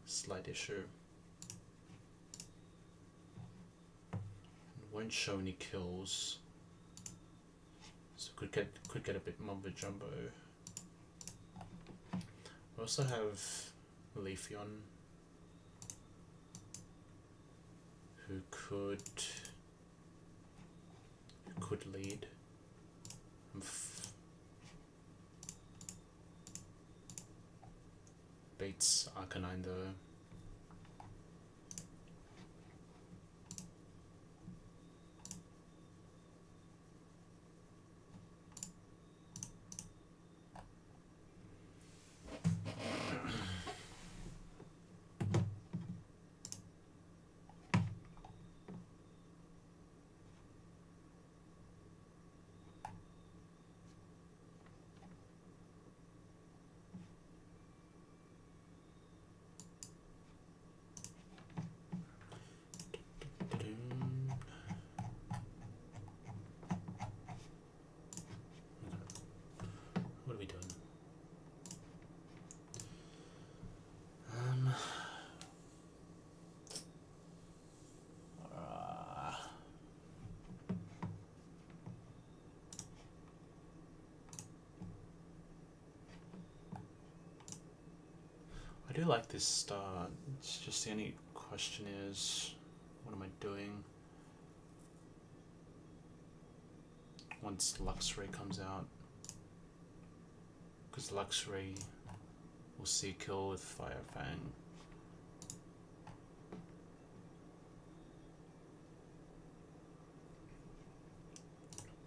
slight issue. It won't show any kills, so could get a bit mumbo jumbo. We also have Leafeon, who could lead. Bates Arcanine though. What are we doing? I do like this start. It's just the only question is, what am I doing once Luxray comes out? Because Luxray will see a kill with Fire Fang.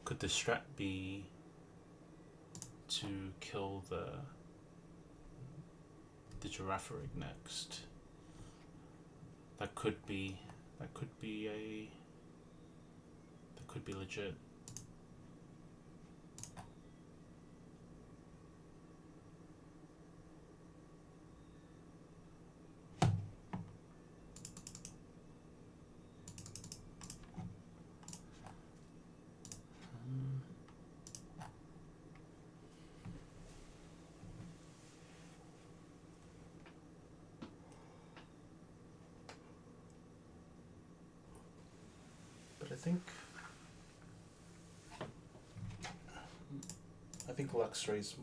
Could the strat be to kill the Girafarig next? That could be legit. think Luxray's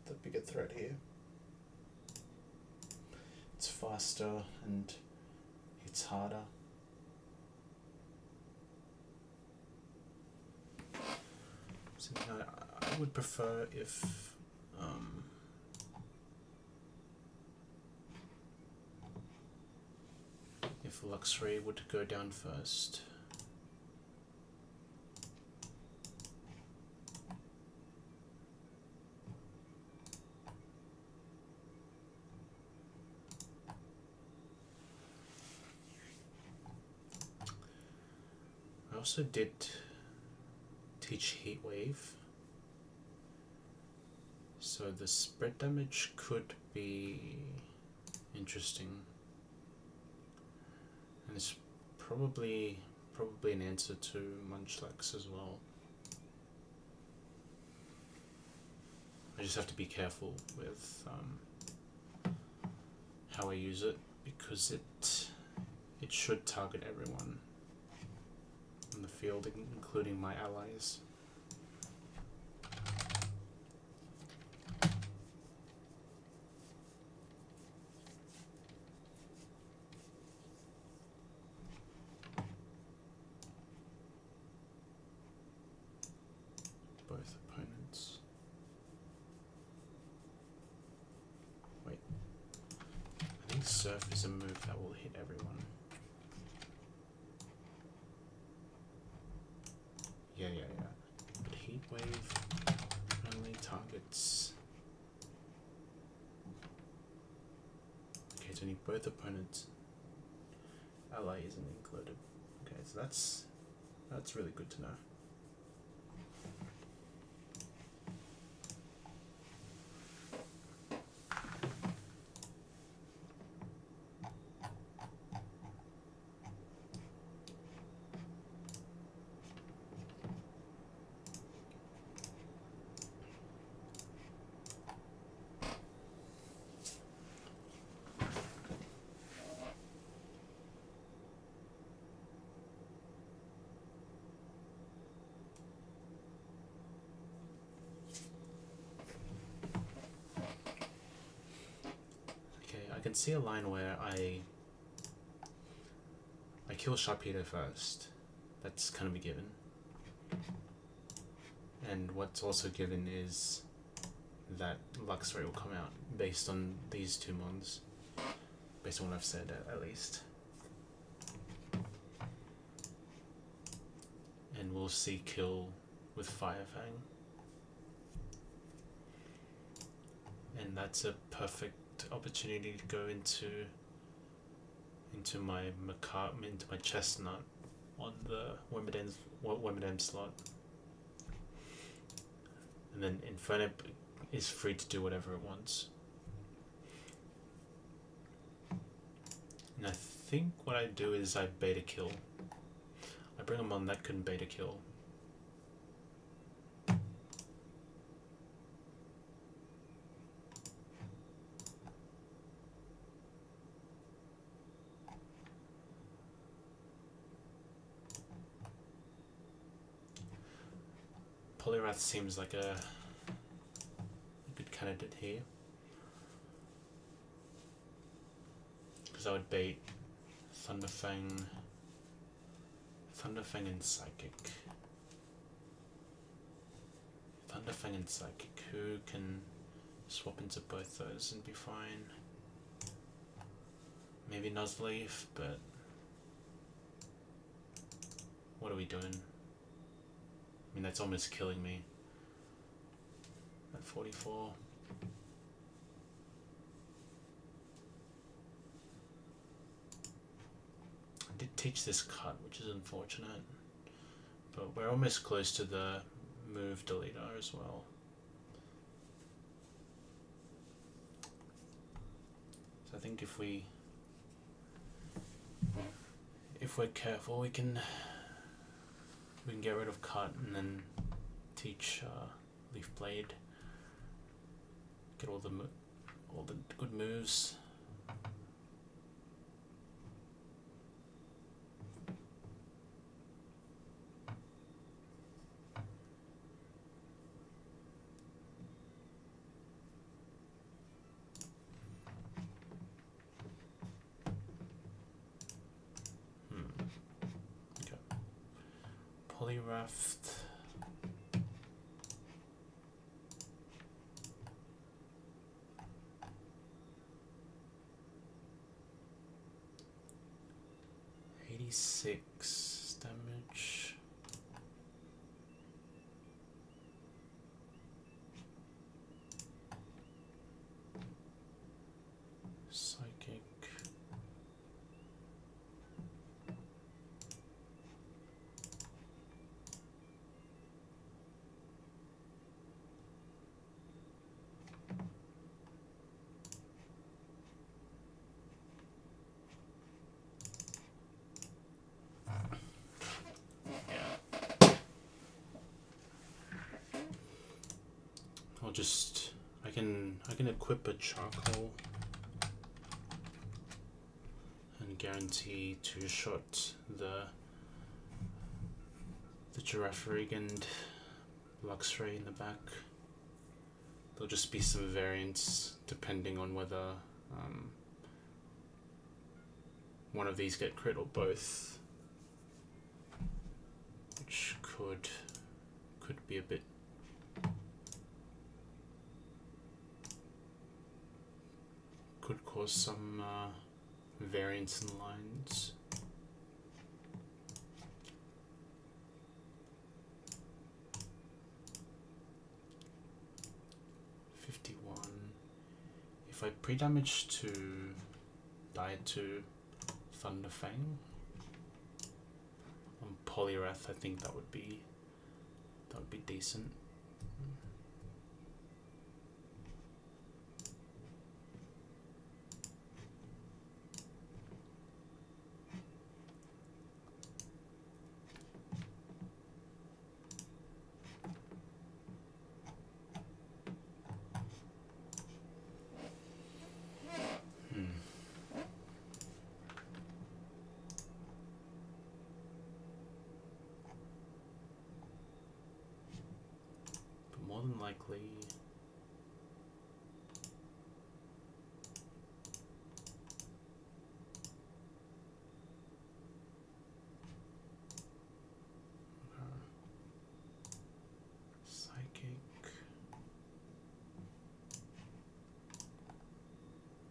the bigger threat here. It's faster and it's harder. So I would prefer if Luxray would go down first. I also did teach Heat Wave, so the spread damage could be interesting, and it's probably an answer to Munchlax as well. I just have to be careful with how I use it, because it should target everyone in the field, including my allies. Both opponents. Wait. I think Surf is a move that will hit everyone. Yeah. But Heat Wave only targets. Okay, it's only both opponents. Ally isn't included. Okay, so that's really good to know. I can see a line where I kill Sharpedo first. That's kind of a given. And what's also given is that Luxray will come out based on these two mons. Based on what I've said, at least. And we'll see kill with Fire Fang. And that's a perfect opportunity to go into my Chestnut on the Wormadam slot, and then Infernape is free to do whatever it wants. And I think what I do is I beta kill. I bring a mon that couldn't beta kill. Poliwrath seems like a good candidate here, because I would bait Thunderfang and Psychic. Thunderfang and Psychic, who can swap into both those and be fine. Maybe Nuzleaf, but what are we doing? I mean, that's almost killing me at 44. I did teach this cut, which is unfortunate, but we're almost close to the move deleter as well. So I think if we're careful, we can get rid of cut and then teach Leaf Blade. Get all the good moves. Raft. Six damage. Psychic. I can equip a charcoal and guarantee to shot the giraffe rig and Luxray in the back. There'll just be some variants depending on whether one of these get crit or both, which could be a bit could cause some variance in lines. If I pre-damage to die to Thunderfang on Poliwrath, I think that would be decent. More than likely, Psychic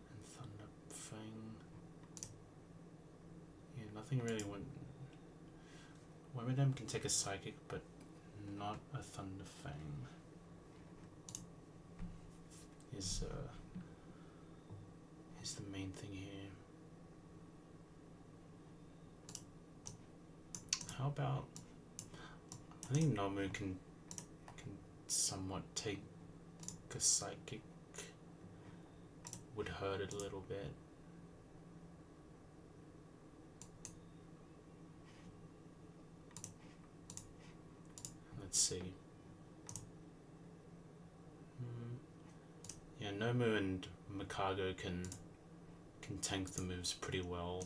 and Thunderfang. Yeah, nothing really went. Wormadam can take a Psychic, but not a Thunderfang. Is the main thing here. How about, I think Nomu can somewhat take a Psychic, would hurt it a little bit. Let's see. Yeah, Nomu and Makago can tank the moves pretty well.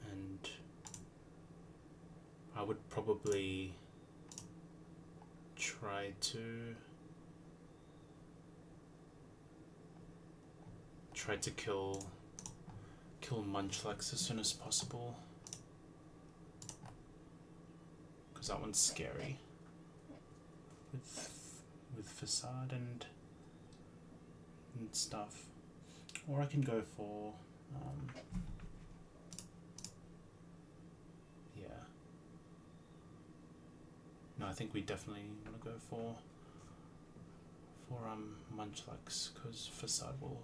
And I would probably try to kill Munchlax as soon as possible, because that one's scary with Facade and stuff. Or I can go for yeah. No, I think we definitely want to go for Munchlax, because Facade will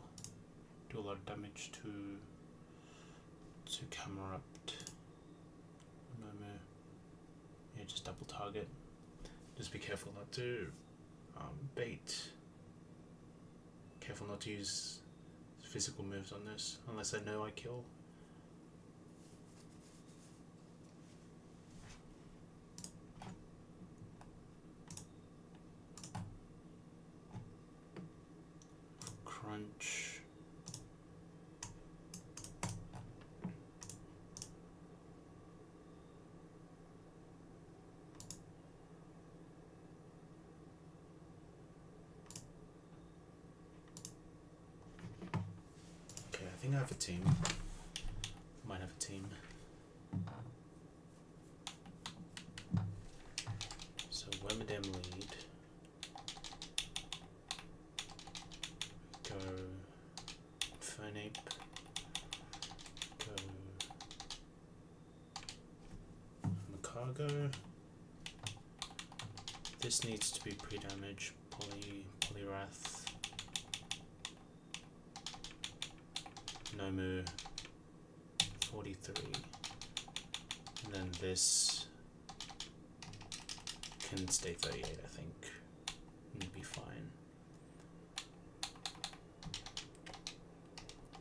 do a lot of damage to Camerupt. Nomu. Yeah, just double target. Just be careful not to bait. Careful not to use physical moves on this, unless I know I kill. Crunch. think I have a team. Might have a team. So Wormadam lead. Go Fernape. Go Macargo. This needs to be pre-damage. Poliwrath. Nomu 43. And then this can stay 38, I think. And be fine.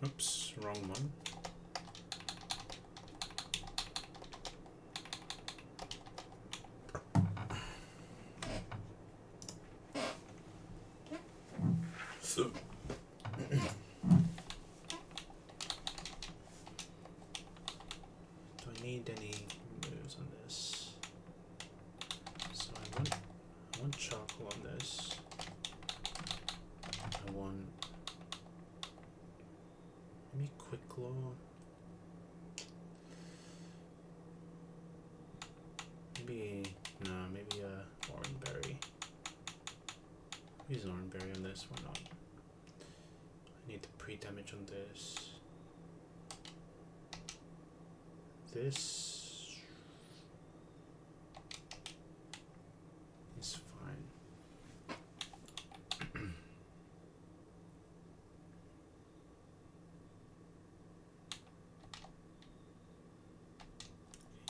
Oops, wrong one. So do I need any moves on this? So I want charcoal on this. I want maybe quick claw. Maybe a orange berry. Use an orange berry on this, why not? I need the pre-damage on this. This is fine.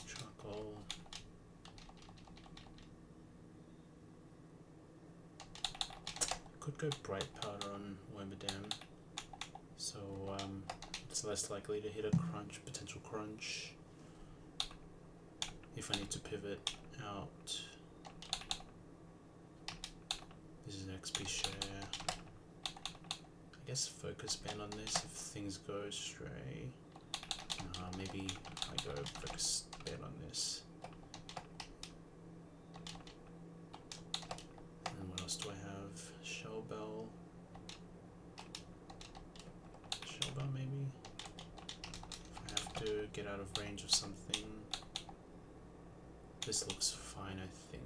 Charcoal. Could go bright powder on Wormadam, so it's less likely to hit a potential crunch. If I need to pivot out, this is XP share. I guess focus ban on this if things go astray. Maybe I go focus ban on this. And what else do I have? Shell Bell maybe? If I have to get out of range of something. This looks fine, I think.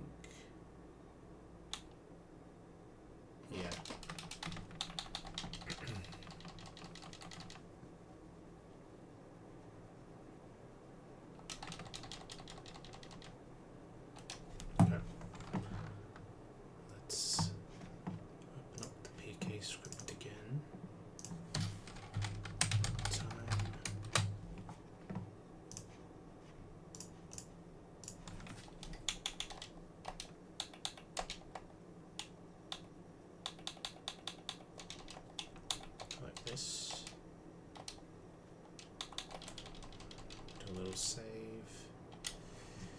Yeah. Okay. Let's open up the PK script again. This. Do a little save.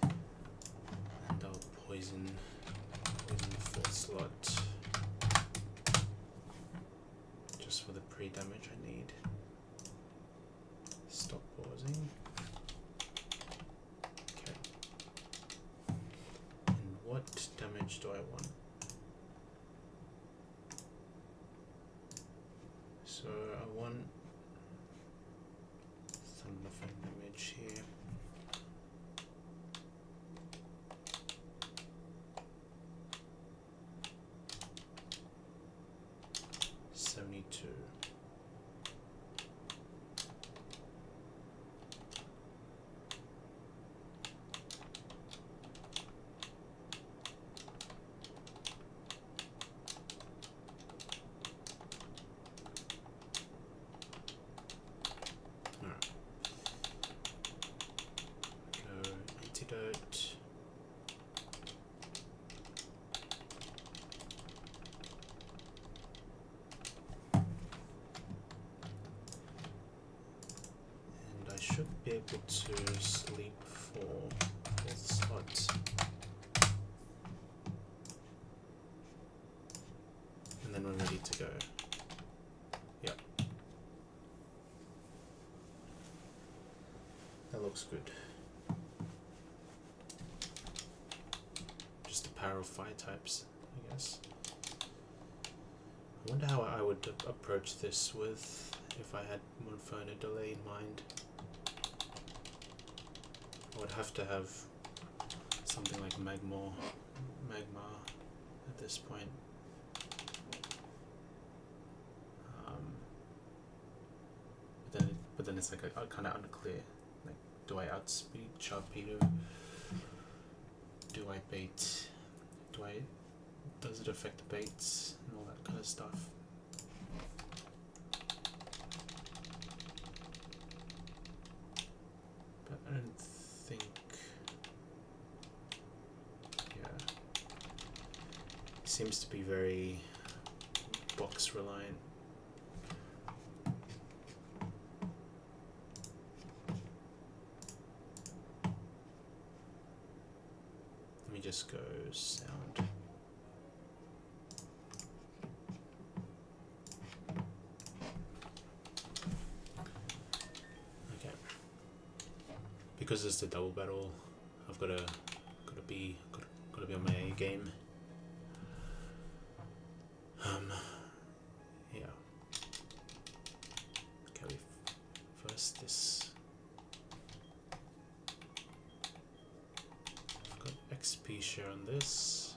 And I'll poison the 4th slot. Just for the pre-damage I need. Stop pausing. Okay. And what damage do I want? So I want some nothing damage here. $72. Antidote. And I should be able to sleep for 4th slot. And then we're ready to go. Yep. That looks good. Power of fire types, I guess. I wonder how I would approach this with if I had Monferno delay in mind. I would have to have something like magma at this point. But then it's like a kind of unclear. Like, do I outspeed Sharpedo? Do I bait? Does it affect the baits and all that kind of stuff? But I don't think. Yeah. It seems to be very box reliant. Let me just go sound. Okay. Because it's the double battle, I've gotta be on my A game. Yeah. Okay, first this. I've got XP share on this.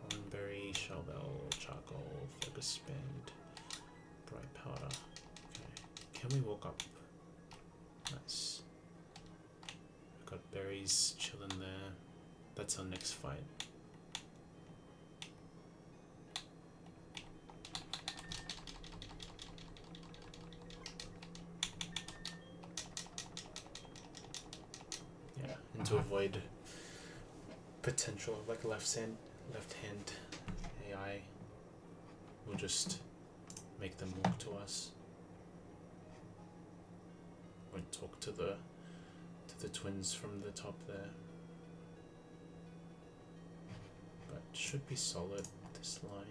Hornberry, Shellbell, Charcoal, Focus Spend, Bright Powder. Okay. Can we walk up? Nice. We've got berries chilling there. That's our next fight. Yeah, and to avoid potential like left hand AI, we'll just make them walk to us. Won't talk to the twins from the top there. But should be solid, this line.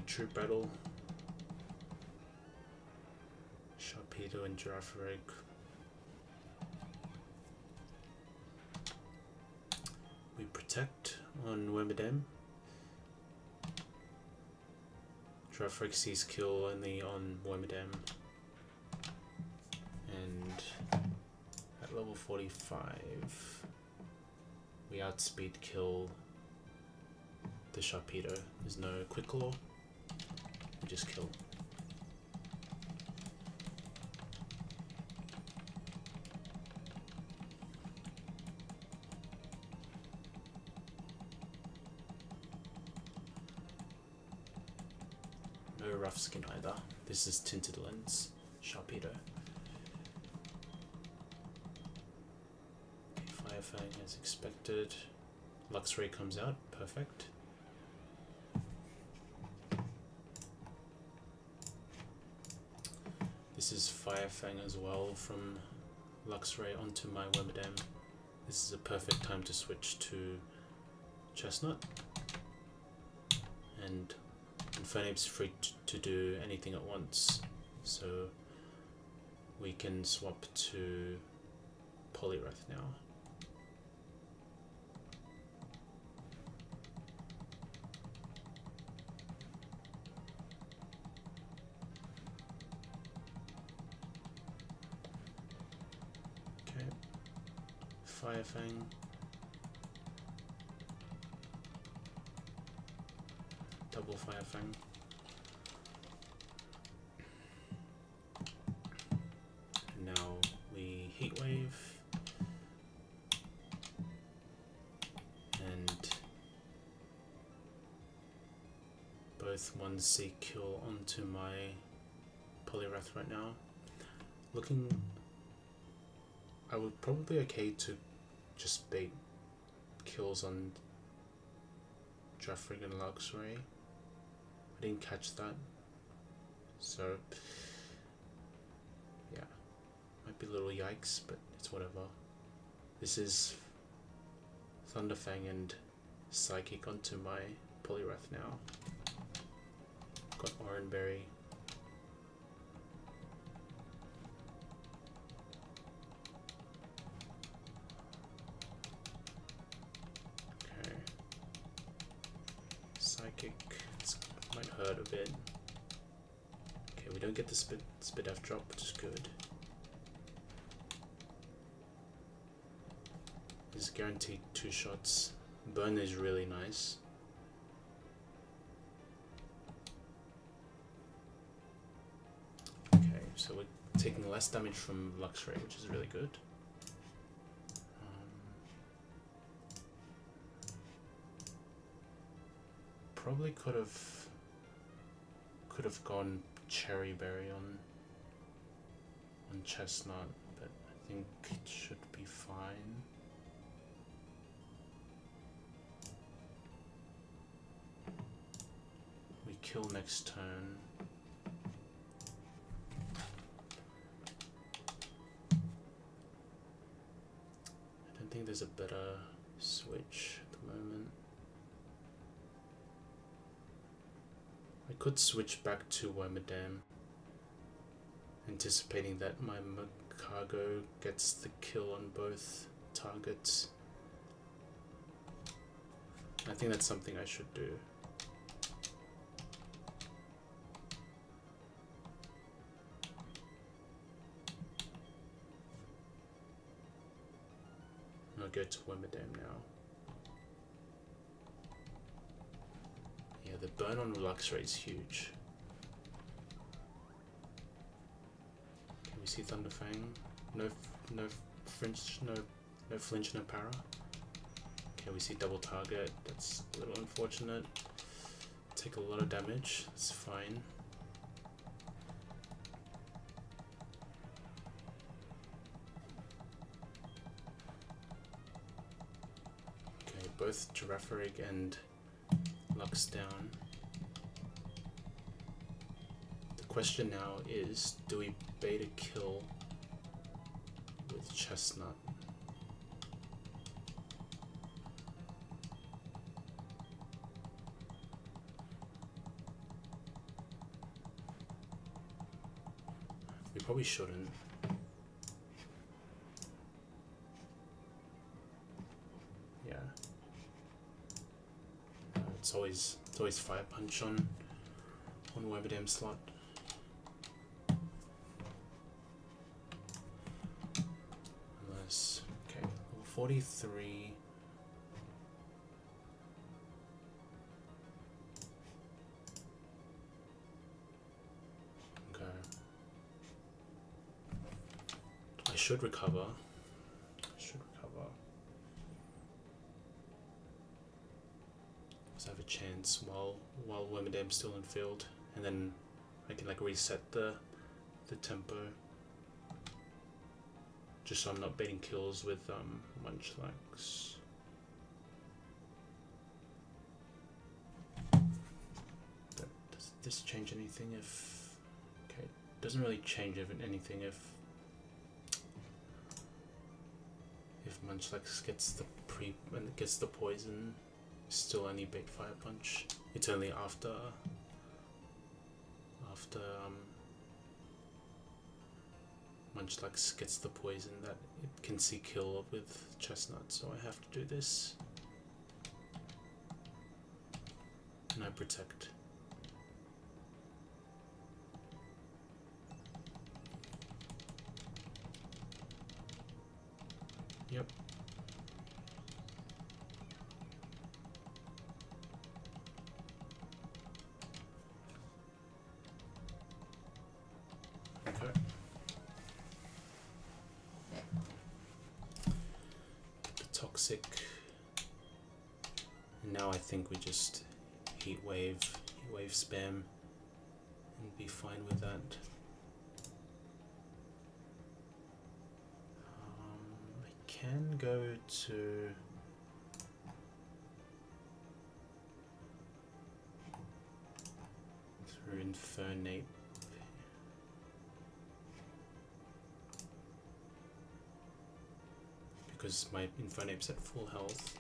True Battle, Sharpedo and Giraffe Egg. We protect on Wormadam. Giraffe Egg sees kill only on Wormadam. And at level 45, we outspeed kill the Sharpedo. There's no Quick Claw. We just kill. No rough skin either. This is Tinted Lens, Sharpedo. Fire Fang as expected. Luxray comes out, perfect. This is Fire Fang as well from Luxray onto my Wormadam. This is a perfect time to switch to Chestnut. And Infernape's free to do anything at once, so we can swap to Poliwrath now. Fire Fang. Double Fire Fang. And now we Heat Wave. And both 1C kill onto my Poliwrath right now. I would probably okay to just bait kills on Giraffe and Luxray. I didn't catch that, so yeah. Might be a little yikes, but it's whatever. This is Thunderfang and Psychic onto my Poliwrath now. Got Oranberry. Okay. Psychic, this might hurt a bit. Okay, we don't get the spit F drop, which is good. This is guaranteed 2 shots. Burn is really nice. Okay, so we're taking less damage from Luxray, which is really good. Probably could have gone Cherry Berry on Chestnut, but I think it should be fine. We kill next turn. I don't think there's a better switch at the moment. I could switch back to Wormadam, anticipating that my Magcargo gets the kill on both targets. I think that's something I should do. I'll go to Wormadam now. Yeah, the burn on Luxray is huge. Can we see Thunderfang? No flinch, no flinch, no para. Okay, we see double target. That's a little unfortunate. Take a lot of damage. It's fine. Okay, both Girafarig and Lux down. The question now is, do we bait a kill with Chestnut? We probably shouldn't. Yeah. It's always Fire Punch on Wormadam slot. Unless, okay, level 43. Okay. I should recover. Have a chance while Wormadam's still in field, and then I can like reset the tempo, just so I'm not baiting kills with Munchlax. Does this change anything if? Okay, doesn't really change anything if Munchlax gets the poison. Still only bait Fire Punch. It's only after Munchlax gets the poison that it can see kill with Chestnut, so I have to do this. And I protect. Yep. Toxic. And now I think we just heat wave spam and be fine with that. I can go to through Infernape. because my Infernape's at full health.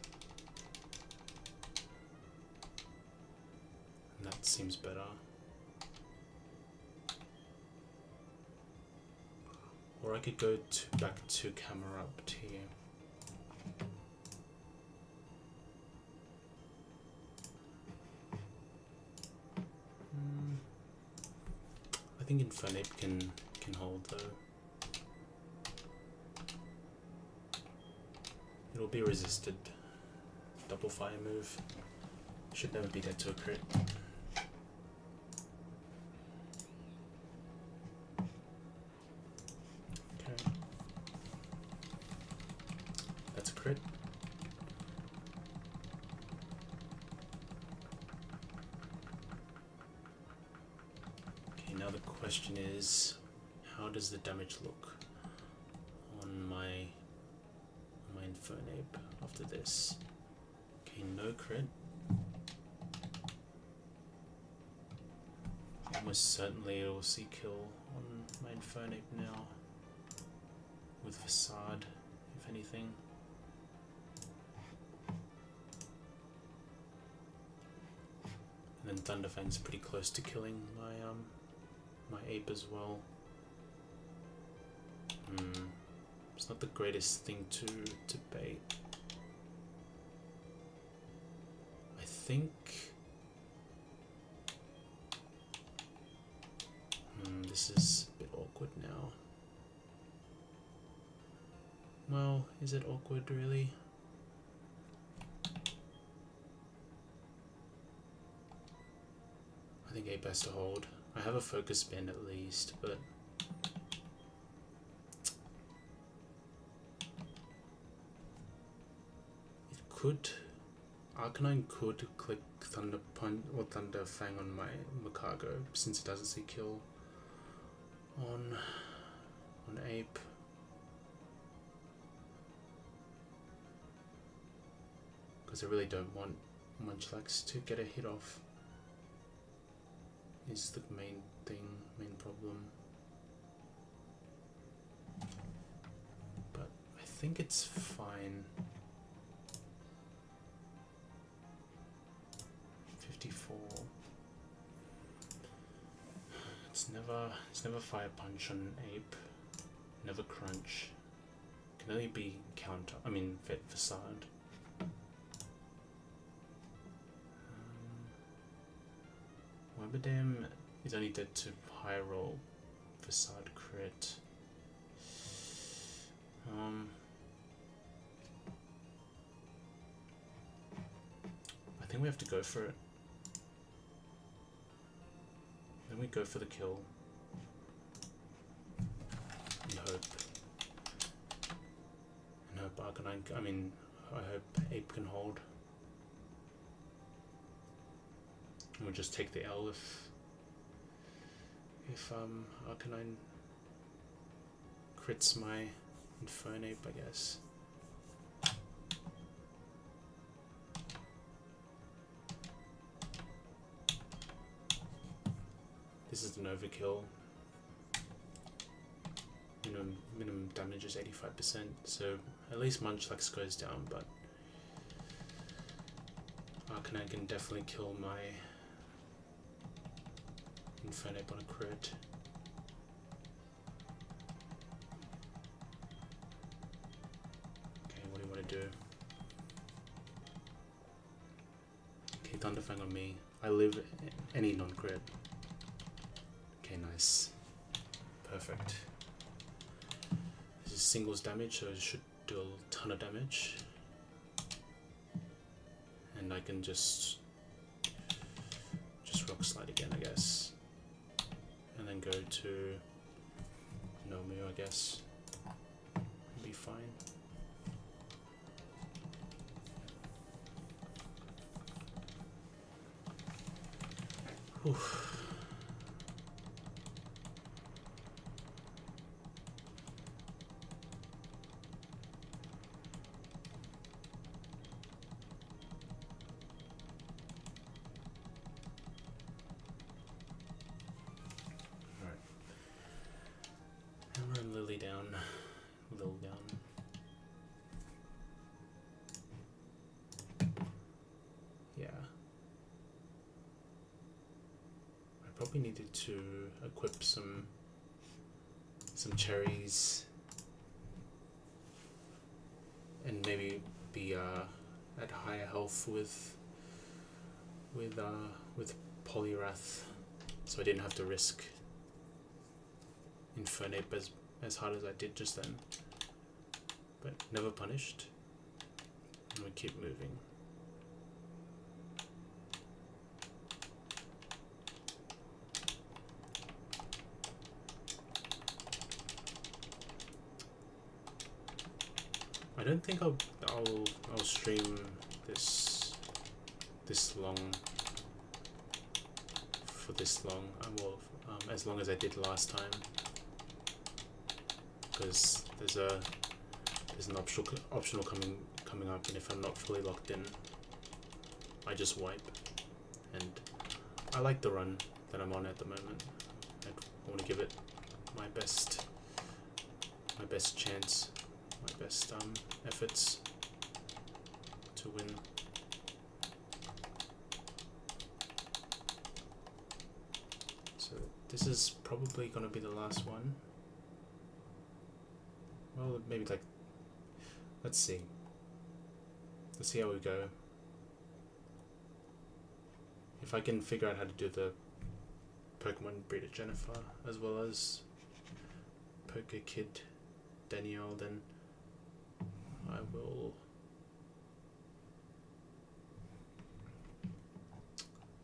And that seems better. Or I could go back to Camerupt here. I think Infernape can hold though. It'll be resisted. Double fire move. Should never be dead to a crit. Okay. That's a crit. Okay, now the question is, how does the damage look on my Infernape after this? Okay, no crit. Almost certainly it will see kill on my Infernape now, with Facade, if anything. And then Thunderfang's pretty close to killing my ape as well. It's not the greatest thing to bait. I think this is a bit awkward now. Well, is it awkward really? I think ape has to hold. I have a focus band at least, but Arcanine could click Thunder Punch or Thunder Fang on my Macago since it doesn't see kill on ape. Because I really don't want Munchlax to get a hit off. Is the main problem. But I think it's fine. 54. It's never Fire Punch on ape. Never Crunch. Can only be counter. I mean Vet Facade. Weberdam is only dead to high roll Facade crit. I think we have to go for it. Then we go for the kill. And hope. And hope Arcanine, I hope ape can hold. And we'll just take the L if Arcanine crits my Infernape, I guess. This is an overkill. Minimum damage is 85%, so at least Munchlax goes down, but Arcanine can definitely kill my Infernape on a crit. Okay, what do you want to do? Okay, Thunderfang on me. I live any non-crit. Okay, nice. Perfect. This is singles damage, so it should do a ton of damage. And I can just Rock Slide again, I guess. And then go to Nomu, I guess. Be fine. Whew. Lil down. probably needed to equip some cherries and maybe be at higher health with Polyrath, so I didn't have to risk Infernape as hard as I did just then. But never punished, and we keep moving. I don't think I'll stream this long for this long. As long as I did last time, because there's an optional coming up, and if I'm not fully locked in, I just wipe. And I like the run that I'm on at the moment. I want to give it my best chance, my best efforts to win. So this is probably gonna be the last one. Well, maybe like, let's see how we go. If I can figure out how to do the Pokemon Breeder Jennifer as well as Poker Kid Danielle, then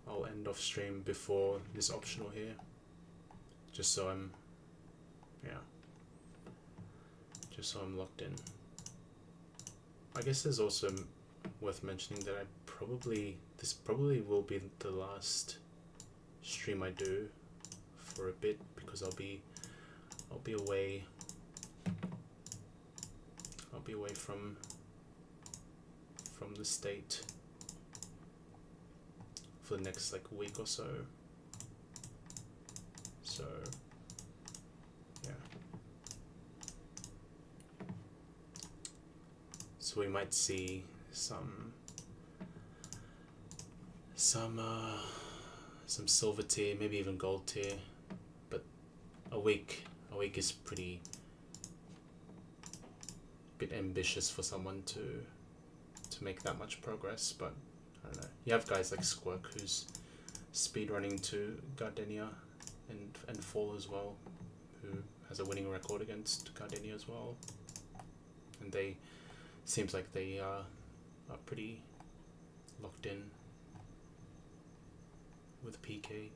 I'll end off stream before this optional here, just so I'm locked in. I guess there's also worth mentioning that this probably will be the last stream I do for a bit, because I'll be away from the state for the next like week or so. So yeah. So we might see some silver tier, maybe even gold tier, but a week is pretty bit ambitious for someone to make that much progress. But I don't know. You have guys like Squirk, who's speedrunning to Gardenia and Fall as well, who has a winning record against Gardenia as well, and seems like they are pretty locked in with PK.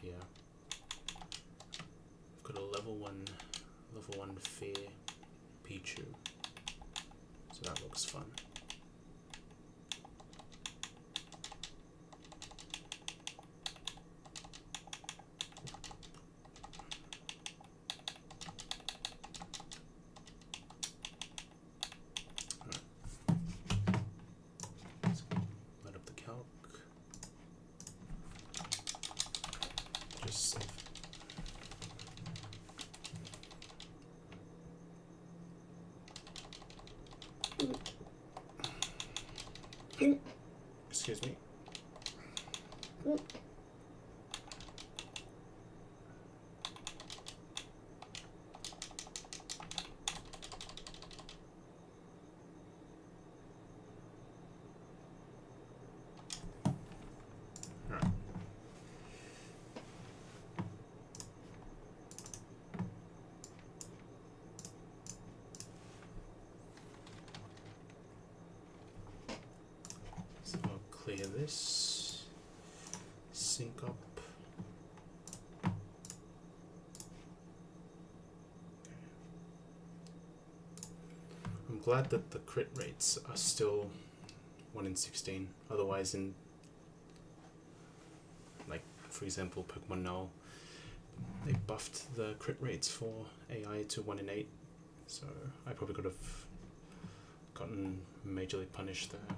Yeah, I've got a level one Fear Pichu, so that looks fun. Excuse me. Alright. So I'll clear this, sync up. I'm glad that the crit rates are still 1 in 16. Otherwise, in like for example Pokemon Null, they buffed the crit rates for AI to 1 in 8. So I probably could have gotten majorly punished there.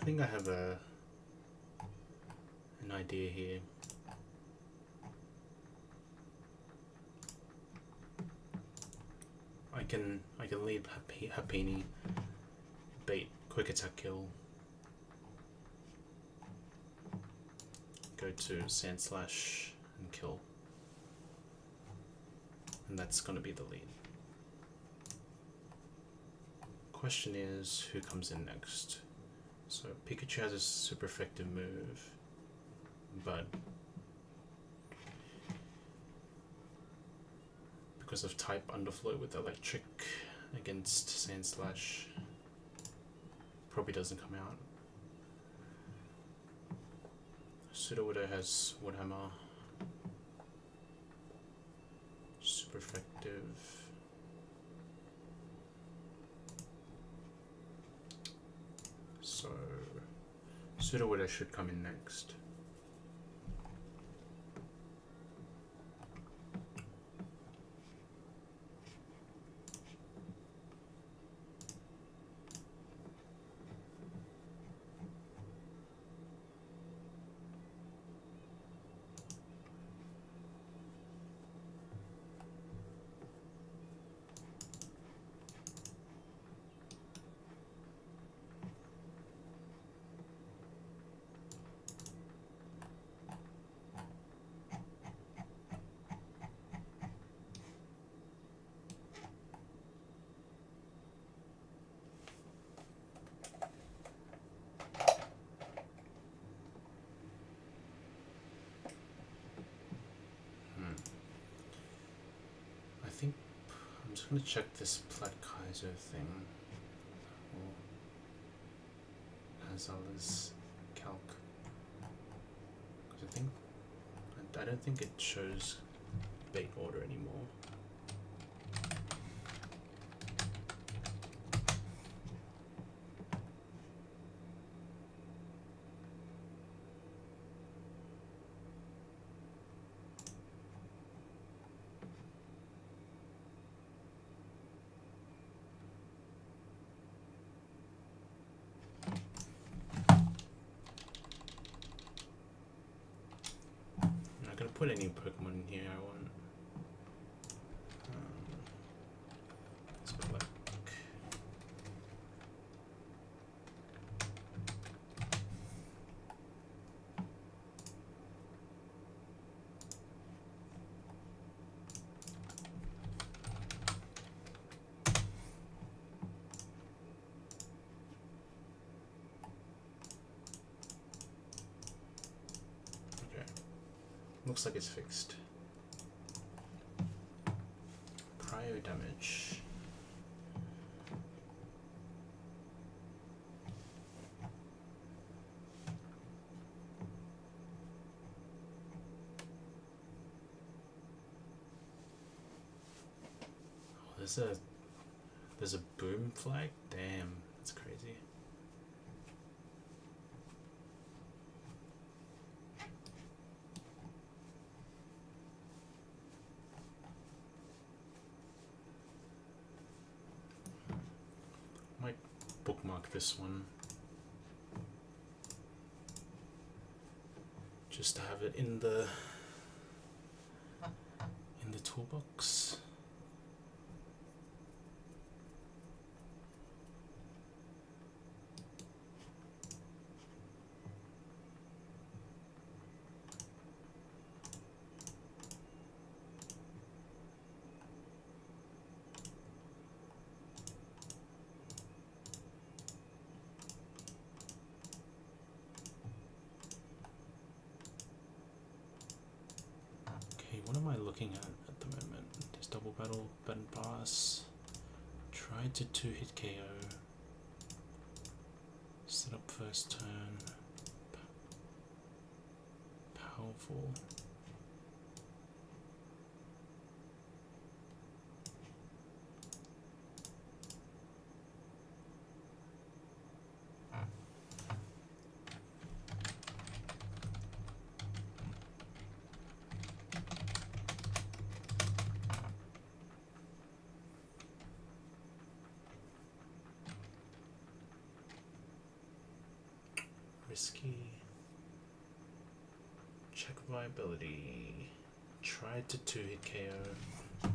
think I have an idea here. I can lead Happini, bait, quick attack kill, go to Sand Slash and kill, and that's gonna be the lead. Question is, who comes in next? So Pikachu has a super effective move, but because of type underflow with electric against Sand Slash, probably doesn't come out. Sudowoodo has Woodhammer, super effective. So Sudowoodo should come in next. I think I'm just gonna check this Plat Kaizo thing, as well as calc, because I don't think it shows bait order anymore. Put any Pokemon in here I want. Let's put like looks like it's fixed. Cryo damage. Oh, there's a boom flag? Damn, that's crazy. Bookmark this one just to have it in the toolbox. What am I looking at the moment? There's double battle, button pass. Tried to 2-hit KO. Set up first turn. Powerful. risky. Check viability. Tried to 2-hit KO.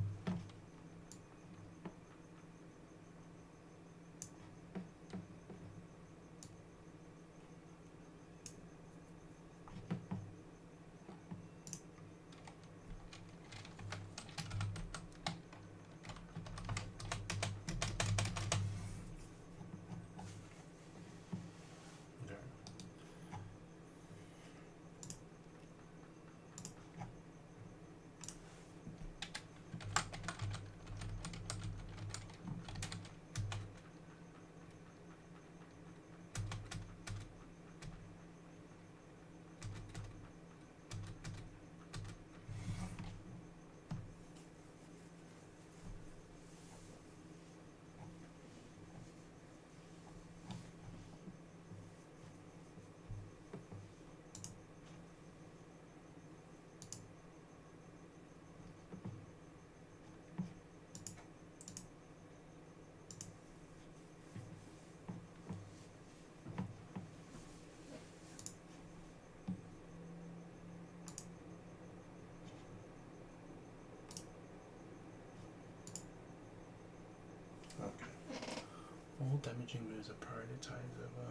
All damaging moves are prioritized over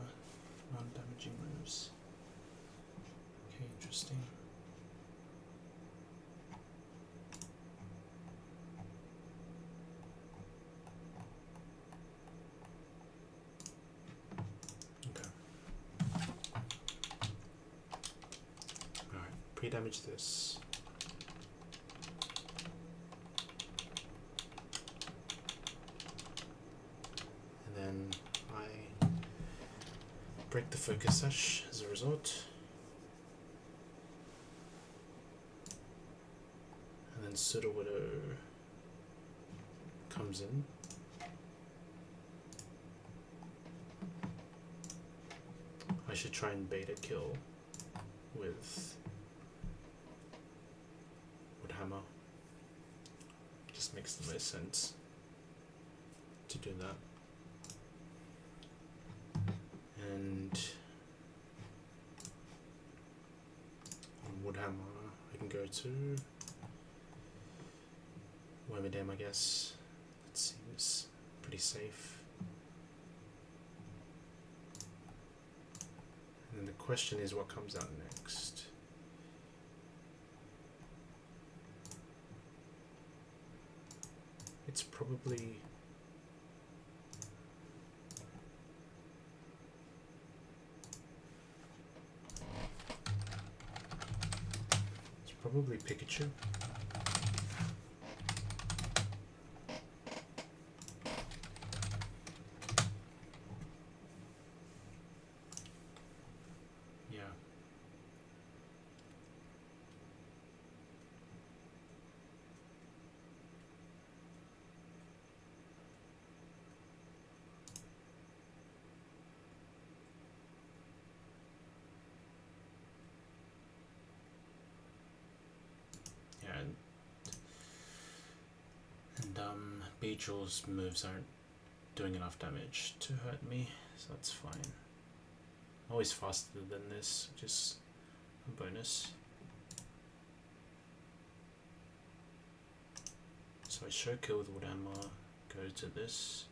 non-damaging moves. Okay, interesting. Okay. Alright, pre-damage this. Then I break the focus sash as a result. And then Pseudo Widow comes in. I should try and bait a kill with Woodhammer. Just makes the most sense to do that. And on Woodhammer, I can go to Wormadam, I guess. That seems pretty safe. And then the question is what comes out next. It's probably Pikachu. Yeah. Beedrill's moves aren't doing enough damage to hurt me, so that's fine. Always faster than this, which is a bonus. So I show kill with Woodhammer, go to this,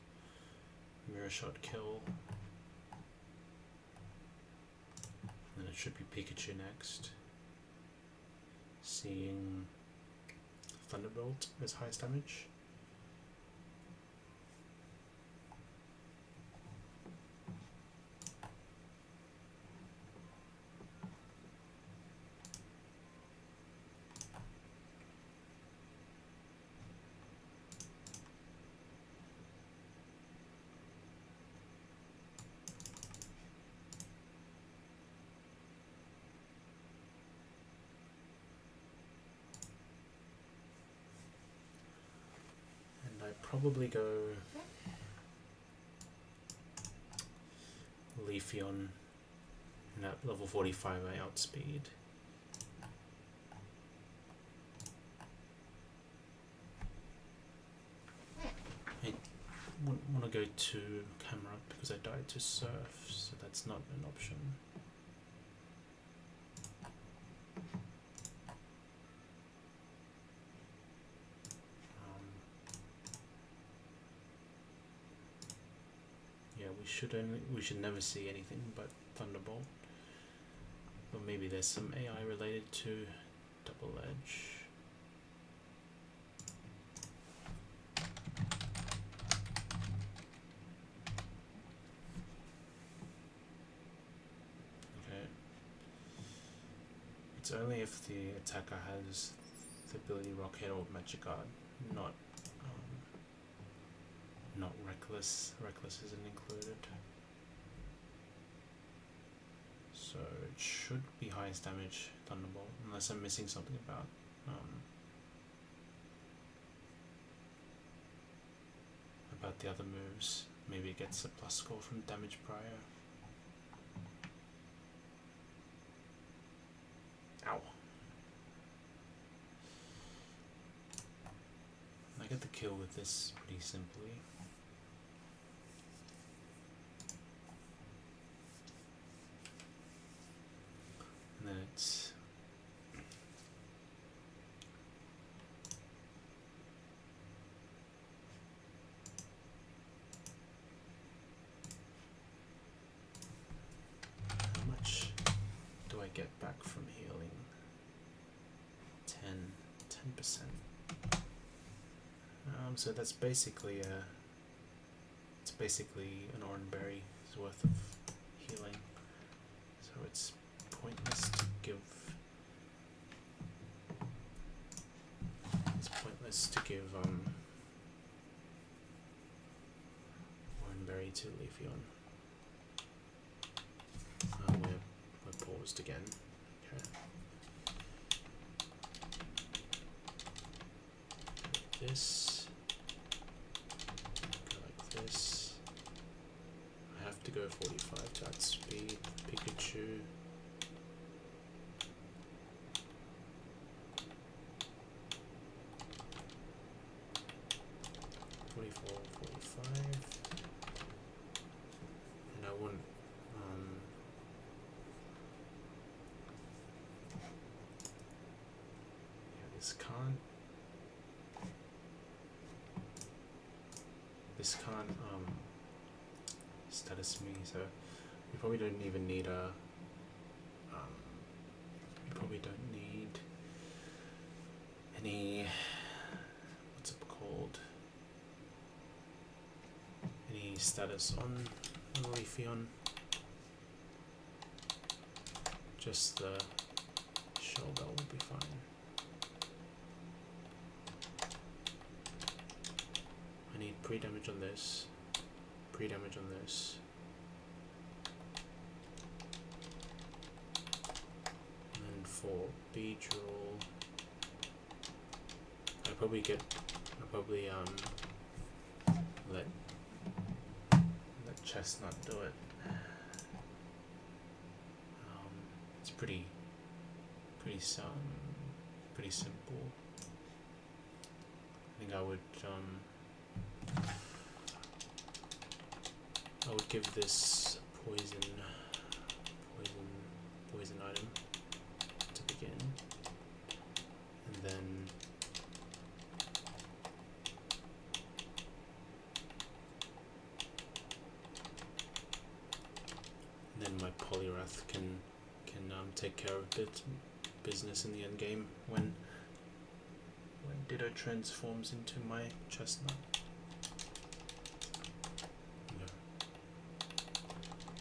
mirror shot kill, and then it should be Pikachu next. Seeing Thunderbolt as highest damage. Probably go Leafeon and at level 45 I outspeed. I wouldn't want to go to camera because I died to Surf, so that's not an option. we should never see anything but Thunderbolt. Or maybe there's some AI related to Double Edge. Okay. It's only if the attacker has the ability Rockhead or Magic Guard, not Reckless. Reckless isn't included. So it should be highest damage Thunderbolt, unless I'm missing something about the other moves. Maybe it gets a plus score from damage prior. Ow. I get the kill with this pretty simply. And then it's how much do I get back from healing? 10%. So that's basically it's basically an orange berry's worth of healing. So it's pointless to give Oranberry to Leafeon. We're paused again. Okay. This go like this. I have to go 45 to outspeed Pikachu. And I want this can't status me, so you probably don't even need a you probably don't need any, what's it called, any status on Leafeon. Just the Shell Bell will be fine. I need pre-damage on this, pre-damage on this. And then for Beedrill, I'll probably let Chestnut do it. It's pretty simple. I think I would give this poison item to begin, and then my Poliwrath can take care of business in the end game when Ditto transforms into my Chestnut. Yeah.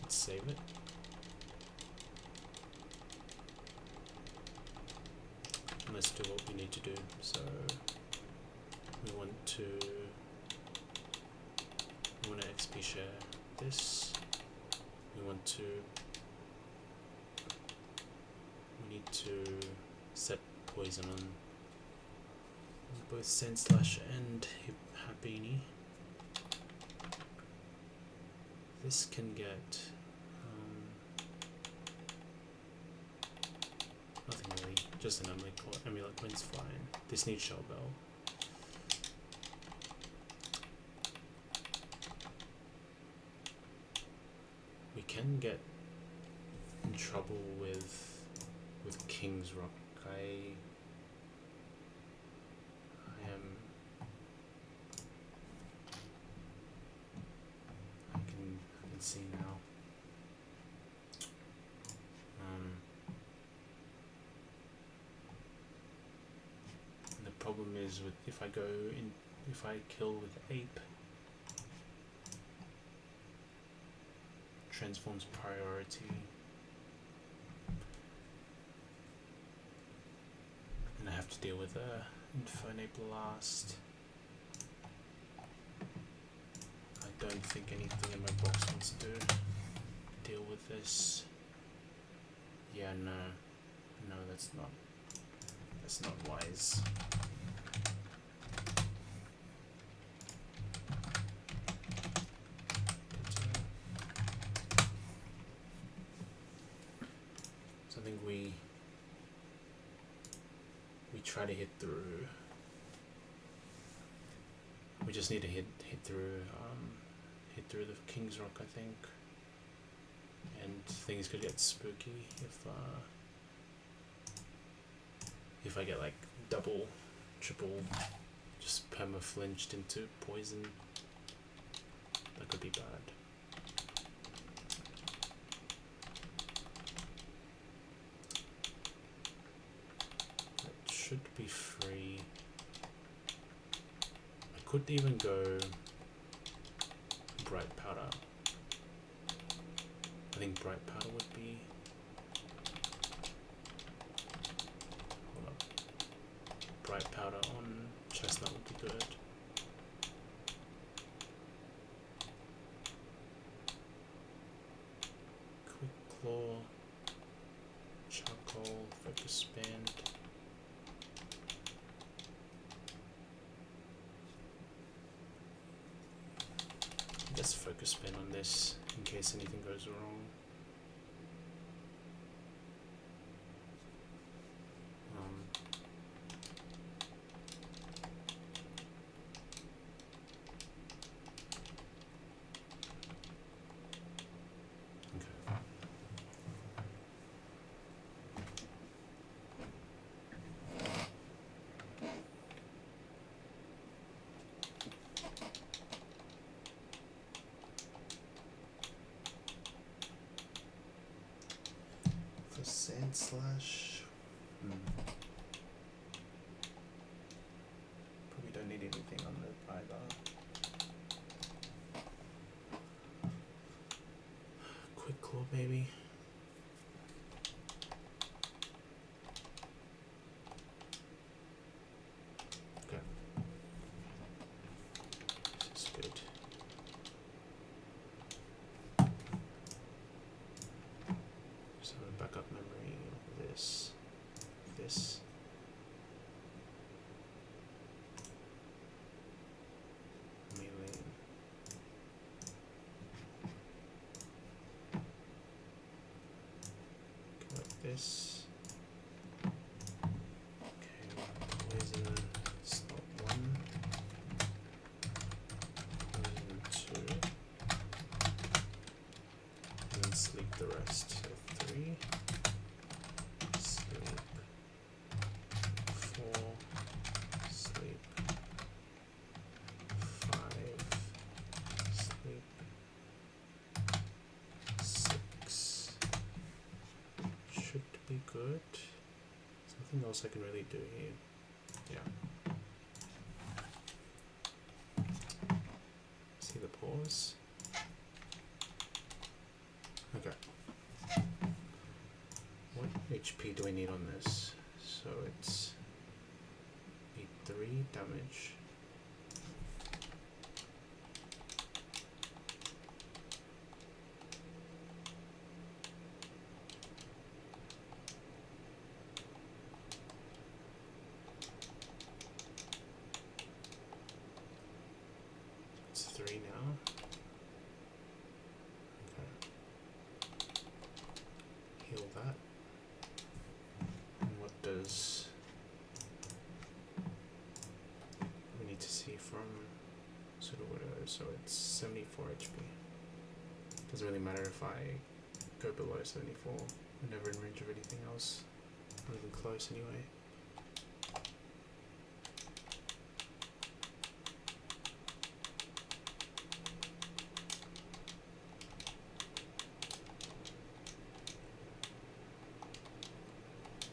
Let's save it. And let's do what we need to do. So we want to XP share this. We need to set poison on both Sandslash and Happiny. This can get nothing really, just an Amulet Coin's fine. This needs Shell Bell. We can get in trouble with King's Rock. I can problem is with if I kill with ape, transforms priority, and I have to deal with a Infernape Blast. I don't think anything in my box wants to deal with this. Yeah, no, that's not wise. So I think we try to hit through. We just need to hit through the King's Rock, I think, and things could get spooky if I get like double, triple, just perma flinched into poison. That could be bad. That should be free. I could even go Bright Powder. I think Bright Powder would be. Hold up. Bright Powder on Chestnut would be good. Quick Claw, Charcoal, Focus Band. Just Focus Spin on this in case anything goes wrong. Sand Slash. Probably don't need anything on it either. Quick Claw, maybe. Okay. This is good. So backup memory of this. Melee. Go like this. Okay, poison. It's not 1. Poison 2. And then sleep the rest. So 3. Sleep. 4. Sleep. 5. Sleep. 6. Should be good. Something else I can really do here. Yeah. See the pause? Okay. What HP do we need on this? So it's 3 damage. It's 3 now. Okay. Heal that. And what does we need to see from Sudowoodo? So it's 74 HP. Doesn't really matter if I go below 74. I'm never in range of anything else. Not even close anyway.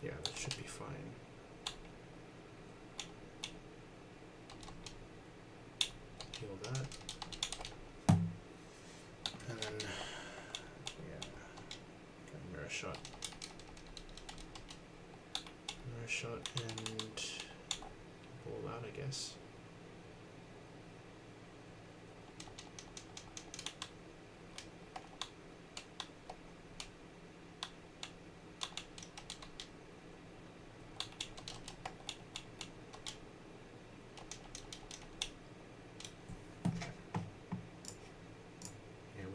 Yeah, that should be fine. Kill that. And then, yeah, got mirror shot. Mirror shot and ball out, I guess.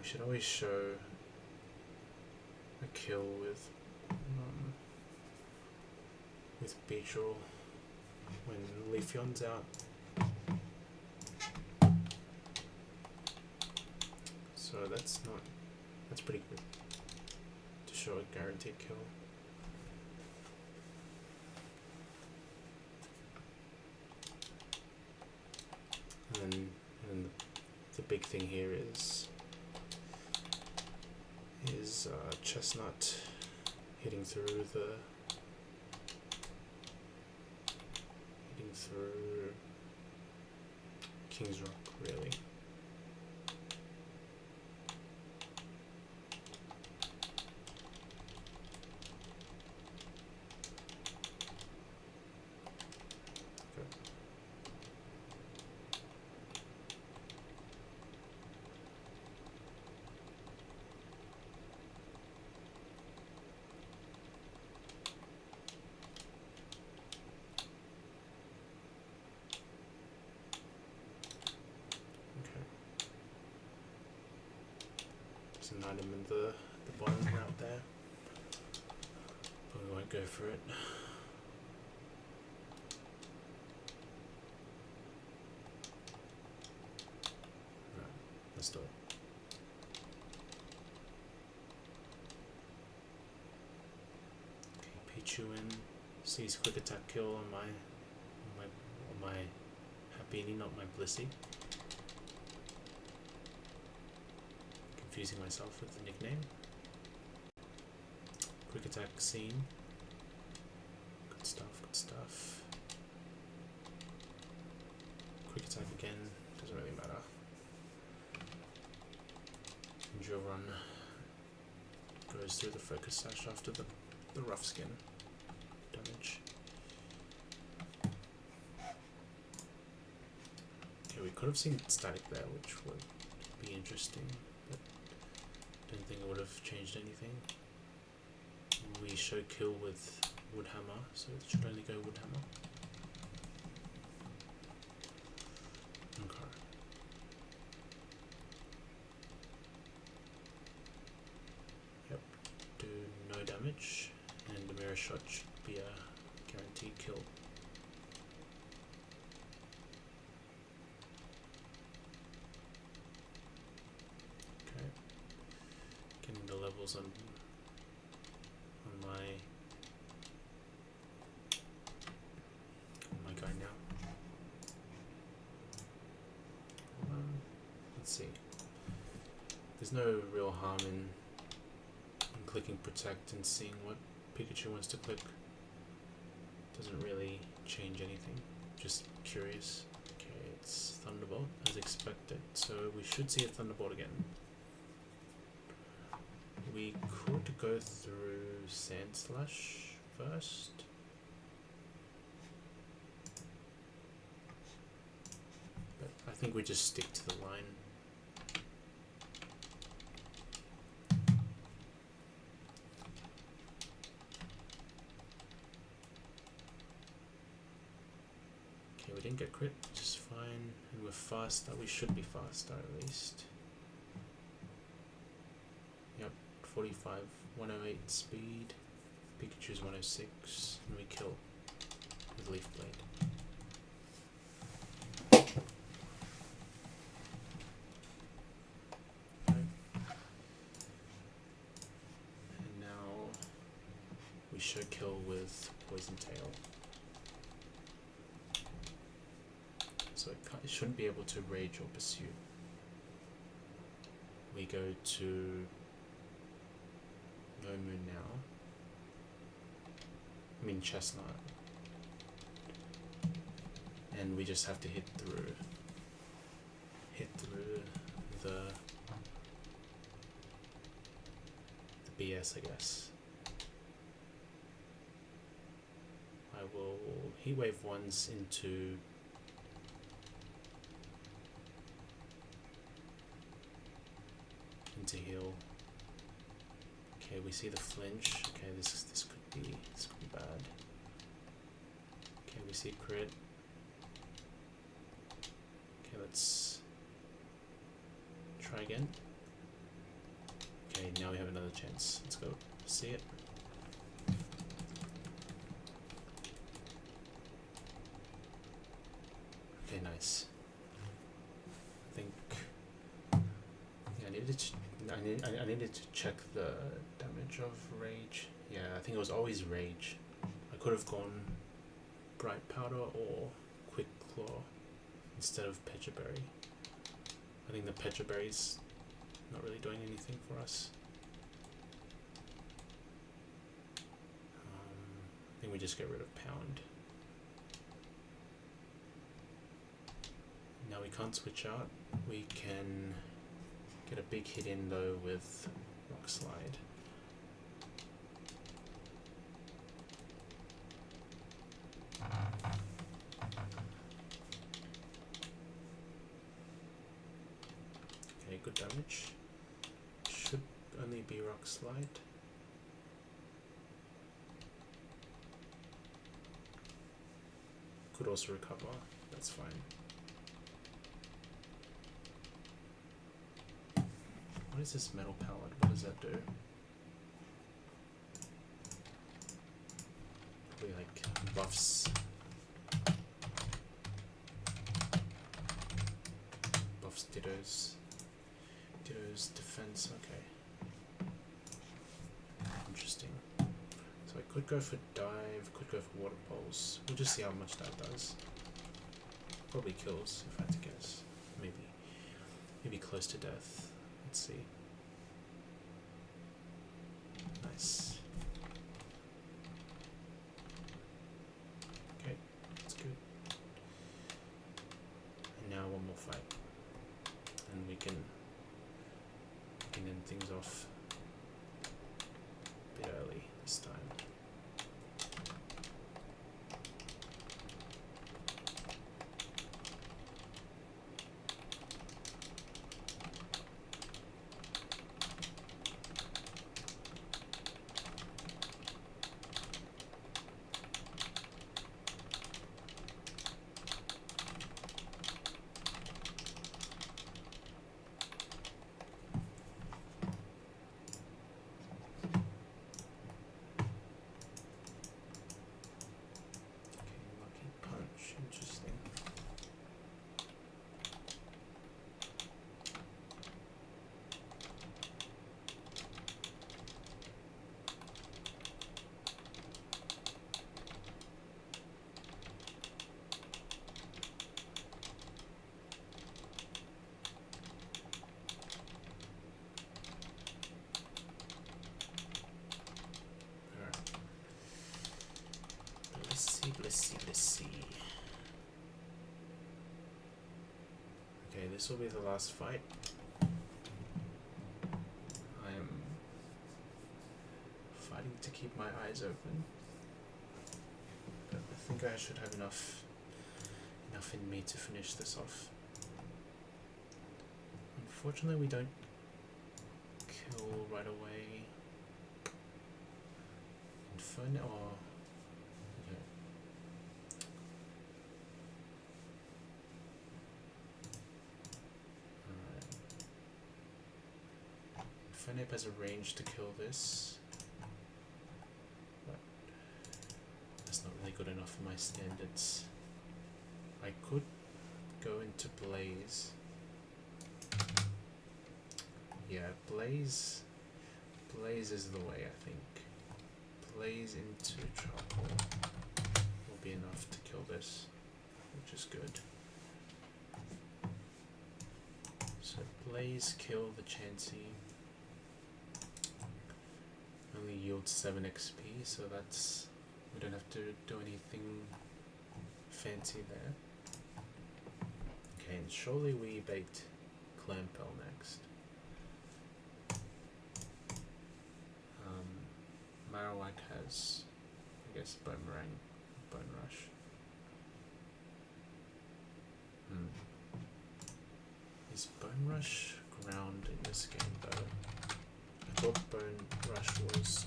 Should always show a kill with Beetle when Leafeon's out. So that's pretty good to show a guaranteed kill. And the big thing here is Chestnut hitting through King's Rock, really. An item in the bottom route there, but we won't go for it. Right, let's do it. Okay, Pichu in, sees quick attack kill on my Happiny, not my Blissey. Confusing myself with the nickname. Quick attack scene. Good stuff, good stuff. Quick attack again, doesn't really matter. Drill run goes through the focus sash after the rough skin damage. Okay, we could have seen static there, which would be interesting. Don't think it would have changed anything. We show kill with Woodhammer, so it should only go Woodhammer. Okay. Yep, do no damage, and the mirror shot should be a guaranteed kill. The levels on my guy now. Let's see. There's no real harm in clicking protect and seeing what Pikachu wants to click. Doesn't really change anything. Just curious. Okay, it's Thunderbolt as expected, so we should see a Thunderbolt again. We could go through Sand Slash first. But I think we just stick to the line. Okay, we didn't get crit, which is fine. And we're faster. We should be faster at least. 45, 108 speed, Pikachu's 106, and we kill with Leaf Blade. Okay. And now we should kill with Poison Tail. So it shouldn't be able to Rage or Pursue. We go to No Moon now. I mean Chestnut. And we just have to hit through. hit through the BS, I guess. I will heat wave once into heal. Okay, we see the flinch. Okay, this could be bad. Okay, we see crit. Okay, let's try again. Okay, now we have another chance. Let's go. See it. Okay, nice. I think I needed to check the damage of rage. Yeah, I think it was always rage. I could have gone bright powder or quick claw instead of petraberry. I think the petraberry's not really doing anything for us. I think we just get rid of pound. Now we can't switch out. We can get a big hit in though with rock slide. Okay, good damage. Should only be rock slide. Could also recover, that's fine. What is this metal palette? What does that do? Probably like buffs. Buffs Ditto's defense, okay. Interesting. So I could go for dive, could go for water pulse. We'll just see how much that does. Probably kills, if I had to guess. Maybe close to death. Let's see. Nice. Okay, that's good. And now one more fight. And we can end things off a bit early this time. Let's see. Okay, this will be the last fight. I am fighting to keep my eyes open, but I think I should have enough in me to finish this off. Unfortunately, we don't kill right away. Inferno. Fenip has a range to kill this, but that's not really good enough for my standards. I could go into Blaze. Yeah, Blaze is the way, I think. Blaze into Charcoal will be enough to kill this, which is good. So Blaze, kill the Chansey. Only yields 7 XP, so that's, we don't have to do anything fancy there. Okay, and surely we bait Clampel next. Marowak has, I guess, Boomerang, Bone Rush. Is Bone Rush ground in this game though? I thought Bone Rush was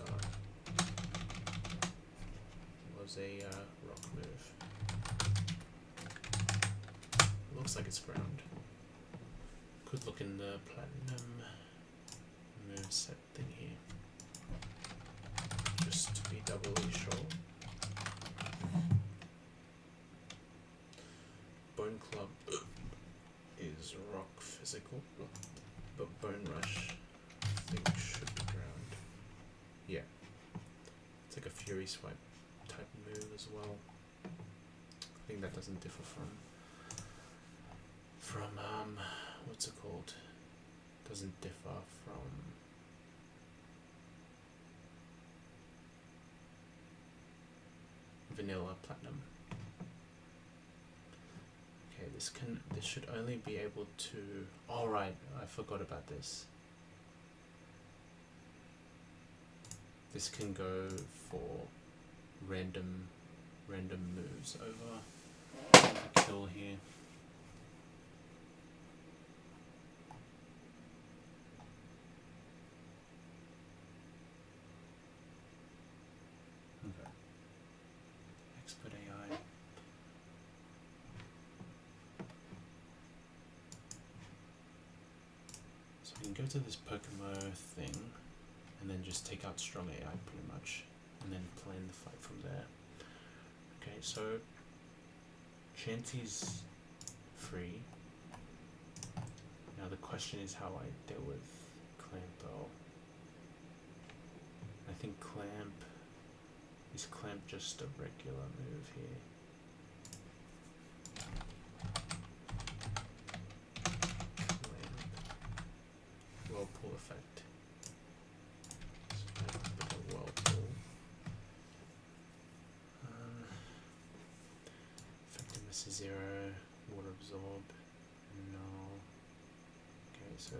a rock move. Looks like it's ground. Could look in the platinum moveset thing here, just to be doubly sure. Bone Club is rock physical, but Bone Rush I think should be ground. Yeah, it's like a Fury Swipe type move as well. I think that doesn't differ from what's it called? Doesn't differ from vanilla platinum. Okay, this should only be able to. All right, I forgot about this. This can go for random moves over the kill here. Okay. Expert AI. So we can go to this Pokemon thing and then just take out strong AI pretty much, and then plan the fight from there. Okay, so Chansey's free. Now the question is how I deal with Clampel. I think is Clamp just a regular move here? Clamp. Whirlpool effect. So Whirlpool. Effectiveness is 0. Water absorb. No. Okay, so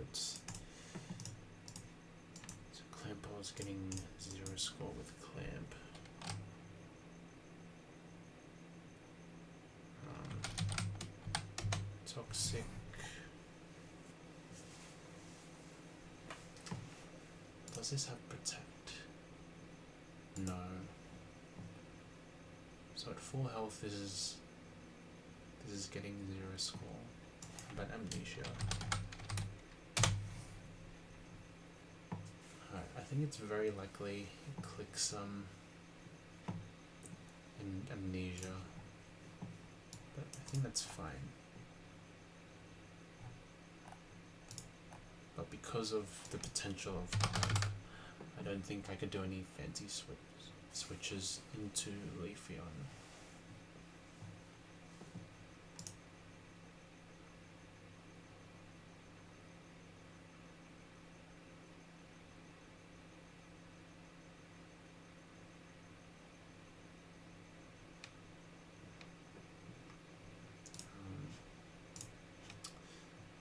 Clampel is getting 0 score with Clamp. Toxic. Does this have Protect? No. So at full health, this is getting 0 score. But Amnesia. Alright, I think it's very likely it clicks in Amnesia, but I think that's fine. But because of the potential of Clamp, I don't think I could do any fancy switches into Leafeon.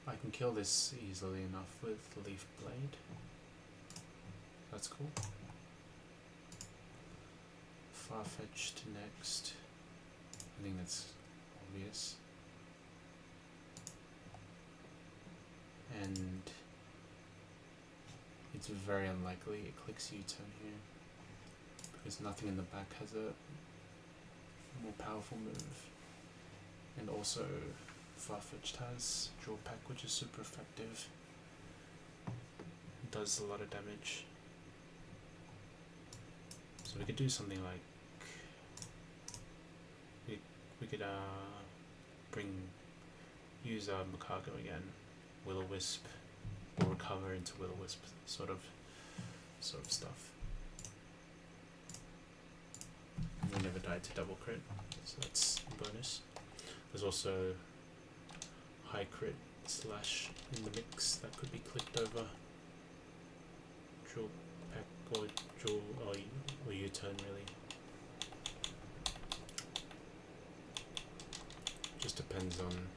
I can kill this easily enough with Leaf Blade. That's cool. Farfetch'd next. I think that's obvious. And it's very unlikely it clicks U-turn here, because nothing in the back has a more powerful move. And also Farfetch'd has Draw Pack, which is super effective. It does a lot of damage. So we could do something like we could use Makago again, Will-O-Wisp, or recover into Will-O-Wisp sort of stuff. And we never died to double crit, so that's a bonus. There's also high crit slash in the mix that could be clicked over. Draw pack or draw or U-turn really. Just depends on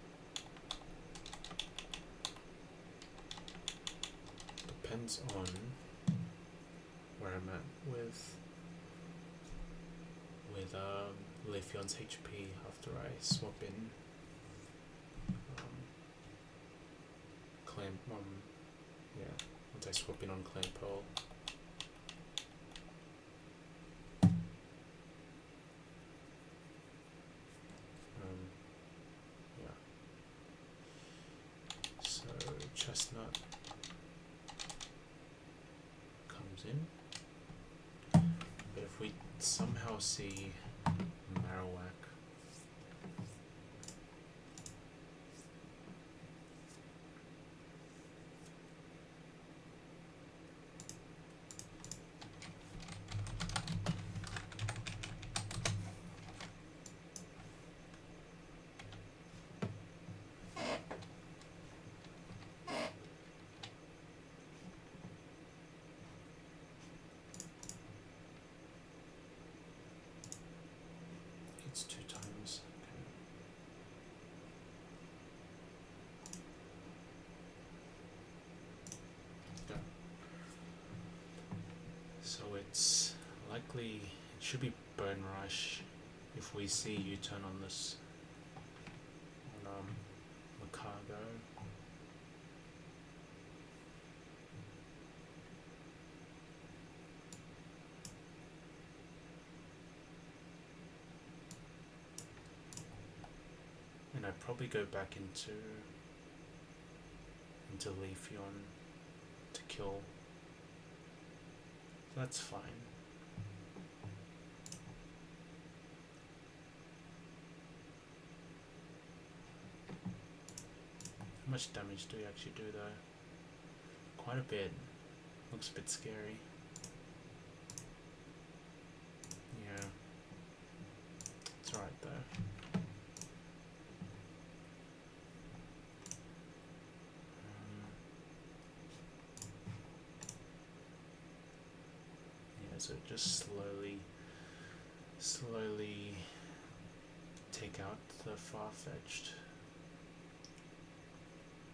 depends on where I'm at with Leafeon's HP after I swap in Clam once I swap in on Clam Pearl. So Chestnut comes in. But if we somehow see Marowak, it's 2 times. Okay. Go. So it's likely, it should be Bone Rush if we see U-turn on this, on Macargo. And I'd probably go back into Leafeon to kill. So that's fine. How much damage do we actually do though? Quite a bit. Looks a bit scary. Yeah. It's alright though. So just slowly take out the Farfetch'd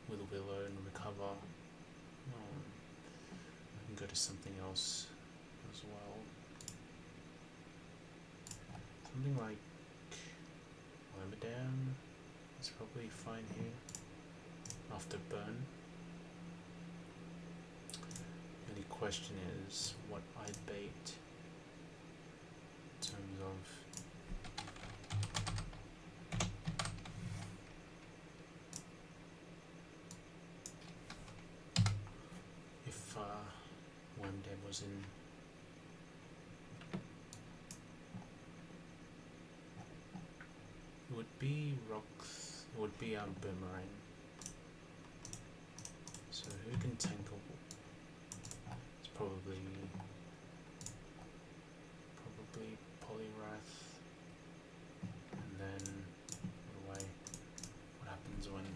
with Willow and recover. I can go to something else as well. Something like Lemmadam is probably fine here after burn. The question is what I'd bait in terms of if Wemdem was in. It would be rocks. It would be Boomerang. So who can tackle? Probably Poliwrath, and then what happens when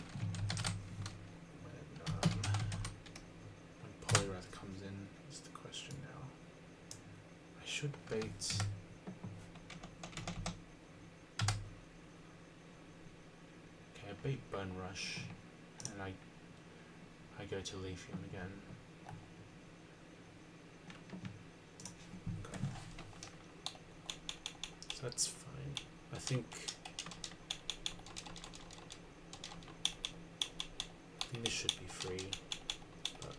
Poliwrath comes in is the question now. I should bait. Okay, I bait Bone Rush, and I go to Leafeon again. That's fine. I think this should be free, but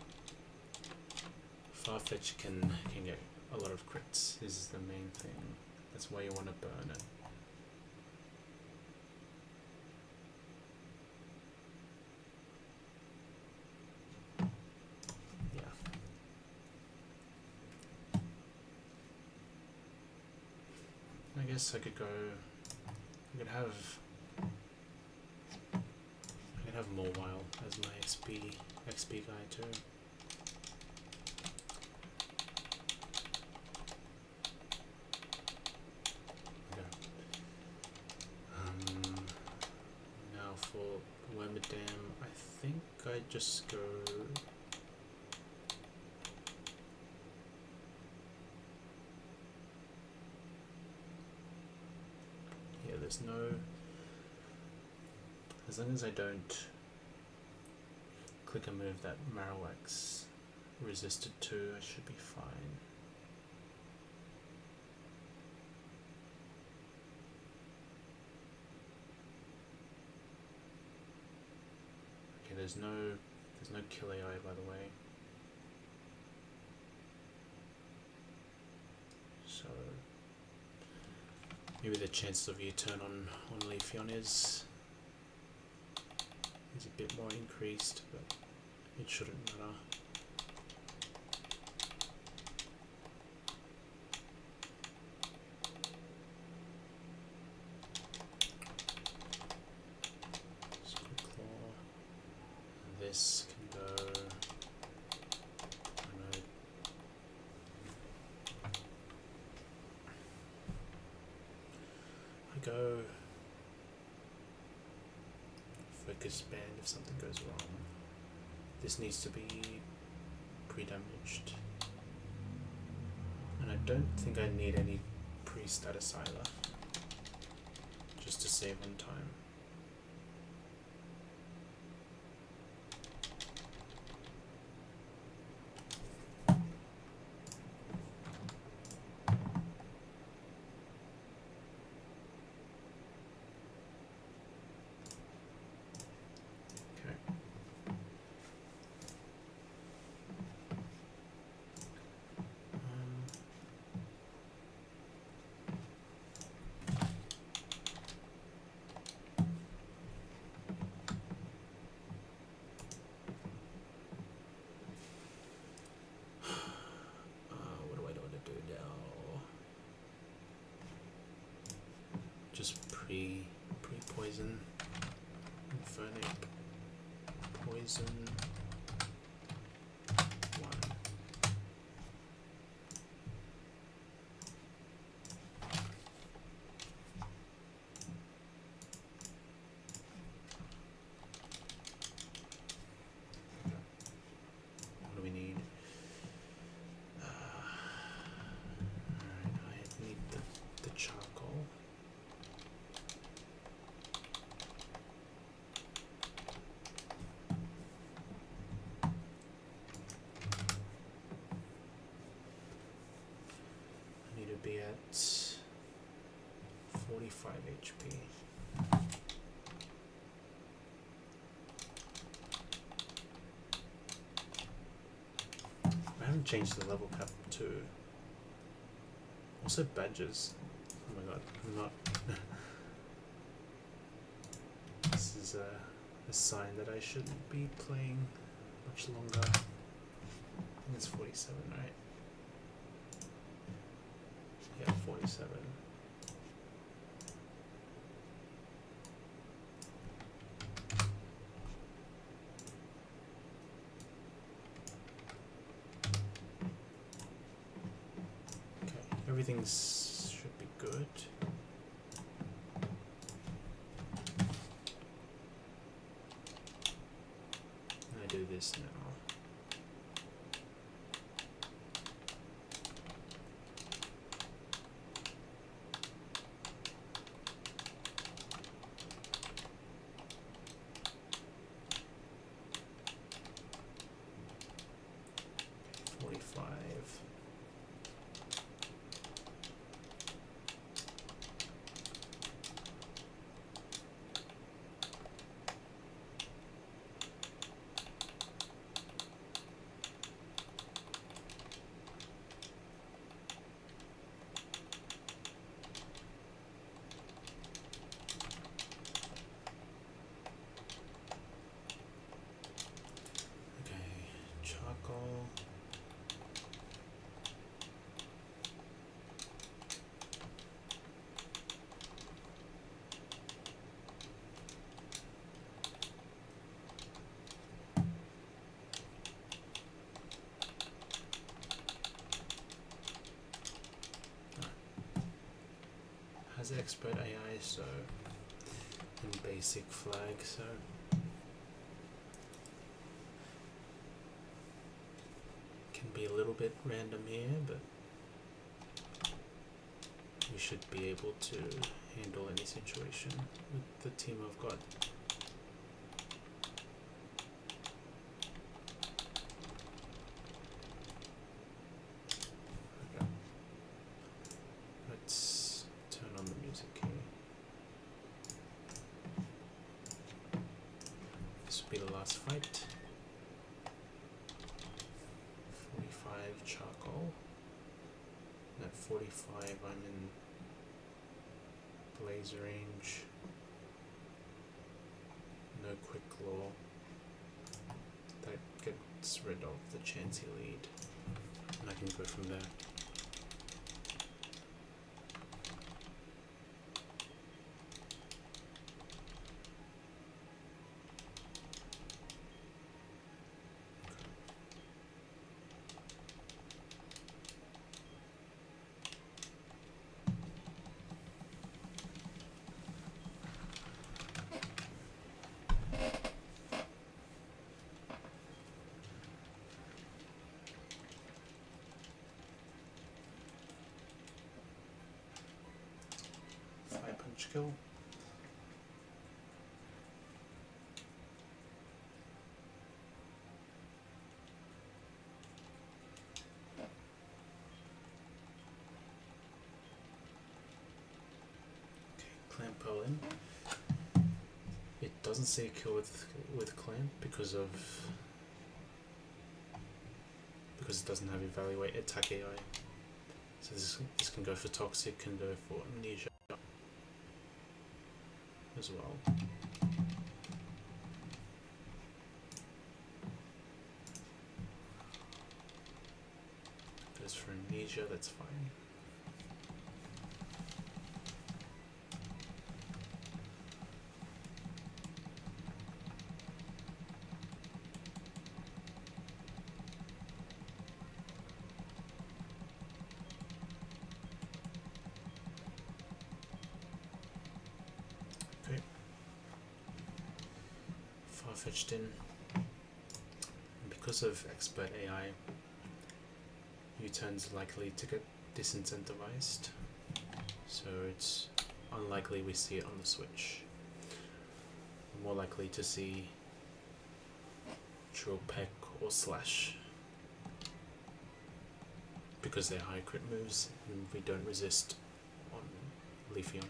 Farfetch can get a lot of crits. This is the main thing. That's why you want to burn it. I guess I could go. I could have Mawile as my XP guy too. Okay. Now for Wormadam, I think I'd just go. There's no, as long as I don't click a move that Marowak's resisted to, I should be fine. Okay, there's no kill AI, by the way. So maybe the chances of U-turn on Leafeon is a bit more increased, but it shouldn't matter. Squid Claw. This can go. I go Focus Band if something goes wrong. This needs to be pre-damaged. And I don't think I need any pre-status either. Just to save on time. Just pre-poison, Infernape, poison, 1. What do we need? Alright, I need the charcoal. Be at 45 HP. I haven't changed the level cap to also badges. Oh my god, I'm not. This is a sign that I shouldn't be playing much longer. I think it's 47, right? Yeah, 47. Okay, everything should be good. And I do this now. Has expert AI, so and basic flag, so can be a little bit random here, but we should be able to handle any situation with the team I've got. be the last fight. 45 charcoal. And at 45 I'm in blaze range. No quick claw. That gets rid of the chance he lead. And I can go from there. Punch kill. Okay, clamp pearl in. It doesn't say kill with clamp because it doesn't have evaluate attack AI. So this can go for toxic, can go for amnesia as well. Goes for amnesia, that's fine. Fetched in. And because of expert AI, U-turns are likely to get disincentivized, so it's unlikely we see it on the switch. We're more likely to see drill, peck, or slash because they're high crit moves and we don't resist on Leafeon.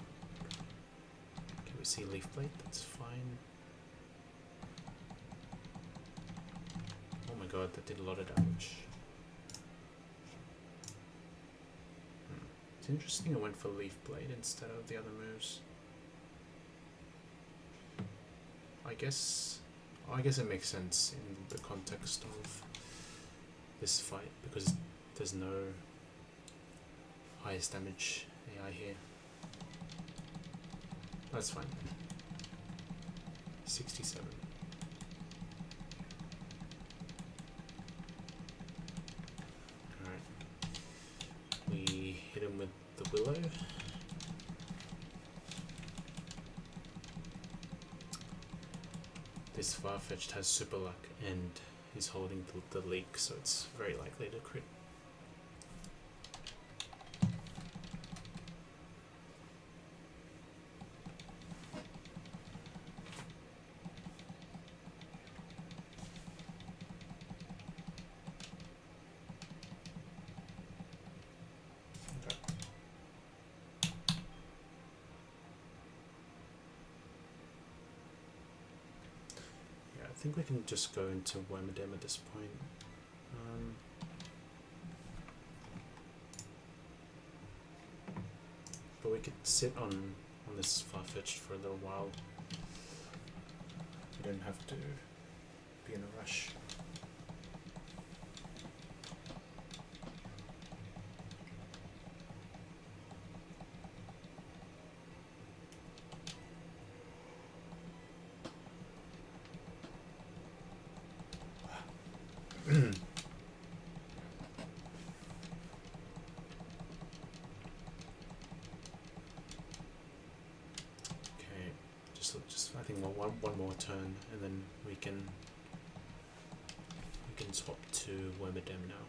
Okay, we see Leaf Blade, that's fine. Oh my god, that did a lot of damage. It's interesting I went for Leaf Blade instead of the other moves. I guess it makes sense in the context of this fight because there's no highest damage AI here. That's fine. 67. Hit him with the Willow. This Farfetch'd has super luck and is holding the leak, so it's very likely to crit. I think we can just go into Wormadam at this point. But we could sit on this Farfetch'd for a little while. We don't have to be in a rush. I think one more turn, and then we can swap to Wormadam now.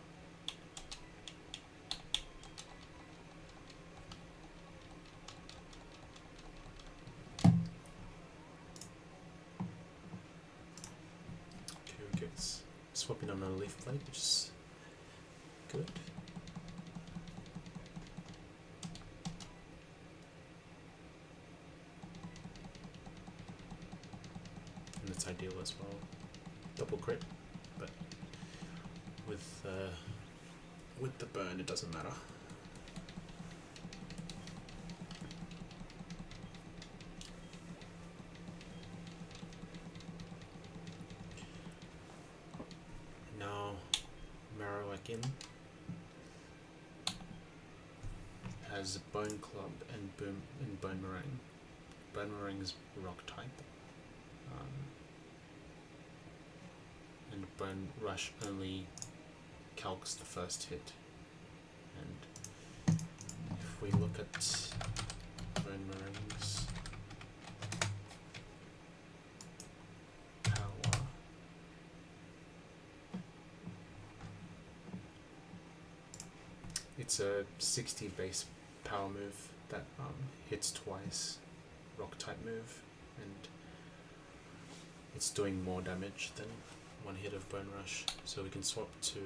Okay, we get swapping on a Leaf Blade, which is good. ideal as well. Double crit, but with the burn it doesn't matter. Now Marowak has Bone Club and Bone Meringue. Bone Meringue is rock type, and Bone Rush only calcs the first hit. And if we look at Bone Meringue's power, it's a 60 base power move that hits twice, rock type move, and it's doing more damage than one hit of Bone Rush, so we can swap to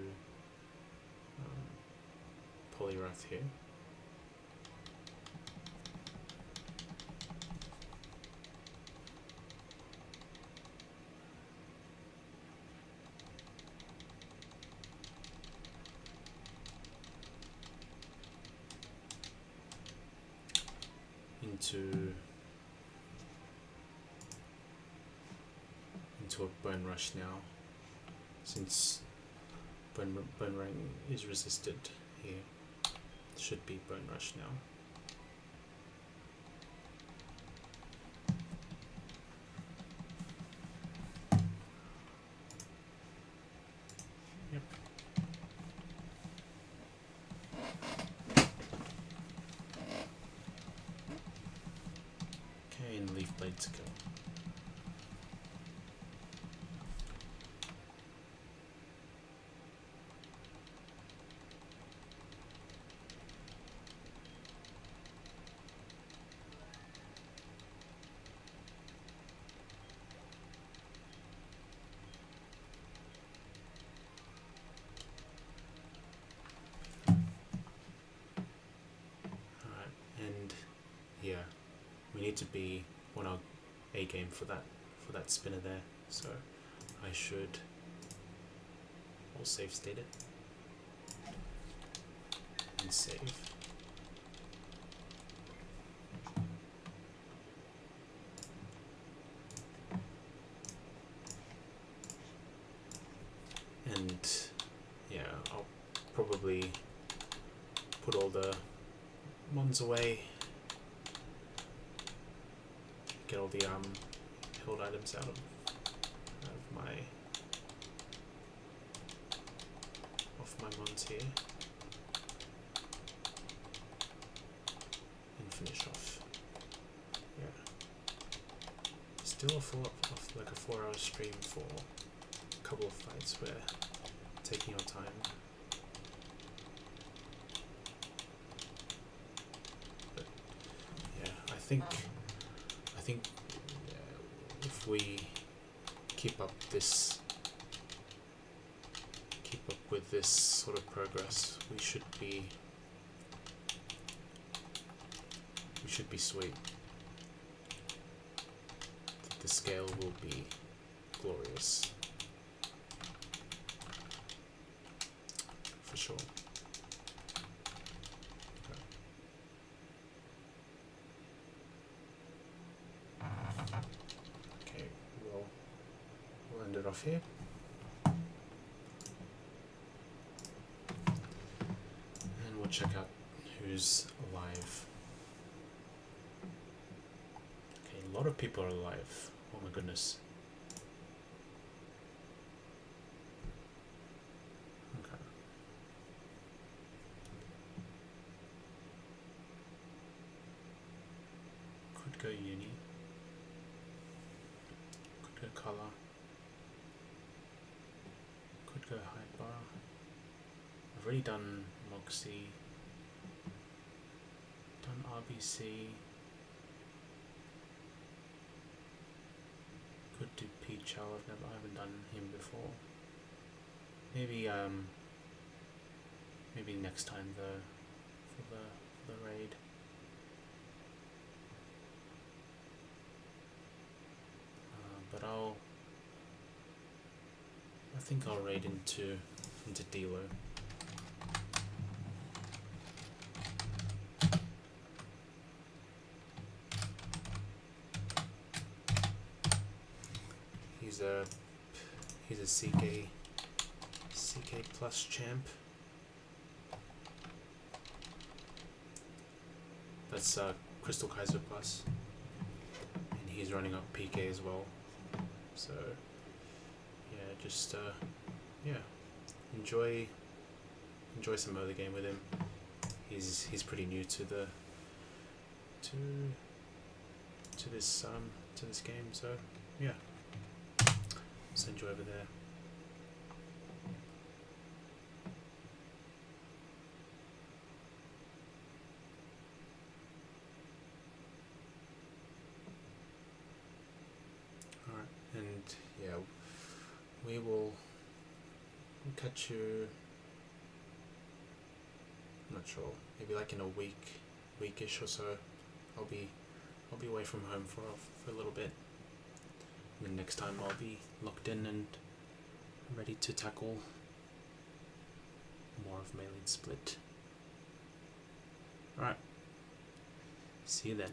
Poliwrath here. Into a Bone Rush now, since Bone Ring is resisted here. It should be Bone Rush now. Yep. Okay, and Leaf Blade to go. We need to be on our A game for that spinner there, so I should all save state it and save. And yeah, I'll probably put all the mons away. Get all the held items out of my mons here, and finish off. Yeah, still like a 4-hour stream for a couple of fights. We're taking our time. But yeah, I think if we keep up with this sort of progress, we should be sweet. The scale will be glorious for sure. Okay, we'll end it off here. And we'll check out who's alive. Okay, a lot of people are alive. Oh my goodness. Okay. Could go uni. Could go color. Could go height bar. I've already done Moxie. Done RBC. Could do Pete Chow. I haven't done him before. Maybe maybe next time though, for the raid. But I'll think I'll raid into Delo. He's a CK plus champ. That's Crystal Kaizo plus, and he's running up PK as well. So yeah, just enjoy some early game with him. He's pretty new to the to this game, so yeah. Send you over there. Alright, and yeah, we'll catch you, I'm not sure, maybe like in a weekish or so. I'll be away from home for a little bit. And then next time I'll be locked in and ready to tackle more of Melee Split. Alright, see you then.